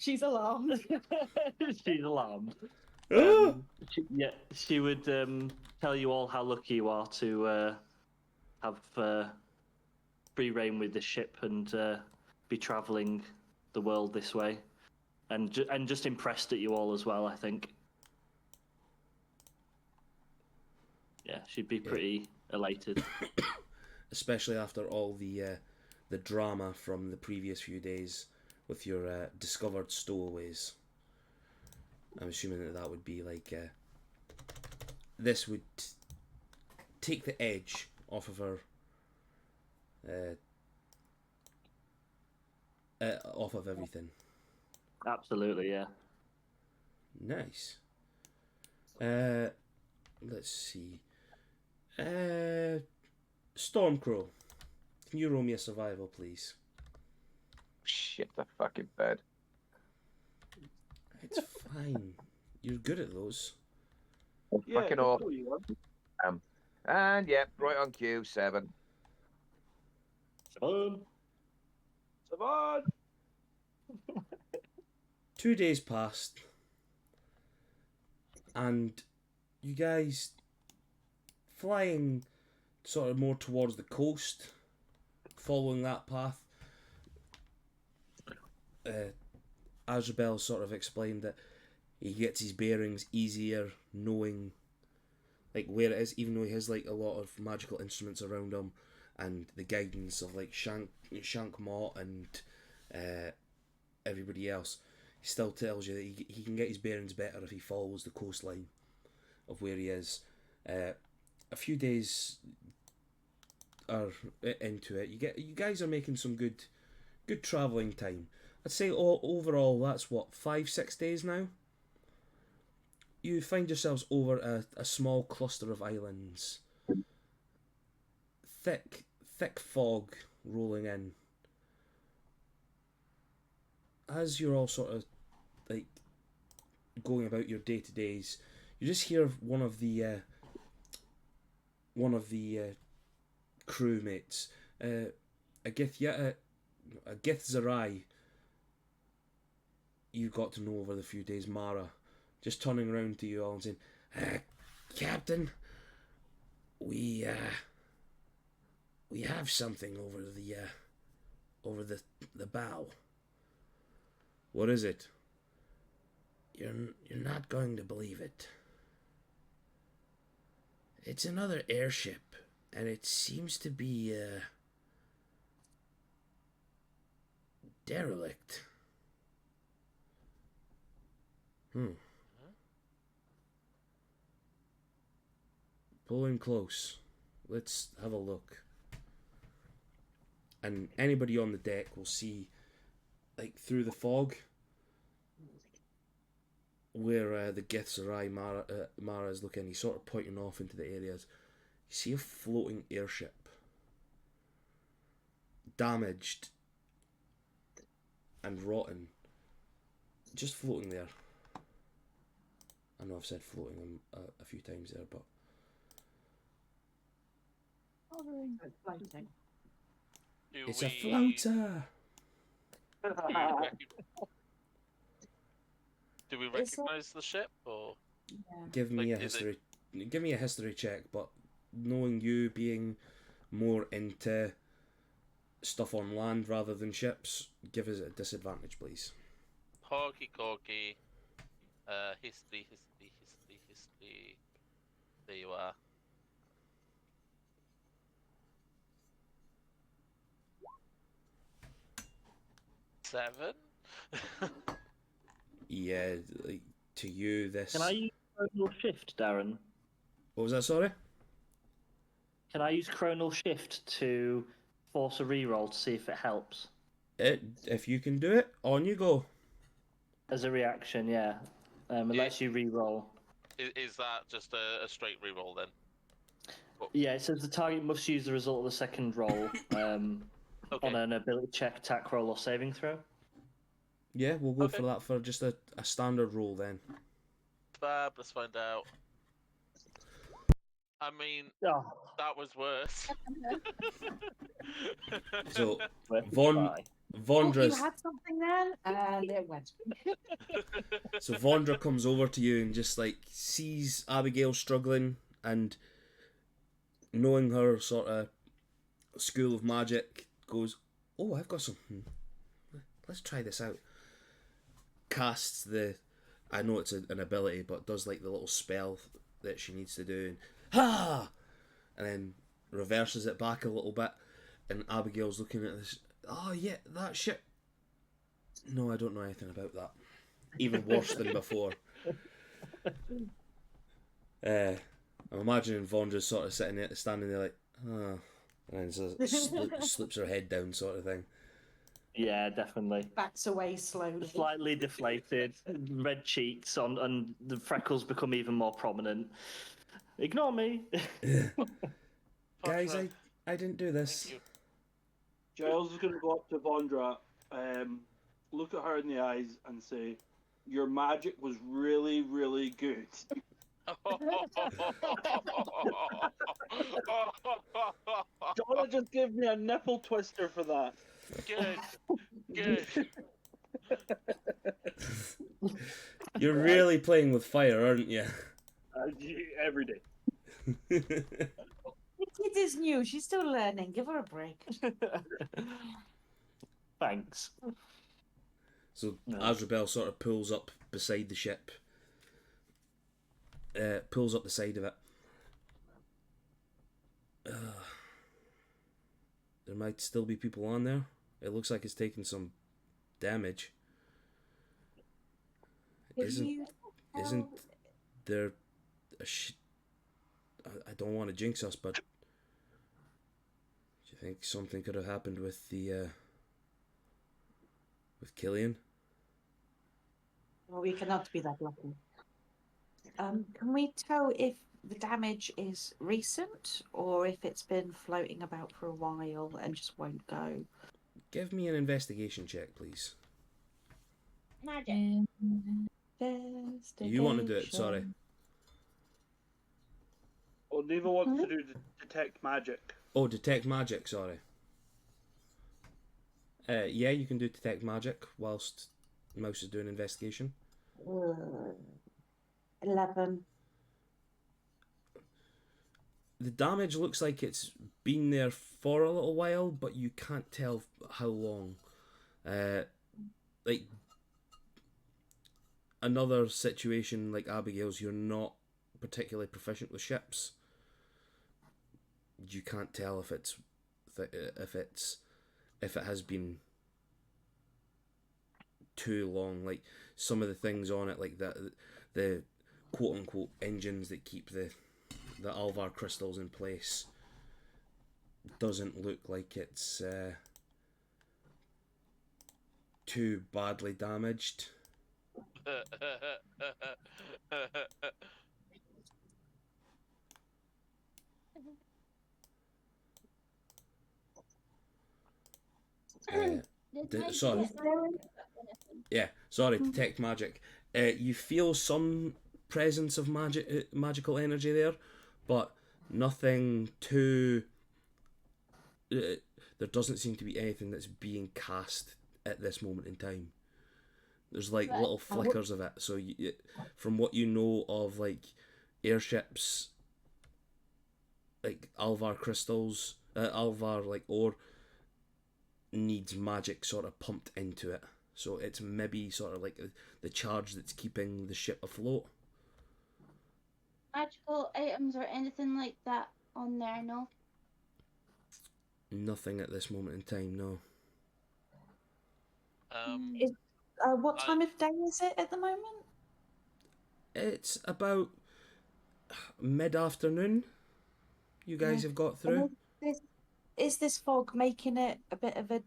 She's alarmed. She's alarmed. She would tell you all how lucky you are to have free reign with the ship and be travelling the world this way, and just impressed at you all as well. I think. Yeah, she'd be pretty elated. Especially after all the drama from the previous few days with your discovered stowaways. I'm assuming that would be like this would take the edge off of her, off of everything. Absolutely, yeah. Nice. Let's see. Stormcrow, can you roll me a survival, please? Shit the fucking bed. It's fine. You're good at those. Fucking awful. And yeah, right on cue, 7. Savon. 2 days passed, and you guys flying sort of more towards the coast, following that path. Azrael sort of explained that he gets his bearings easier knowing like where it is, even though he has like a lot of magical instruments around him and the guidance of like Shank Mott and everybody else. He still tells you that he can get his bearings better if he follows the coastline of where he is. A few days are into it. You guys are making some good travelling time. I'd say overall that's what, 5-6 days now? You find yourselves over a small cluster of islands. Thick fog rolling in. As you're all sort of like going about your day-to-days, you just hear one of the crewmates, Agith Zarai, you got to know over the few days, Mara, just turning around to you all and saying, Captain, we have something over the bow. What is it? You're not going to believe it. It's another airship, and it seems to be derelict. Pull in close. Let's have a look. And anybody on the deck will see, like, through the fog, where the Gith's Eye Mara is looking. He's sort of pointing off into the areas. You see a floating airship. Damaged and rotten. Just floating there. I know I've said floating a few times there, but... It's floating. It's a floater! Do we It's a- recognize the ship, or Yeah. Give me Like, a is it- history. Give me a history check, but knowing you being more into stuff on land rather than ships, give us a disadvantage, please. Hoggy Corky, history. There you are. Seven. Yeah, like, to you, this. Can I use Chronal Shift, Darren? What was that? Sorry. Can I use Chronal Shift to force a reroll to see if it helps? If you can do it, on you go. As a reaction, yeah. It Yeah. lets you reroll. Is that just a straight reroll then? Yeah, it says the target must use the result of the second roll Okay. on an ability check, attack roll, or saving throw. Yeah, we'll go Okay. for that for just a standard roll then. Fab. Let's find out. I mean, Oh, that was worse. So worth a Von try. You Vondra's had something then, and it went. so Vondra comes over to you and just like sees Abigail struggling, and knowing her sort of school of magic, goes, "Oh, I've got something. Let's try this out." Casts the, I know it's an ability, but does like the little spell that she needs to do, and ha, and then reverses it back a little bit, and Abigail's looking at this. Oh yeah, that shit. No, I don't know anything about that. Even worse than before. I'm imagining Vondra's sort of standing there like, ah, and then slips her head down, sort of thing. Yeah, definitely. Backs away slowly. Slightly deflated, red cheeks on, and the freckles become even more prominent. Ignore me. Guys, I didn't do this. Thank you. Giles is going to go up to Vondra, look at her in the eyes, and say, "Your magic was really, really good." Donna just gave me a nipple twister for that. Good. You're really playing with fire, aren't you? Every day. It is new. She's still learning. Give her a break. Thanks. So No. Azrael sort of pulls up beside the ship. Pulls up the side of it. There might still be people on there. It looks like it's taking some damage. Isn't there a I don't want to jinx us, but do you think something could have happened with the with Killian? Well, we cannot be that lucky. Can we tell if the damage is recent or if it's been floating about for a while and just won't go? Give me an investigation check, please. Magic. You want to do it? Sorry. Oh, Neva wants to do detect magic. Oh, detect magic. Sorry. Yeah, you can do detect magic whilst Mouse is doing investigation. 11. The damage looks like it's been there for a little while, but you can't tell how long. Like another situation like Abigail's, you're not particularly proficient with ships. You can't tell if it has been too long. Like some of the things on it, like the quote unquote engines that keep the the Alvar crystals in place. Doesn't look like it's too badly damaged. Sorry. Yeah, sorry, detect magic. You feel some presence of magical energy there, but nothing too. There doesn't seem to be anything that's being cast at this moment in time. There's like little flickers of it. So, from what you know of like airships, like Alvar crystals, Alvar like ore needs magic sort of pumped into it. So it's maybe sort of like the charge that's keeping the ship afloat. Magical items or anything like that on there, no? Nothing at this moment in time, no. What time of day is it at the moment? It's about mid-afternoon. You guys have got through. Is this fog making it a bit of a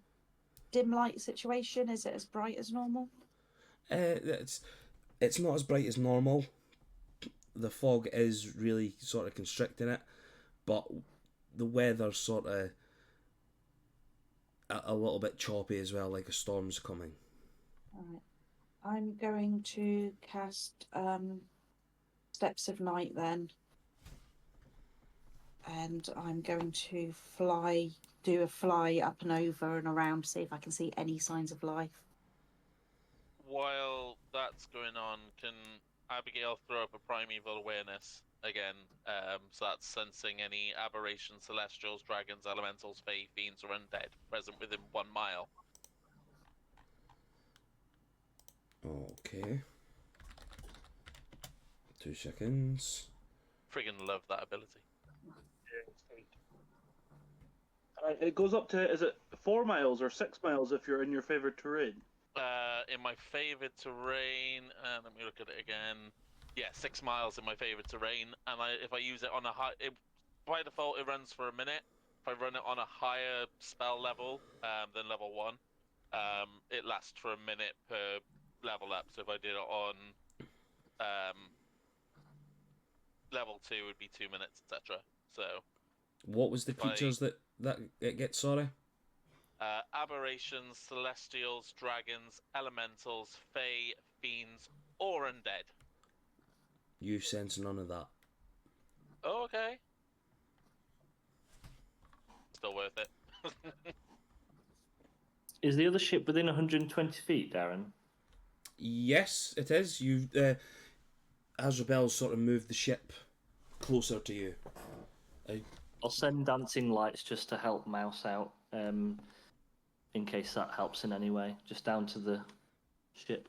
dim light situation? Is it as bright as normal? It's not as bright as normal. The fog is really sort of constricting it, but the weather's sort of a little bit choppy as well, like a storm's coming. Alright. I'm going to cast Steps of Night then. And I'm going to do a fly up and over and around, see if I can see any signs of life. While that's going on, can Abigail throw up a primeval awareness again? So that's sensing any aberrations, celestials, dragons, elementals, fae, fiends, or undead present within 1 mile. Okay. 2 seconds. Friggin' love that ability. It goes up to, is it 4 miles or 6 miles if you're in your favourite terrain? In my favourite terrain, let me look at it again. Yeah, 6 miles in my favourite terrain, and if I use it on a high, by default it runs for a minute. If I run it on a higher spell level than level 1, it lasts for a minute per level up. So if I did it on level 2, it would be 2 minutes, etc. So. What was the creatures that it gets? Sorry. Aberrations, celestials, dragons, elementals, fae, fiends, or undead. You sense none of that. Oh, okay. Still worth it. Is the other ship within 120 feet, Darren? Yes, it is. You, Azrael sort of moved the ship closer to you. I'll send dancing lights just to help Mouse out, in case that helps in any way. Just down to the ship.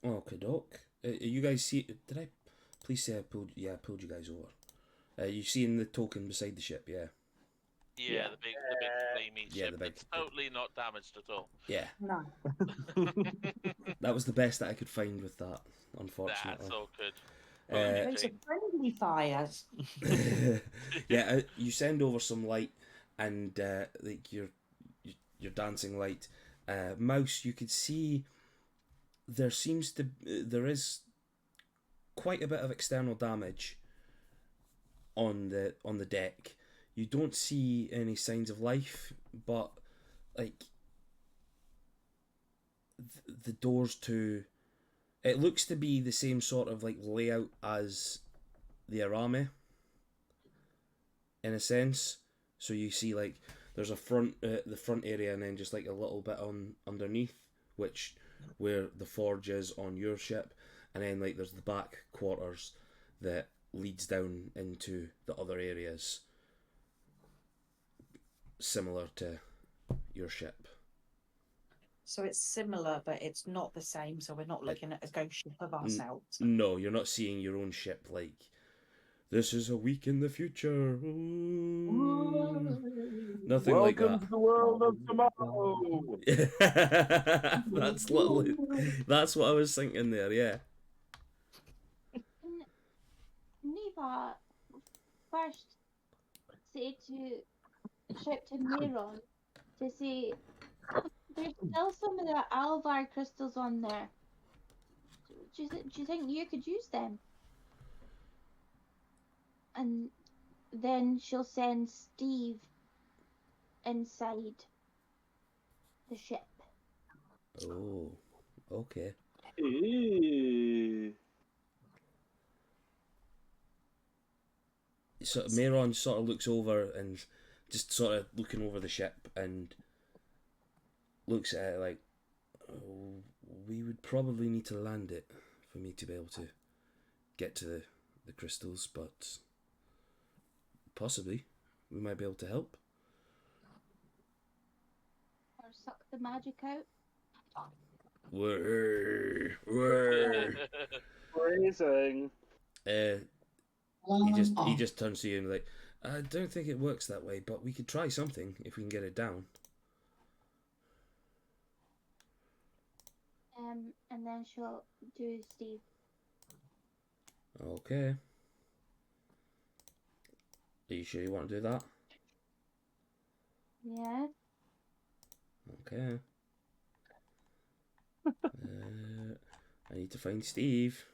Okay, doc. You guys see? Did I? Please say I pulled. Yeah, I pulled you guys over. You seeing the token beside the ship? Yeah. Yeah, the big flamey Yeah, ship. It's totally not damaged at all. Yeah. No. That was the best that I could find with that. Unfortunately. That's all good. Those are friendly fires. Yeah, you send over some light and like your dancing light. Mouse, you could see there is quite a bit of external damage on the deck. You don't see any signs of life, but like the doors to it looks to be the same sort of like layout as the Arame in a sense. So you see like there's a the front area and then just like a little bit on underneath, which where the forge is on your ship, and then like there's the back quarters that leads down into the other areas similar to your ship. So it's similar, but it's not the same. So we're not looking at a ghost ship of ourselves. No, you're not seeing your own ship like, this is a week in the future. Ooh. Nothing like that. Welcome to the world of tomorrow. That's what I was thinking there, yeah. Neva first shout to Neron to say there's still some of the Alvar crystals on there. Do you think you could use them? And then she'll send Steve inside the ship. Oh, okay. Ooh. So Mayron sort of looks over and just sort of looking over the ship and looks at it like, oh, we would probably need to land it for me to be able to get to the crystals, but possibly we might be able to help. Or suck the magic out. Whirr. Phrasing. He just turns to you and like, I don't think it works that way, but we could try something if we can get it down. And then she'll do Steve. Okay. Are you sure you want to do that? Yeah. Okay. I need to find Steve.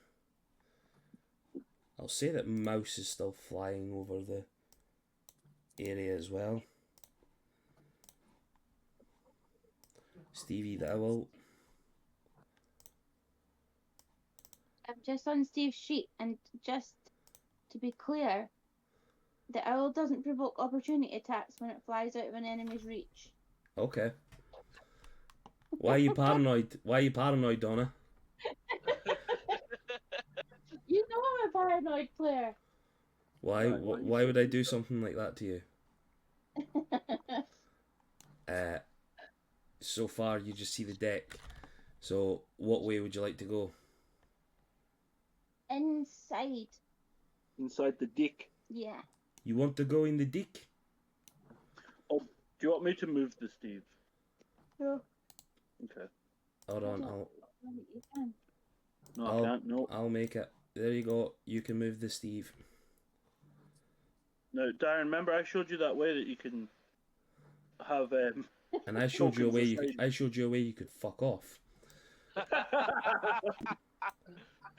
I'll say that Mouse is still flying over the area as well. Stevie the owl. I'm just on Steve's sheet, and just to be clear, the owl doesn't provoke opportunity attacks when it flies out of an enemy's reach. Okay. Why are you paranoid? Why are you paranoid, Donna? You know I'm a paranoid player. Why? Why would I do something like that to you? So far you just see the deck. So what way would you like to go? Inside. Inside the dick. Yeah. You want to go in the deck? Oh, do you want me to move the Steve? No. Okay. Hold on, You can. No, I'll- I can't. No. I'll make it. There you go. You can move the Steve. No, Darren. Remember, I showed you that way that you can have. And I showed you a way. Tokens aside. I showed you a way you could fuck off.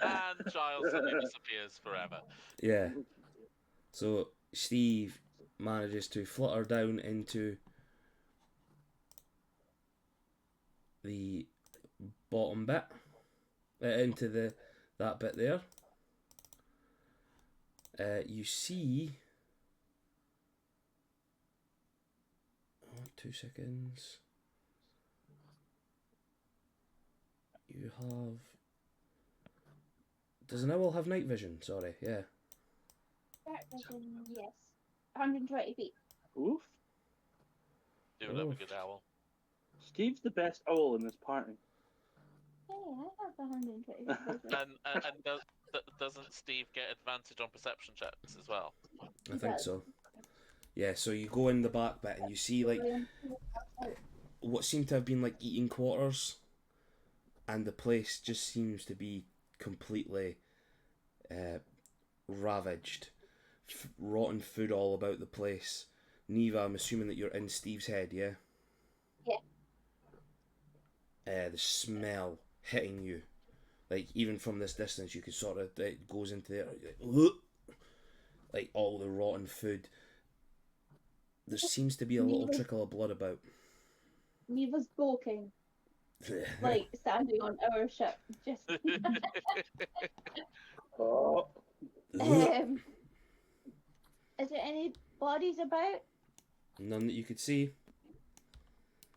And Giles suddenly disappears forever. Yeah. So Steve manages to flutter down into the bottom bit, into that bit there. You see. 2 seconds. You have. Does an owl have night vision? Sorry, yeah. Dark vision, yes. 120 feet. Oof. Do love a good owl. Steve's the best owl in this party. Hey, I have 120 feet. vision. And doesn't Steve get advantage on perception checks as well? I think so. Yeah, so you go in the back bit and you see like what seem to have been like eating quarters, and the place just seems to be completely ravaged. Rotten food all about the place. Neva, I'm assuming that you're in Steve's head, yeah? Yeah. The smell hitting you, like even from this distance, you could sort of, it goes into there, like all the rotten food. There seems to be a little trickle of blood about. Neva's bulking, like standing on our ship. Just. Oh. Is there any bodies about? None that you could see.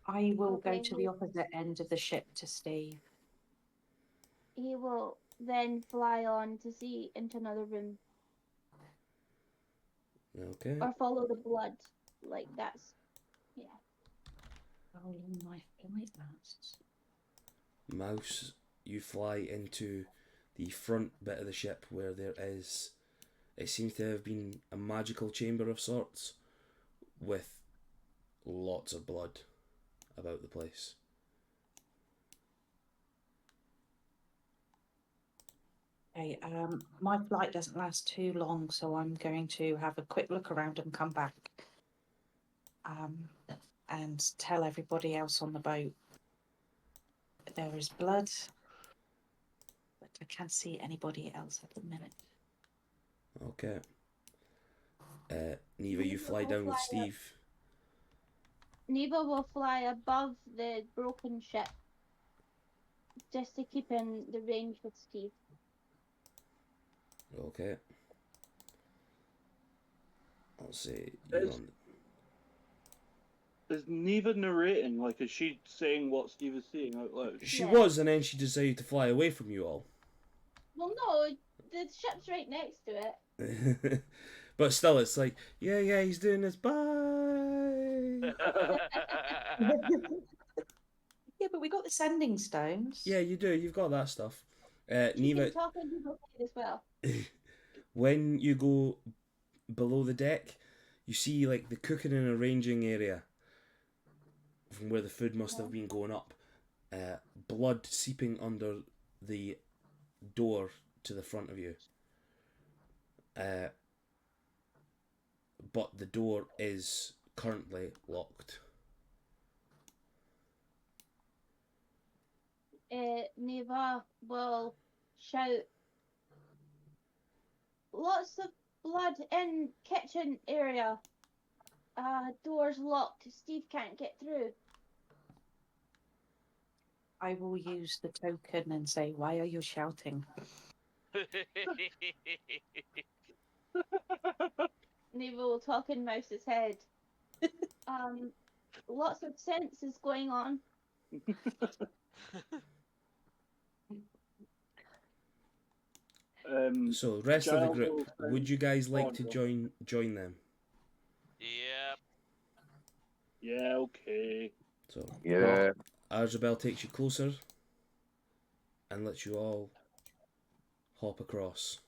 I will go Okay, to the well- opposite end of the ship to Steve. He will then fly on to see into another room Okay. or follow the blood. Like that's, yeah. How long my flight lasts? Mouse, you fly into the front bit of the ship where there is, it seems to have been a magical chamber of sorts with lots of blood about the place. Okay, my flight doesn't last too long, so I'm going to have a quick look around and come back. And tell everybody else on the boat there is blood, but I can't see anybody else at the minute. Okay. Neva, you fly down with Steve. Neva will fly above the broken ship just to keep in the range with Steve. Okay. I'll say you're on. Is Neva narrating? Like, is she saying what Steve is saying out loud? She Yeah. was, and then she decided to fly away from you all. Well, no, the ship's right next to it. But still, it's like, yeah, he's doing this. Bye. Yeah, but we got the sending stones. Yeah, you do. You've got that stuff. She Neva, can talk into the plane as well. when you go below the deck, you see like the cooking and arranging area from where the food must have been going up. Blood seeping under the door to the front of you. But the door is currently locked. Neva will shout, "Lots of blood in kitchen area. Door's locked. Steve can't get through." I will use the token and say, "Why are you shouting?" Neva will talk in Mouse's head. Lots of sense is going on. So, rest of the Giles group, will would you guys like to Vondra. join them? Yeah. Yeah, okay. So, Yeah. Arzabel takes you closer and lets you all hop across.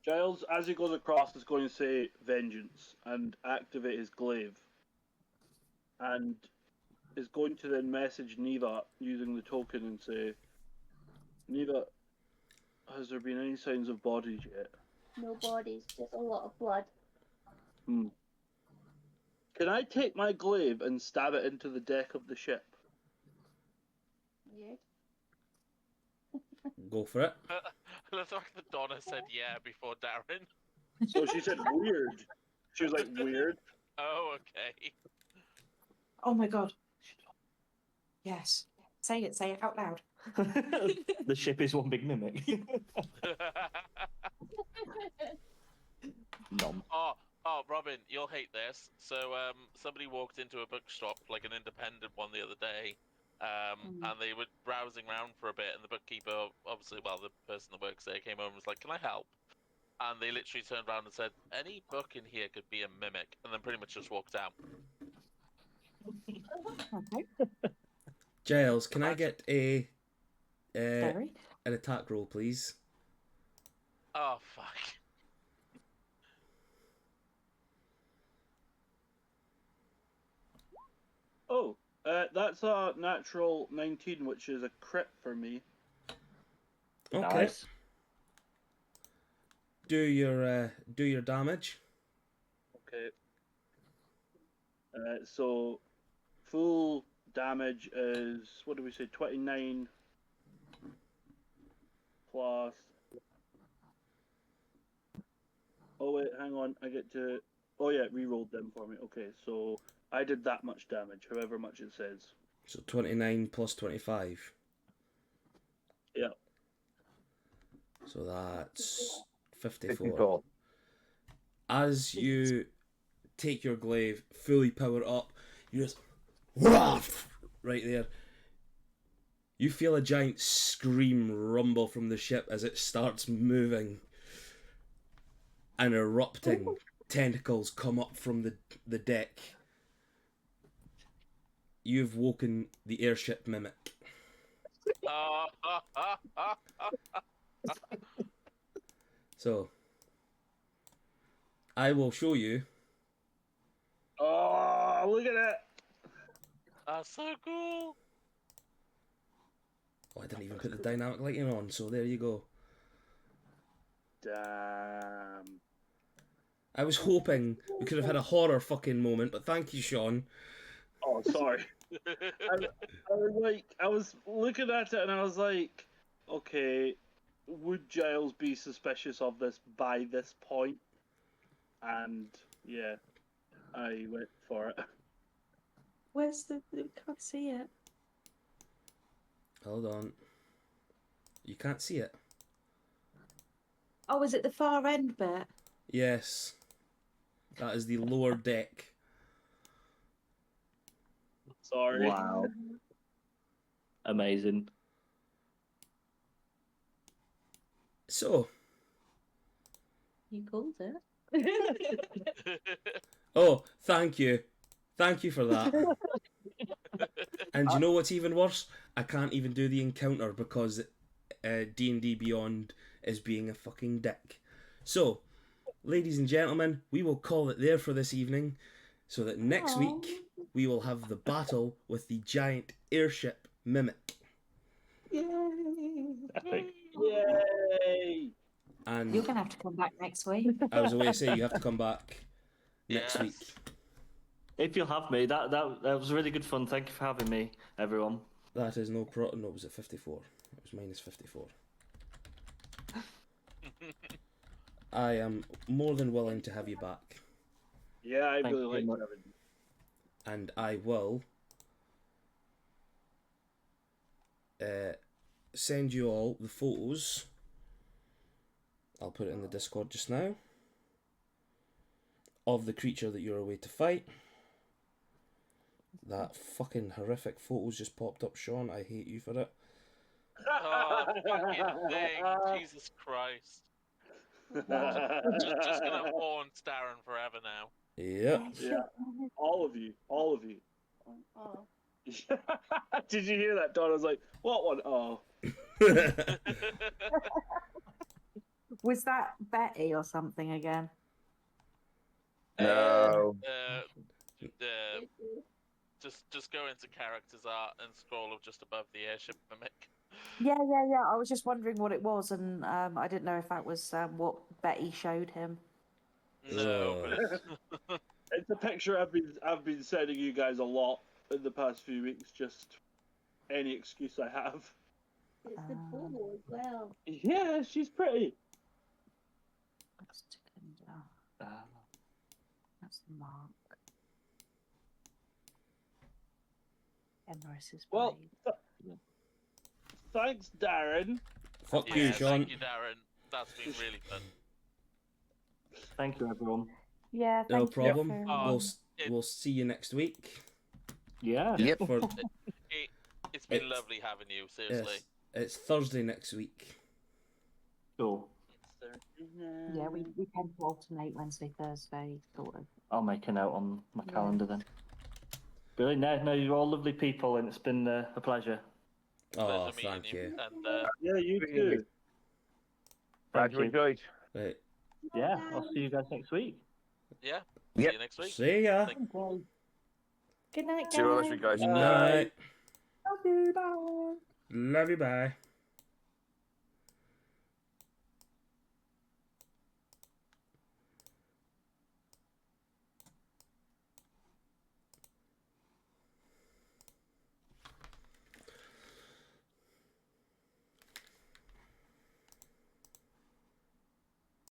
Giles, as he goes across, is going to say vengeance and activate his glaive. And is going to then message Neva using the token and say, Neva, has there been any signs of bodies yet? No bodies, just a lot of blood. Can I take my glaive and stab it into the deck of the ship? Weird. Go for it. Looks like the Donna said yeah before Darren. So she said weird. She was like, weird? Oh, okay. Oh my god. Yes. Say it out loud. The ship is one big mimic. Nom. Oh, Robin, you'll hate this. So, somebody walked into a bookshop, like an independent one, the other day, and they were browsing around for a bit, and the bookkeeper, obviously, well, the person that works there came over and was like, "Can I help?" And they literally turned around and said, "Any book in here could be a mimic," and then pretty much just walked out. Okay. Giles, can I get an Sorry. attack roll, please? Oh, fuck. Oh, that's a natural 19, which is a crit for me. Okay. Nice. Do your damage. Okay. So, full damage is, what do we say, 29 plus... Oh wait, hang on, I get to... Oh yeah, re-rolled them for me. Okay, so I did that much damage, however much it says. So 29 plus 25. Yeah. So that's 54. 54. As you take your glaive, fully power up, you just right there. You feel a giant scream rumble from the ship as it starts moving, and erupting tentacles come up from the deck. You've woken the airship mimic. So, I will show you. Oh, look at that! That's so cool. Oh, I didn't even put the dynamic lighting on, so there you go. Damn. I was hoping we could have had a horror fucking moment, but thank you, Sean. Oh, sorry. I was looking at it and I was like, okay, would Giles be suspicious of this by this point? And yeah, I went for it. Where's the? Can't see it. Hold on. You can't see it. Oh, is it the far end bit? Yes. That is the lower deck. Sorry. Wow. Amazing. So, You called it. oh, thank you. Thank you for that. And you know what's even worse? I can't even do the encounter because D&D Beyond is being a fucking dick. So, ladies and gentlemen, we will call it there for this evening, so that next week we will have the battle with the giant airship mimic. Epic. Yay! And You're gonna have to come back next week. I was away to say you have to come back next Yes. week. If you'll have me, that was really good fun. Thank you for having me, everyone. That is no problem. No, was it 54? It was minus 54. I am more than willing to have you back, Yeah, I Thank really you like much. having and I will send you all the photos. I'll put it in the Discord just now of the creature that you're away to fight. That fucking horrific photos just popped up, Sean. I hate you for it. Oh, fucking thing. Jesus Christ. Just gonna haunt Darren forever now. Yep. Yeah, all of you. Oh. Did you hear that, Don? I was like, what one? Oh. Was that Betty or something again? No. Just go into characters art and scroll up just above the airship mimic. Yeah. I was just wondering what it was, and I didn't know if that was what Betty showed him. No, but it's, It's a picture I've been sending you guys a lot in the past few weeks. Just any excuse I have. It's the polo as well. Yeah, she's pretty. That's That's the mark. Emerus's Well, blade. thanks, Darren. Fuck yeah, you, Sean. thank you, Darren. That's been really fun. Thank you, everyone. Yeah, No thank you problem. for- Oh, We'll see you next week. Yeah. Yep. For It's been It's- lovely having you, seriously. yes, it's Thursday next week. Cool. Yeah, we tend to alternate Wednesday, Thursday, sort of. I'll make a note on my Yeah. calendar then. Brilliant. No, you're all lovely people, and it's been a pleasure. Oh, Pleasure meeting thank you. And Yeah, you too. Thank Glad you you. enjoyed. Right. Yeah, I'll see you guys next week. yeah, Yep. see you next week. See ya. Thank- Good night, guys. See you all next week, guys. Night. Love you, bye. Love you. Bye.